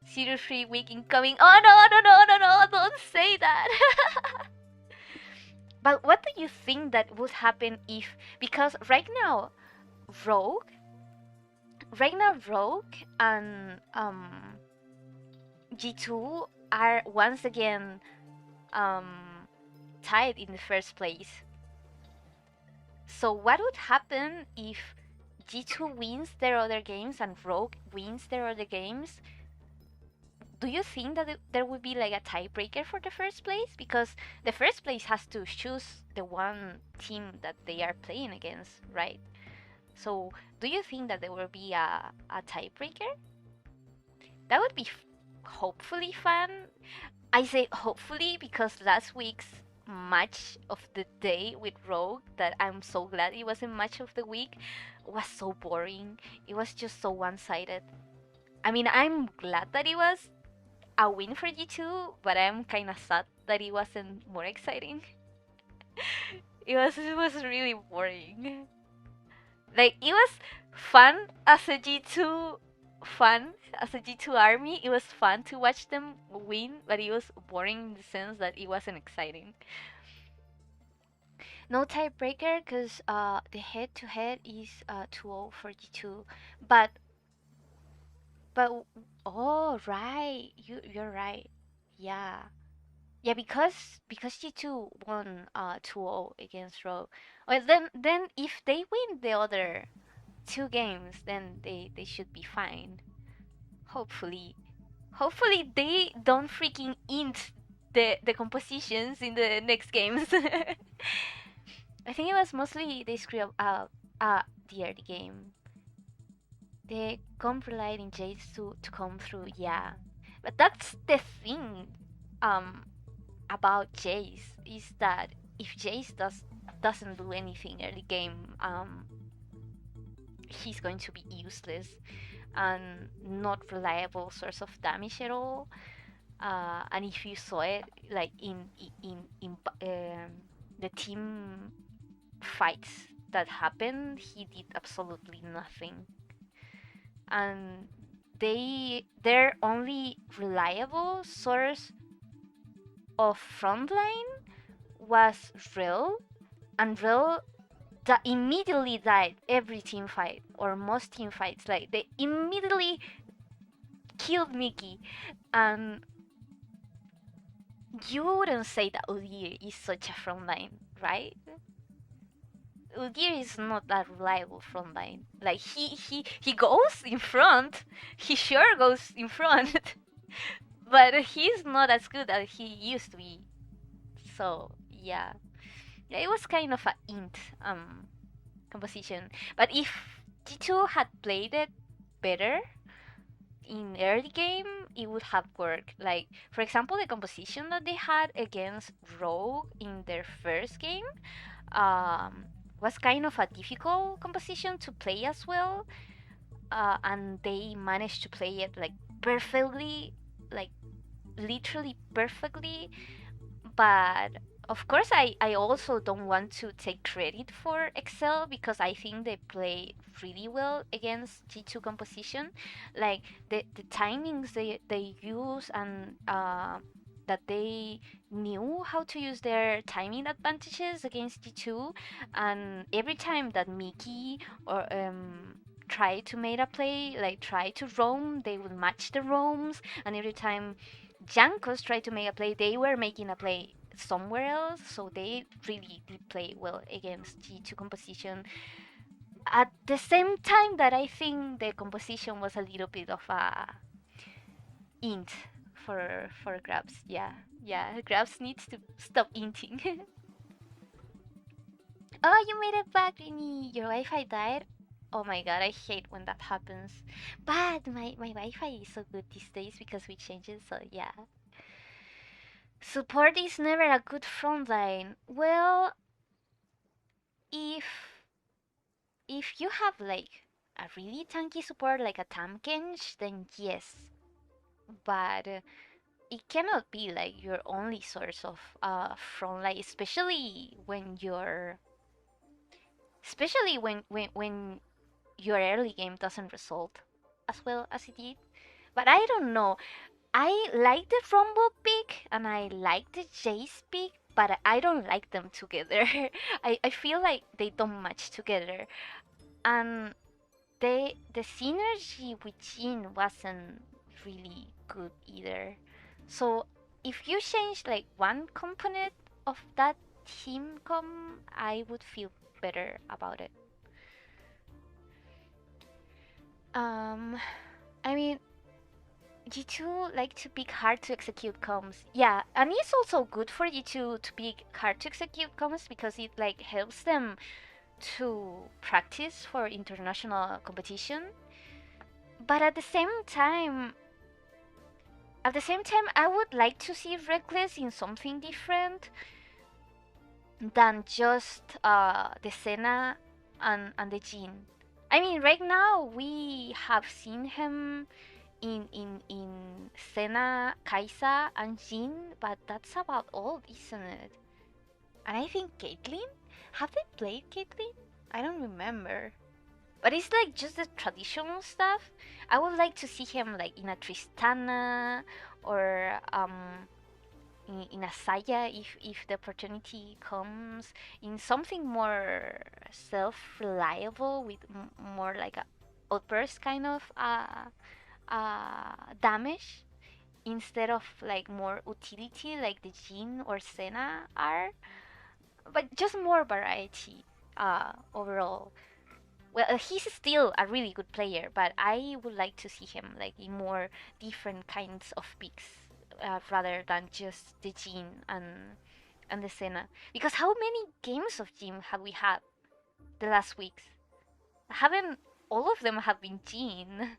Zero 3 weak incoming. Oh no, no, no, no, no, don't say that. But what do you think that would happen if, because Rogue, right now Rogue and G2 are once again um tied in the first place. So what would happen if G2 wins their other games and Rogue wins their other games? Do you think that there would be like a tiebreaker for the first place? Because the first place has to choose the one team that they are playing against, right? So do you think that there will be a tiebreaker? That would be hopefully fun. I say hopefully because last week's match of the day with Rogue, that I'm so glad it wasn't match of the week, was so boring. It was just so one-sided. I mean, I'm glad that it was a win for G2, but I'm kind of sad that it wasn't more exciting. It was really boring. Like it was fun as a G2 fun as a G2 army. It was fun to watch them win, but it was boring in the sense that it wasn't exciting. No tiebreaker because the head to head is 2-0 for G2. But but oh right, you're right. Yeah. Yeah, because G2 won 2-0 against Rogue. Well, then if they win the other two games, then they should be fine. Hopefully, hopefully they don't freaking int the compositions in the next games. I think it was mostly they screw up the early game. They can't rely on Jace to come through. Yeah, but that's the thing. Um, about Jace is that if Jace doesn't do anything early game, he's going to be useless and not reliable source of damage at all. And if you saw it, like in the team fights that happened, he did absolutely nothing. And their only reliable source of frontline was Rill, and Rill immediately died every team fight or most team fights. Like they immediately killed Mickey, and you wouldn't say that Udyr is such a frontline, right? Udyr is not that reliable frontline. Like he goes in front, he sure goes in front, but he's not as good as he used to be. So yeah, yeah, it was kind of a int composition. But if G2 had played it better in early game, it would have worked. Like for example, the composition that they had against Rogue in their first game um, was kind of a difficult composition to play as well, and they managed to play it like perfectly, like literally perfectly. But of course, I also don't want to take credit for Excel because I think they play really well against G2 composition. Like the timings they use and that they knew how to use their timing advantages against G2. And every time that Mickey or try to make a play, like try to roam, they would match the roams. And every time Jankos tried to make a play, they were making a play somewhere else, so they really did play well against G2 composition. At the same time that I think the composition was a little bit of a int for Grabs. Yeah, yeah, Grabs needs to stop inting. Oh, you made it back, Rini. Your Wi-Fi died. Oh my god, I hate when that happens. But my Wi-Fi is so good these days because we changed it, so yeah. Support is never a good frontline. Well, if you have like a really tanky support like a Tamkench, then yes. But it cannot be like your only source of frontline, especially when you're especially when your early game doesn't result as well as it did. But I don't know. I like the Rumble pick and I like the Jace pick, but I don't like them together. I feel like they don't match together. And the synergy with Jin wasn't really good either. So if you change like one component of that team I would feel better about it. Um, I mean, G2 like to pick hard to execute comms. Yeah, and it's also good for G2 to pick hard to execute comms because it like helps them to practice for international competition. But at the same time, I would like to see Reckless in something different than just the Senna and the Jin. I mean, right now we have seen him in Senna, Kaisa, and Jin, but that's about all, isn't it? And I think Caitlyn? Have they played Caitlyn? I don't remember. But it's like just the traditional stuff. I would like to see him like in a Tristana or in a Saya if the opportunity comes in something more self-reliable with more like a outburst kind of damage instead of like more utility like the Jin or Senna are, but just more variety overall. Well, he's still a really good player, but I would like to see him like in more different kinds of picks rather than just the Jin and the Senna. Because how many games of Jin have we had the last weeks? Haven't all of them have been Jin,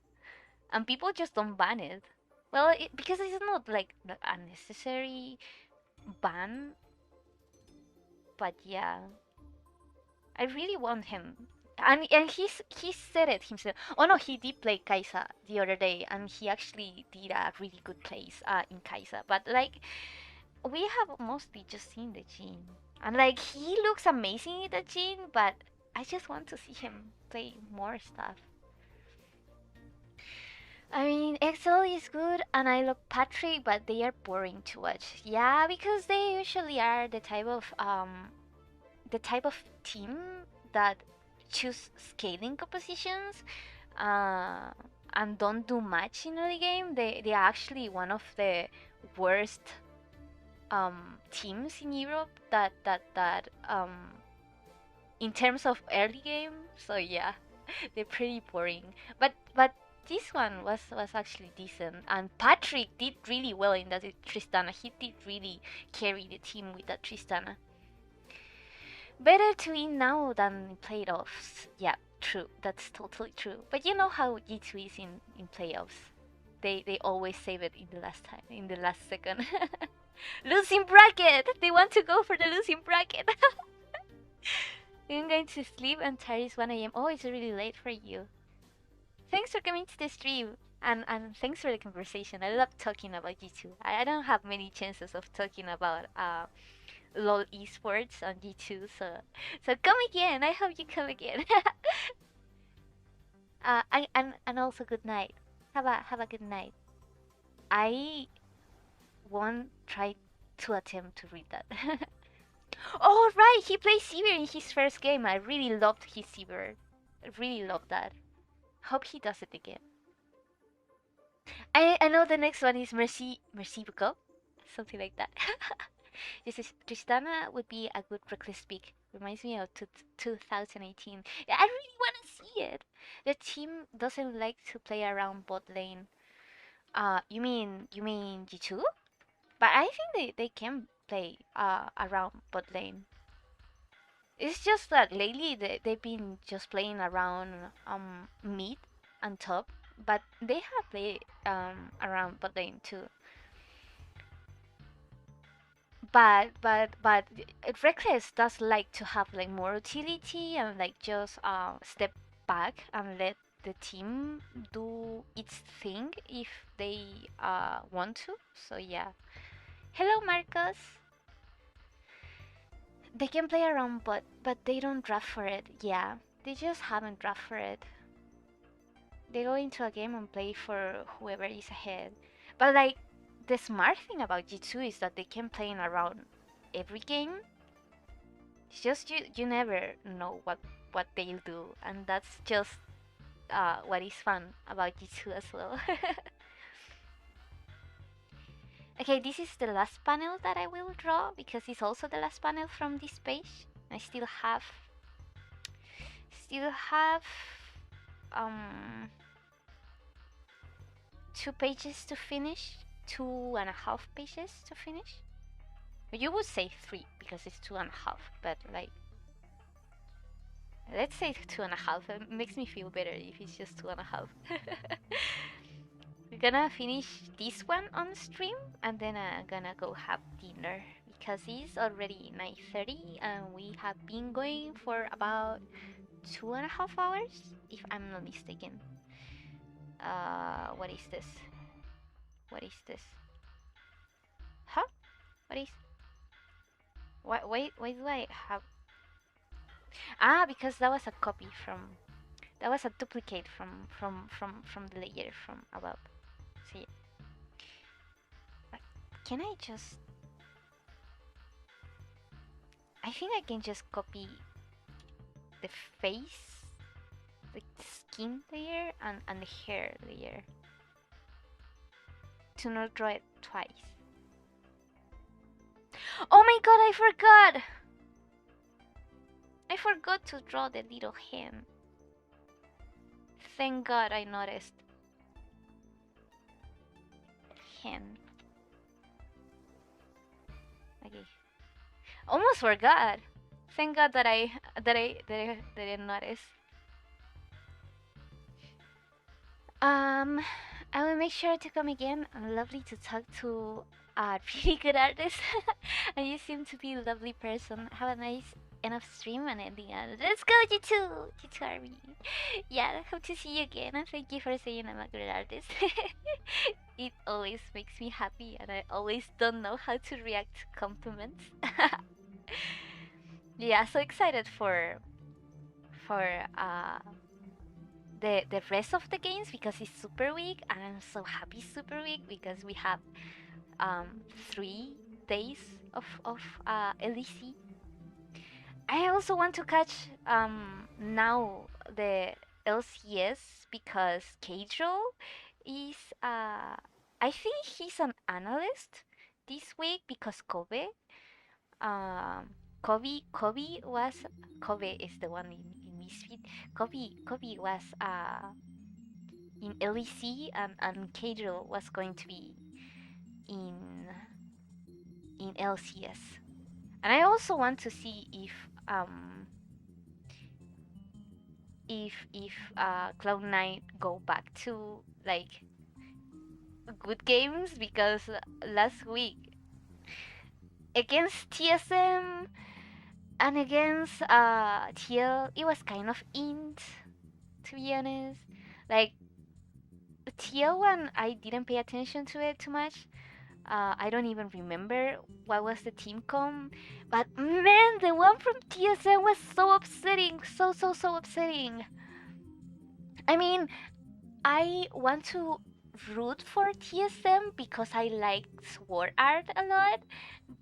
and people just don't ban it. Well, because it's not like a necessary ban, but yeah, I really want him. And he said it himself. Oh no, he did play Kaisa the other day, and he actually did a really good place in Kaisa. But like we have mostly just seen the Jin, and like he looks amazing in the Jin, but I just want to see him play more stuff. I mean, Excel is good, and I love Patrick, but they are boring to watch. Yeah, because they usually are the type of team that choose scaling compositions uh, and don't do much in early game. They are actually one of the worst teams in Europe that in terms of early game. So yeah, they're pretty boring. But this one was actually decent, and Patrick did really well in that Tristana. He did really carry the team with that Tristana. Better to win now than in playoffs. Yeah, true. That's totally true. But you know how G2 is in playoffs. They always save it in the last time, in the last second. Losing bracket. They want to go for the losing bracket. I'm going to sleep and tired is 1 a.m. Oh, it's really late for you. Thanks for coming to the stream. And thanks for the conversation. I love talking about G2. I don't have many chances of talking about LOL esports on G2, so come again. I hope you come again. And also good night. Have a good night. I won't try to attempt to read that. Oh right, he played Sivir in his first game. I really loved his Sivir. I really loved that. Hope he does it again. I know the next one is Mercibuco, something like that. This is Tristana would be a good reckless pick. Reminds me of 2018. Yeah, I really want to see it. The team doesn't like to play around bot lane. You mean G2? But I think they can play around bot lane. It's just that lately they've been just playing around mid and top, but they have played around bot lane too. But Reckless does like to have like more utility and like just step back and let the team do its thing if they want to. So yeah. Hello Marcus. They can play around, but they don't draft for it. Yeah, they just haven't draft for it. They go into a game and play for whoever is ahead. But like the smart thing about G2 is that they can play in around every game. It's just you never know what they'll do, and that's just what is fun about G2 as well. Okay, this is the last panel that I will draw because it's also the last panel from this page. I still have um 2 pages to finish, 2.5 pages to finish. You would say 3 because it's 2.5, but like let's say 2.5. It makes me feel better if it's just 2.5. We're gonna finish this one on stream and then I'm gonna go have dinner because it's already 9:30 and we have been going for about 2.5 hours, if I'm not mistaken. What is this? What is this? Huh? What is? Why do I have? Ah, because that was a copy from. That was a duplicate from the layer from above. So yeah. But can I just? I think I can just copy the face, the skin layer, and the hair layer to not draw it twice. Oh my god, I forgot! I forgot to draw the little hand. Thank god I noticed. Hand. Okay. Almost forgot. Thank god that I noticed. Um, I will make sure to come again. Lovely to talk to a really good artist. And you seem to be a lovely person. Have a nice end of stream and ending. Let's go, G2 Army. Yeah, I hope to see you again. And thank you for saying I'm a good artist. It always makes me happy, and I always don't know how to react to compliments. Yeah, so excited for the rest of the games because it's Super Week, and I'm so happy Super Week because we have 3 days of LEC. I also want to catch now the LCS because Cadro is I think he's an analyst this week because um Kobe is the one in Misfit. Kobe was in LEC, and Cadro was going to be in LCS. And I also want to see if Cloud9 go back to like good games because last week against TSM and against TL it was kind of int, to be honest. Like TL one I didn't pay attention to it too much. I don't even remember what was the team com, but man, the one from TSM was so upsetting, so upsetting. I mean, I want to root for TSM because I like Sword Art a lot,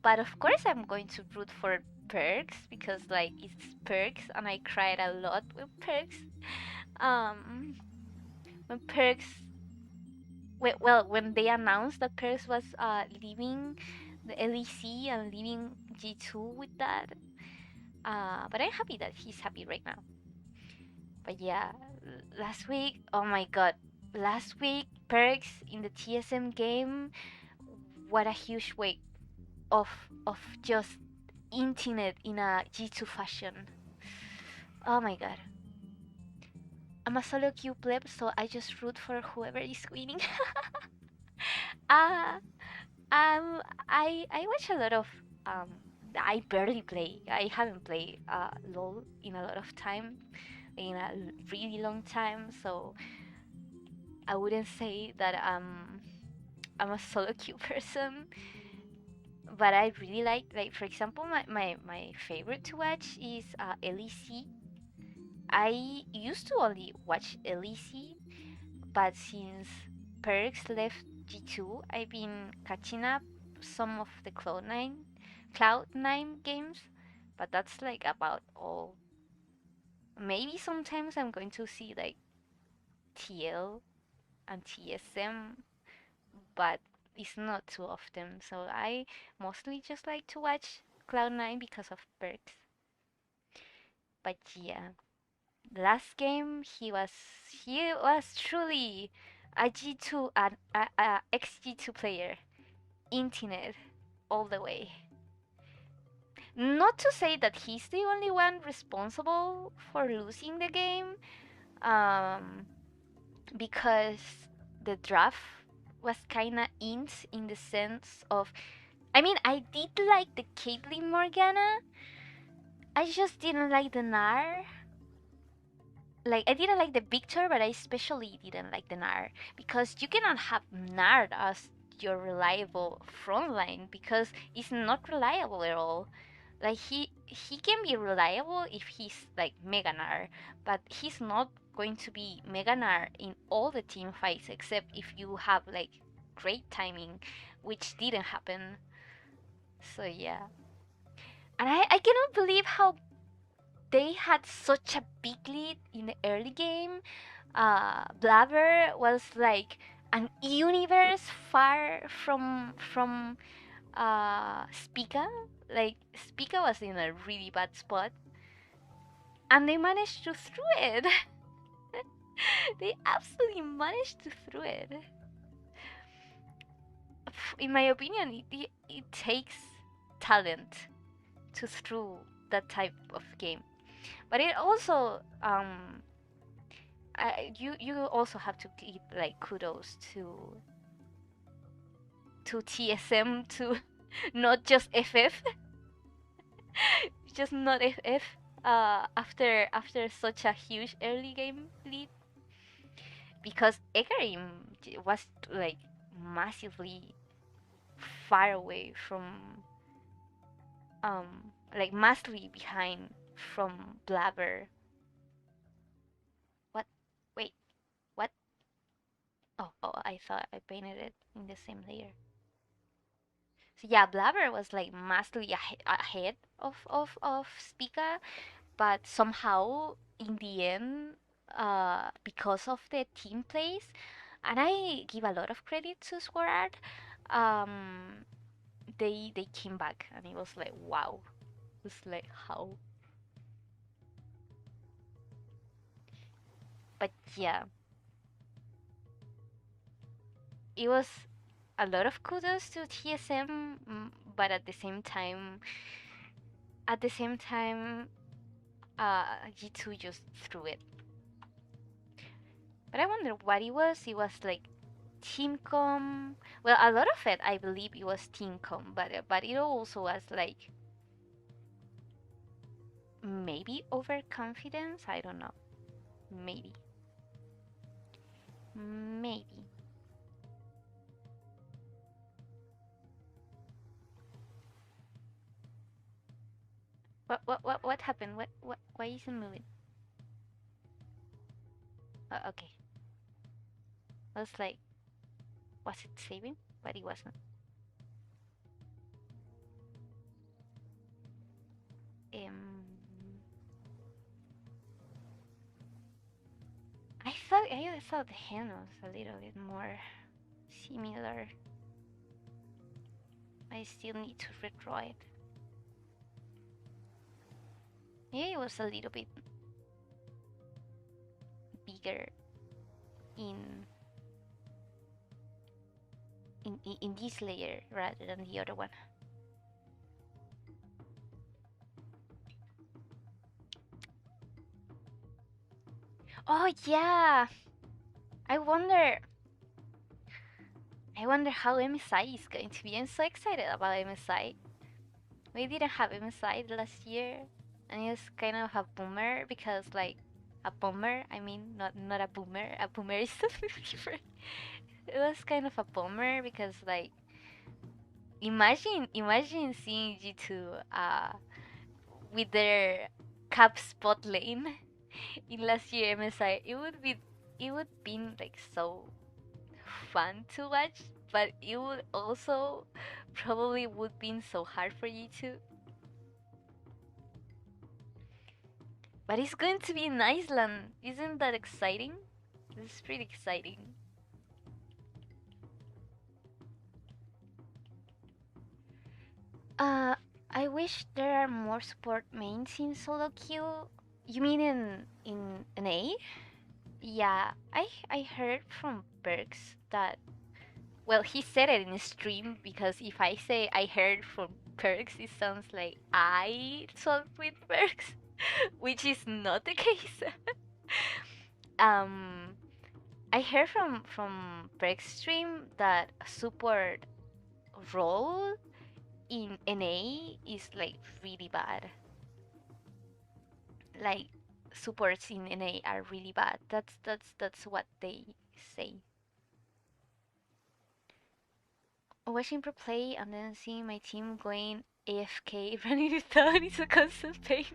but of course I'm going to root for Perks because like it's Perks and I cried a lot with Perks. Um, when Perks, well, when they announced that Perks was leaving the LEC and leaving G2 with that. But I'm happy that he's happy right now. But yeah, last week, oh my god, last week Perks in the TSM game, what a huge weight of just inting in a G2 fashion. Oh my god. I'm a solo queue pleb, so I just root for whoever is winning. uh, I watch a lot of um. I barely play. I haven't played LOL in a lot of time, in a really long time. So I wouldn't say that I'm a solo queue person, but I really like for example, my favorite to watch is LEC. I used to only watch LEC, but since Perks left G2, I've been catching up some of the Cloud9 games, but that's like about all. Maybe sometimes I'm going to see like TL and TSM, but it's not too often. So I mostly just like to watch Cloud9 because of Perks. But yeah, last game he was truly a G2 and a XG2 player. Internet all the way. Not to say that he's the only one responsible for losing the game, um, because the draft was kinda int in the sense of, I mean, I did like the Caitlyn Morgana, I just didn't like the Nar. Like, I didn't like the Victor, but I especially didn't like the Nar because you cannot have Nar as your reliable frontline because it's not reliable at all. Like he can be reliable if he's like Mega Nar, but he's not going to be Mega Nar in all the team fights except if you have like great timing, which didn't happen. So yeah, and I cannot believe how they had such a big lead in the early game. Blabber was like an universe far from Spica. Like Spica was in a really bad spot, and they managed to through it. They absolutely managed to through it. In my opinion, it takes talent to through that type of game, but it also you also have to give like kudos to TSM to not just FF, just not FF. After such a huge early game lead, because Ekarim was like massively far away from like massively behind from Blabber. What? Wait, what? Oh, I thought I painted it in the same layer. So yeah, Blabber was like massively ahead of Spica, but somehow in the end, because of the team plays, and I give a lot of credit to Squad, um, they came back, and it was like wow, it was like how, but yeah, it was a lot of kudos to TSM, but at the same time, G2 just threw it. But I wonder what it was. It was like teamcom. Well, a lot of it, I believe, it was teamcom, but it also was like maybe overconfidence. I don't know. Maybe, maybe. What happened? What? Why is it moving? Okay. I was like, was it saving? But it wasn't. Um, I thought the hand was a little bit more similar. I still need to redraw it. Maybe it was a little bit bigger in in this layer rather than the other one. Oh yeah, I wonder. I wonder how MSI is going to be. I'm so excited about MSI. We didn't have MSI last year, and it's kind of a boomer because like a boomer. I mean, not a boomer. A boomer is something different. It was kind of a bummer because like imagine seeing G2 with their cap spot lane in last year MSI. It would been like so fun to watch, but it would also probably would been so hard for you too. But it's going to be in Iceland. Isn't that exciting? It's pretty exciting. Uh, I wish there are more support mains in solo queue. You mean in an A? Yeah, I heard from Berks that, well, he said it in stream, because if I say I heard from Perks, it sounds like I talked with Perks, which is not the case. um, I heard from Perks stream that support role in NA is like really bad. Like supports in NA are really bad. That's what they say. Watching pro play and then seeing my team going AFK running it down is a constant pain.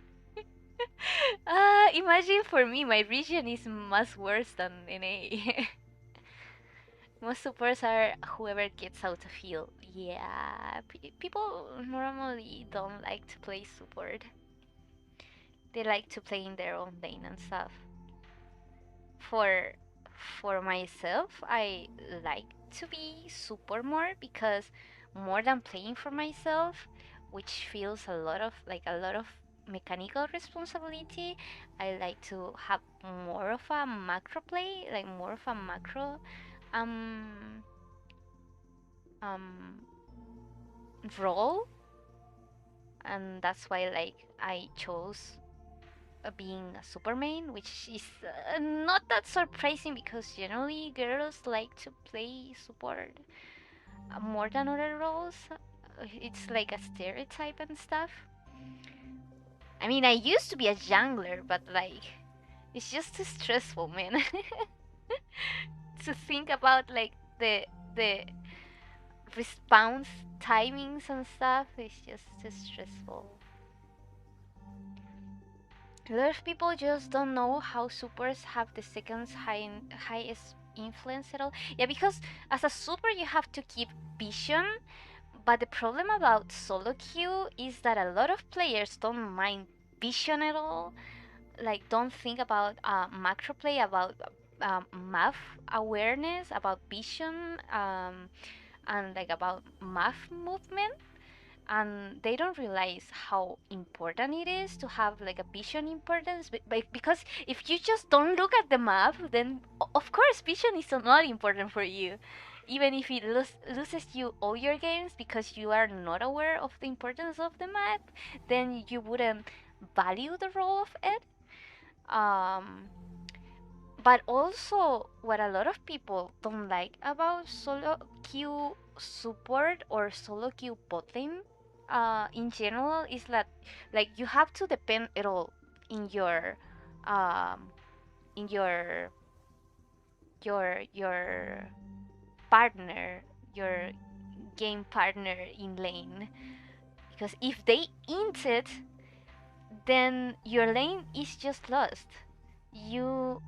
Imagine for me, my region is much worse than NA. Most supports are whoever gets out of heal. Yeah, people normally don't like to play support. They like to play in their own lane and stuff. For for myself, I like to be super more, because more than playing for myself, which feels a lot of mechanical responsibility, I like to have more of a macro play, like more of a macro um um role, and that's why I chose being a super main, which is not that surprising, because generally girls like to play support more than other roles. It's like a stereotype and stuff. I mean, I used to be a jungler, but it's just too stressful, man. To think about the response timings and stuff is just too stressful. A lot of people just don't know how supers have the highest influence at all. Yeah, because as a super you have to keep vision, but the problem about solo queue is that a lot of players don't mind vision at all. Like, don't think about macro play, about map awareness, about vision, and like about map movement, and they don't realize how important it is to have like a vision importance, because if you just don't look at the map, then of course vision is not important for you, even if it loses you all your games, because you are not aware of the importance of the map, then you wouldn't value the role of it. um but also, what a lot of people don't like about solo queue support or solo queue bot lane, in general, is that like you have to depend it all in um, your your partner, your game partner in lane. Because if they int it, then your lane is just lost. You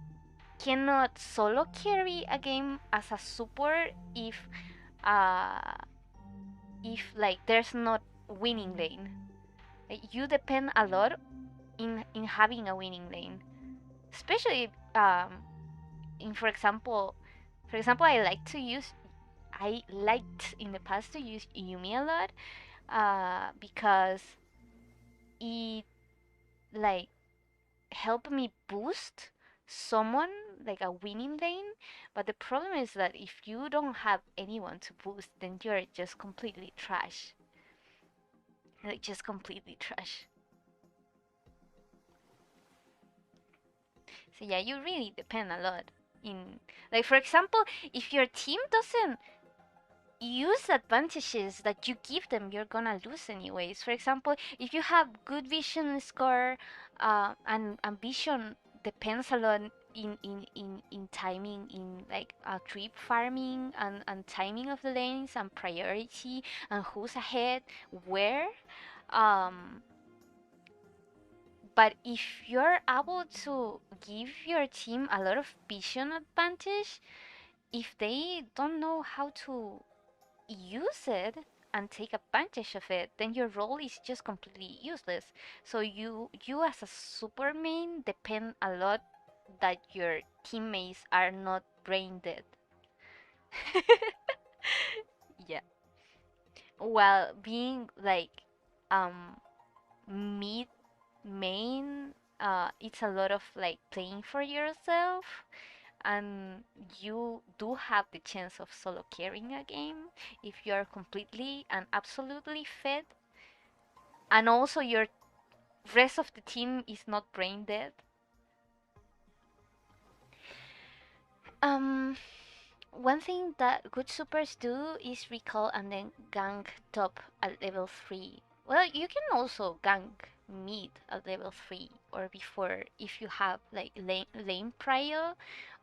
cannot solo carry a game as a support uh if like there's not winning lane. Like, you depend a lot in having a winning lane, especially in for example I liked in the past to use Yumi a lot, because it like help me boost someone like a winning lane. But the problem is that if you don't have anyone to boost, then you're just completely trash. Like, just completely trash. So yeah, you really depend a lot in, like, for example, if your team doesn't use advantages that you give them, you're gonna lose anyways. For example, if you have good vision score, and vision depends a lot in timing, in like creep farming, and timing of the lanes and priority and who's ahead where. um but if you're able to give your team a lot of vision advantage, if they don't know how to use it and take advantage of it, then your role is just completely useless. So you as a super main depend a lot that your teammates are not brain dead. Yeah. While being like um mid main, it's a lot of like playing for yourself, and you do have the chance of solo carrying a game if you are completely and absolutely fed, and also your rest of the team is not brain dead. Um, One thing that good supers do is recall and then gank top at level 3. Well, you can also gank mid at level 3 or before if you have like lane prio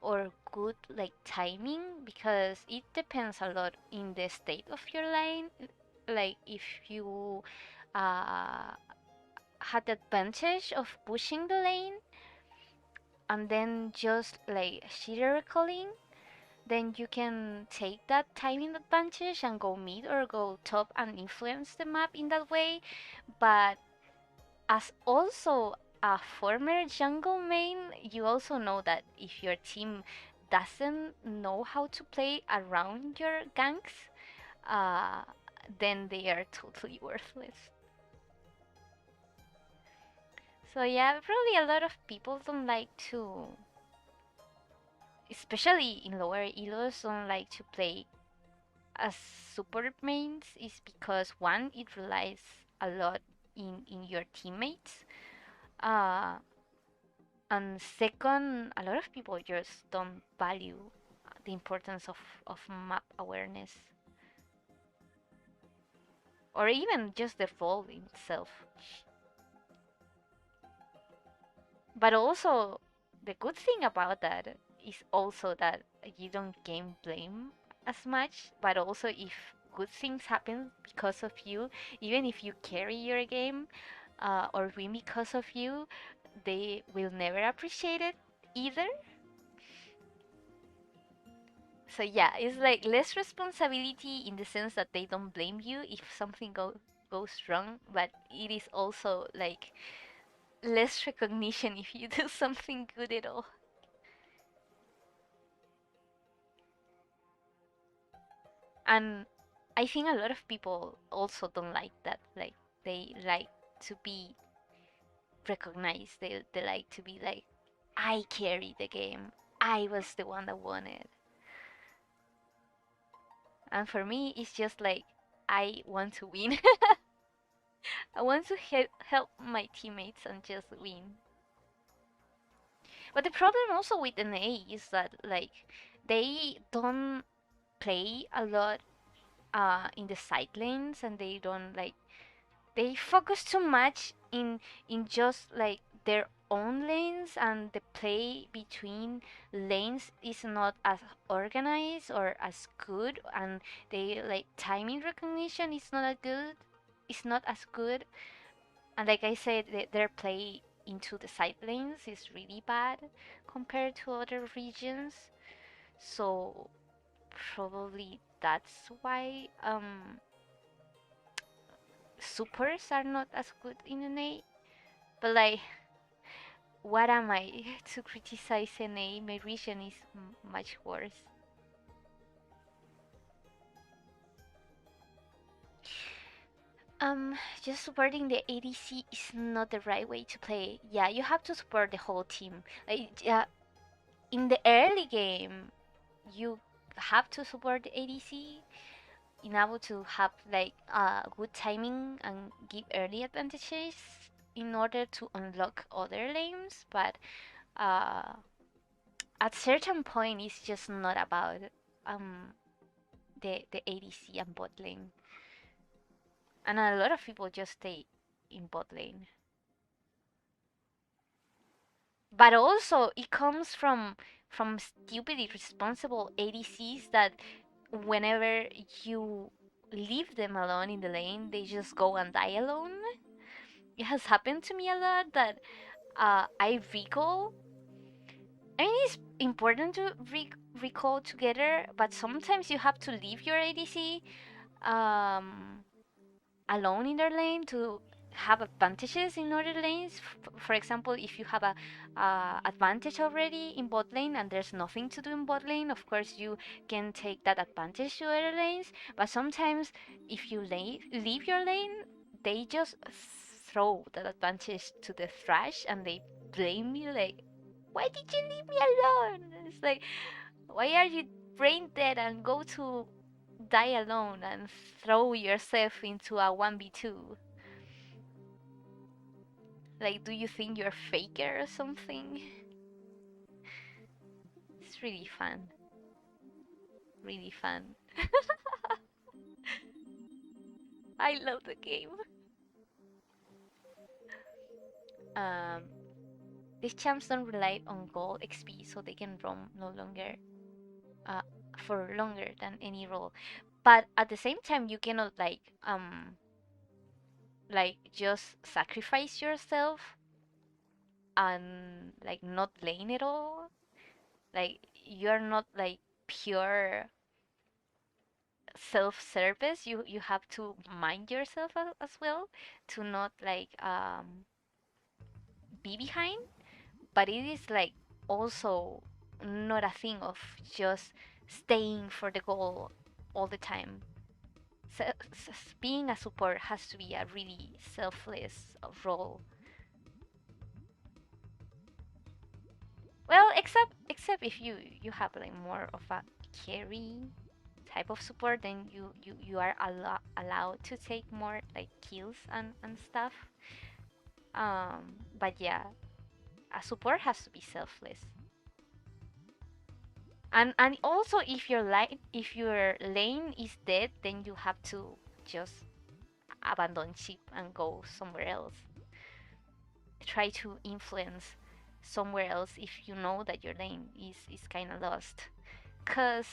or good like timing, because it depends a lot in the state of your lane. Like if you uh, had the advantage of pushing the lane and then just like cheater recalling, then you can take that timing advantage and go mid or go top and influence the map in that way. But as also a former jungle main, you also know that if your team doesn't know how to play around your ganks, uh, then they are totally worthless. So yeah, probably a lot of people don't like to, especially in lower elos, don't like to play as super mains, is because one, it relies a lot in your teammates, uh, and second, a lot of people just don't value the importance of map awareness or even just the role in itself. But also, the good thing about that is also that you don't game blame as much, but also if good things happen because of you, even if you carry your game or win because of you, they will never appreciate it either. So yeah, it's like less responsibility in the sense that they don't blame you if something goes wrong, but it is also like less recognition if you do something good at all. And I think a lot of people also don't like that. Like they like to be recognized. They like to be like, I carried the game. I was the one that won it. And for me, it's just like I want to win. I want to help my teammates and just win. But the problem also with NA is that like they don't play a lot in the side lanes, and they don't like they focus too much in just like their own lanes, and the play between lanes is not as organized or as good, and they like timing recognition is not as good. It's not as good, and like I said, their play into the side lanes is really bad compared to other regions. So probably that's why supers are not as good in NA. But like, what am I to criticize NA? My region is much worse. Just supporting the ADC is not the right way to play. Yeah, you have to support the whole team. Like, in the early game, you have to support the ADC in order to have like good timing and give early advantages in order to unlock other lanes. But uh, at certain point, it's just not about um the ADC and bot lane, and a lot of people just stay in bot lane. But also it comes from stupid irresponsible ADCs that whenever you leave them alone in the lane, they just go and die alone. It has happened to me a lot that I recall. I mean, it's important to recall together, but sometimes you have to leave your ADC um, alone in their lane to have advantages in other lanes. For example, if you have a advantage already in bot lane and there's nothing to do in bot lane, of course you can take that advantage to other lanes. But sometimes if you leave your lane, they just throw that advantage to the Thrash and they blame you like, why did you leave me alone? It's like, why are you brain dead and go to die alone and throw yourself into a 1v2? Like, do you think you're faker or something? It's really fun. Really fun. I love the game. Um, these champs don't rely on gold XP, so they can roam no longer uh, for longer than any role. But at the same time, you cannot like just sacrifice yourself and like not lane at all. Like you're not like pure self-service. You have to mind yourself as well to not like be behind. But it is like also not a thing of just staying for the goal all the time. So, being a support has to be a really selfless role. Well, except if you have like more of a carry type of support, then you are allowed to take more like kills and stuff. But yeah, a support has to be selfless. And also if your lane is dead, then you have to just abandon ship and go somewhere else. Try to influence somewhere else if you know that your lane is kind of lost. Cause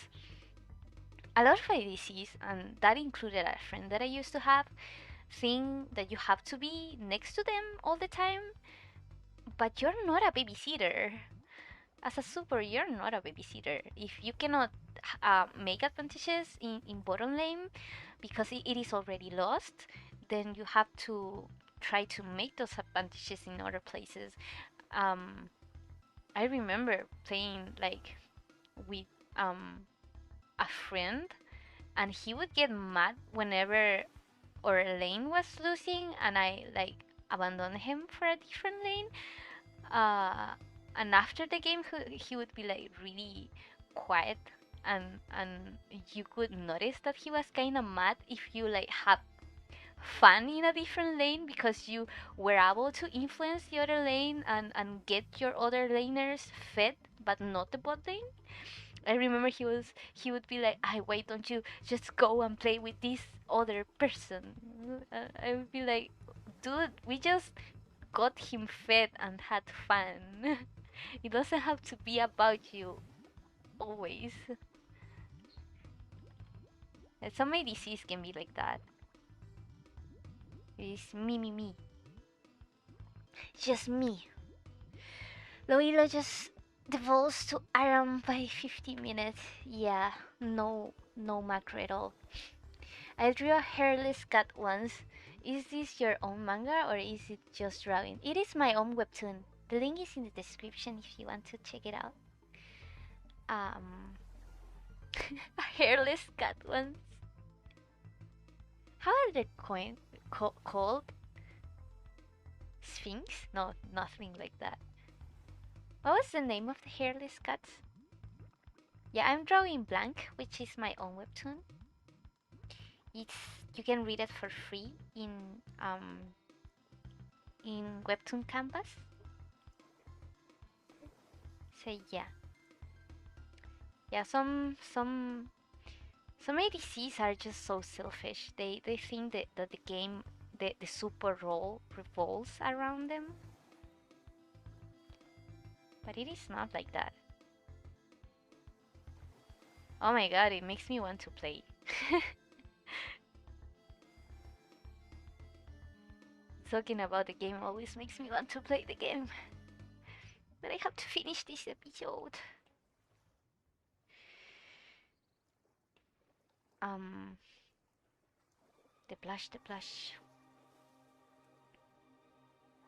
a lot of ADCs, and that included a friend that I used to have, think that you have to be next to them all the time, but you're not a babysitter. As a super, you're not a babysitter. If you cannot make advantages in bottom lane because it is already lost, then you have to try to make those advantages in other places. Um, I remember playing like with a friend, and he would get mad whenever our lane was losing, and I like abandoned him for a different lane. Uh, and after the game, he would be like really quiet, and you could notice that he was kind of mad if you like had fun in a different lane because you were able to influence the other lane and get your other laners fed, but not the bot lane. I remember he would be like, "I why don't you just go and play with this other person?" I would be like, "Dude, we just got him fed and had fun. It doesn't have to be about you always." Some ADCs can be like that. It's me. Just me. Loila just devolves to Aram by 50 minutes. Yeah, no macro at all. I drew a hairless cat once. Is this your own manga or is it just drawing? It is my own webtoon. The link is in the description if you want to check it out. Um, a hairless cat once. How are they called? Sphinx? No, nothing like that. What was the name of the hairless cats? Yeah, I'm drawing Blank, which is my own webtoon. It's you can read it for free in Webtoon Canvas. So yeah, some ADCs are just so selfish. They think that the game the super role revolves around them. But it is not like that. Oh my god, it makes me want to play. Talking about the game always makes me want to play the game. But I have to finish this episode. Um, the blush, the blush.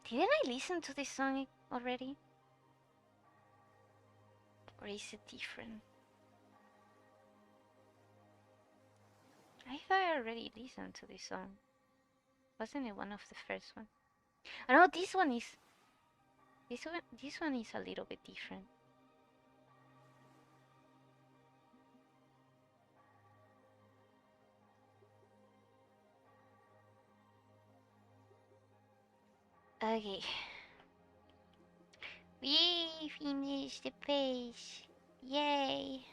Didn't I listen to this song already? Or is it different? I thought I already listened to this song. Wasn't it one of the first ones? I know this one is a little bit different. Okay. We finished the page. Yay!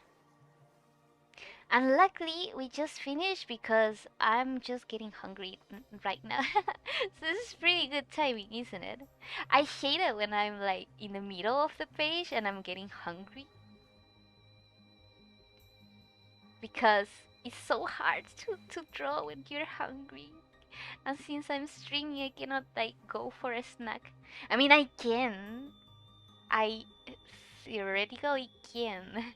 And luckily, we just finished because I'm just getting hungry right now. So this is pretty good timing, isn't it? I hate it when I'm like in the middle of the page and I'm getting hungry because it's so hard to draw when you're hungry. And since I'm streaming, I cannot like go for a snack. I mean, I can. I theoretically can.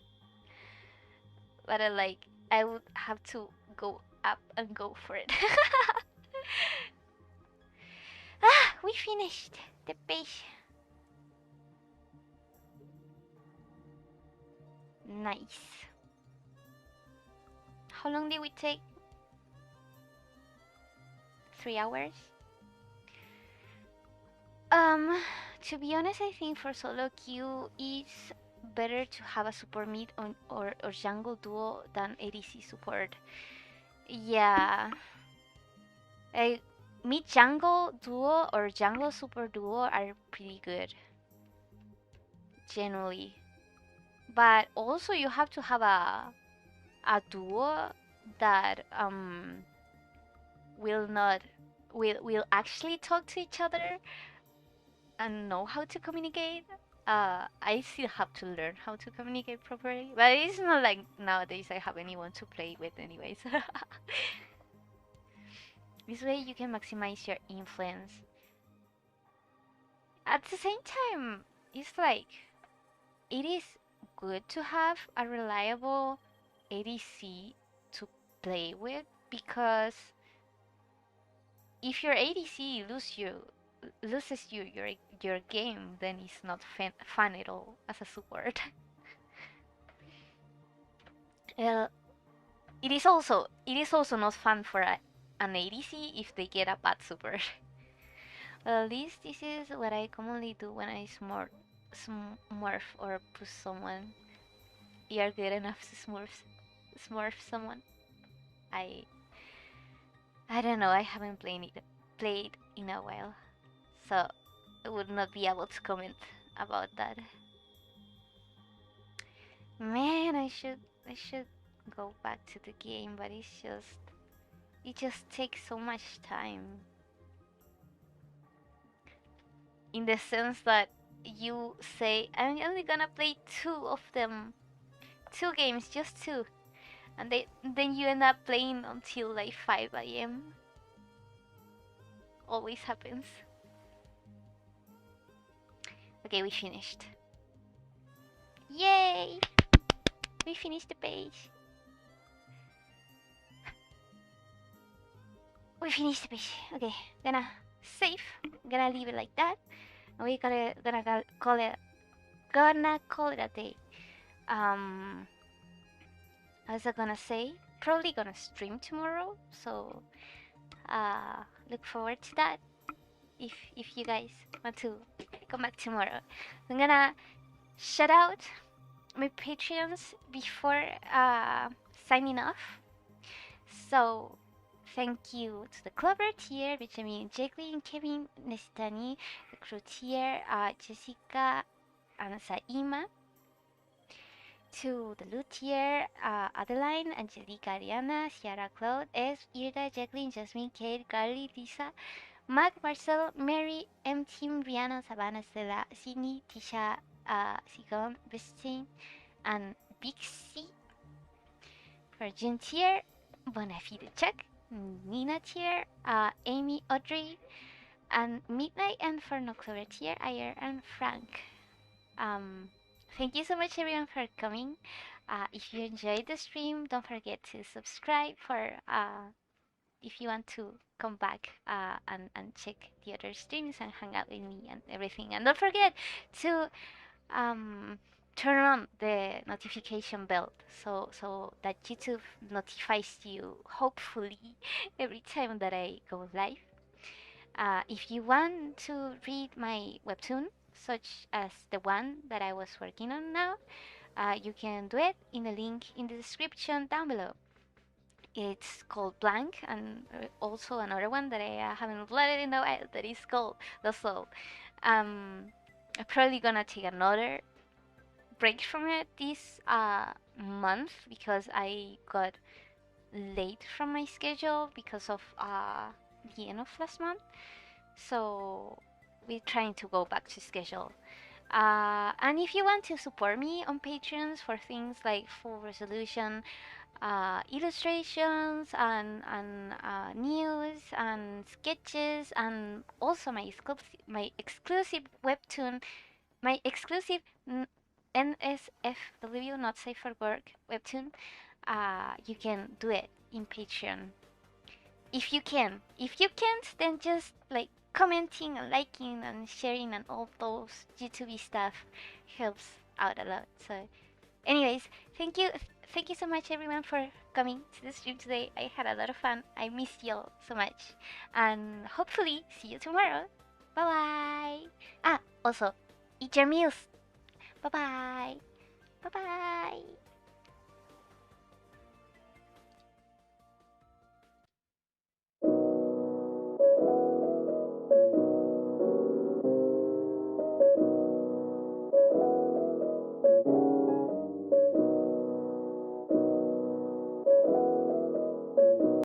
But I would have to go up and go for it. Ah, we finished the page. Nice. How long did we take? 3 hours? Um, to be honest, I think for solo queue it's better to have a support mid or jungle duo than ADC support. Yeah, I, mid jungle duo or jungle super duo are pretty good, generally. But also you have to have a duo that will not will actually talk to each other and know how to communicate. I still have to learn how to communicate properly, but it's not like nowadays I have anyone to play with, anyways. This way you can maximize your influence. At the same time, it's like it is good to have a reliable ADC to play with because if your ADC loses your game, then it's not fun at all as a support. uh, it is also not fun for an ADC if they get a bad support. Well, at least this is what I commonly do when I smurf or push someone. You're good enough to smurf someone. I I don't know. I haven't played in a while, so I would not be able to comment about that. Man, I should go back to the game, but it just takes so much time. In the sense that you say I'm only gonna play two of them, two games, just two, and then you end up playing until like 5 a.m. Always happens. Okay, we finished. Yay! We finished the page. We finished the page. Okay, gonna save. Gonna leave it like that. And we gonna call it a day. Um, I was gonna say probably gonna stream tomorrow, so look forward to that. If you guys want to come back tomorrow, I'm gonna shout out my Patreons before signing off. So thank you to the Clover tier, Benjamin, Jacqueline, Kevin, Nesitani, the crew tier, Jessica, and Saima. To the loot tier, Adeline, Angelica, Ariana, Ciara, Claude, S, Irda, Jacqueline, Jasmine, Kate, Carly, Lisa, Mac, Marcel, Mary, M Team, Rihanna, Savannah, Stella, Sydney, Tisha, Sigon Bistin, and Big C for June tier, Bonafide Chuck, Nina tier, Amy Audrey, and Midnight and for Noctober tier, Ayer and Frank. Um, Thank you so much everyone for coming. If you enjoyed the stream, don't forget to subscribe for if you want to come back and check the other streams and hang out with me and everything. And don't forget to um, turn on the notification bell so that YouTube notifies you hopefully every time that I go live. If you want to read my webtoon, such as the one that I was working on now, you can do it in the link in the description down below. It's called Blank, and also another one that I haven't uploaded in a while that is called The Soul. I'm probably gonna take another break from it this month because I got late from my schedule because of the end of last month. So we're trying to go back to schedule. And if you want to support me on Patreons for things like full resolution, illustrations, and news and sketches, and also my exclusive webtoon, my exclusive NSFW, not safe for work webtoon, you can do it in Patreon if you can. If you can't, then just like commenting and liking and sharing and all those YouTube stuff helps out a lot. So, anyways, thank you so much everyone for coming to the stream today. I had a lot of fun. I missed y'all so much, and hopefully see you tomorrow. Bye bye. Also, eat your meals. Bye bye. Bye bye.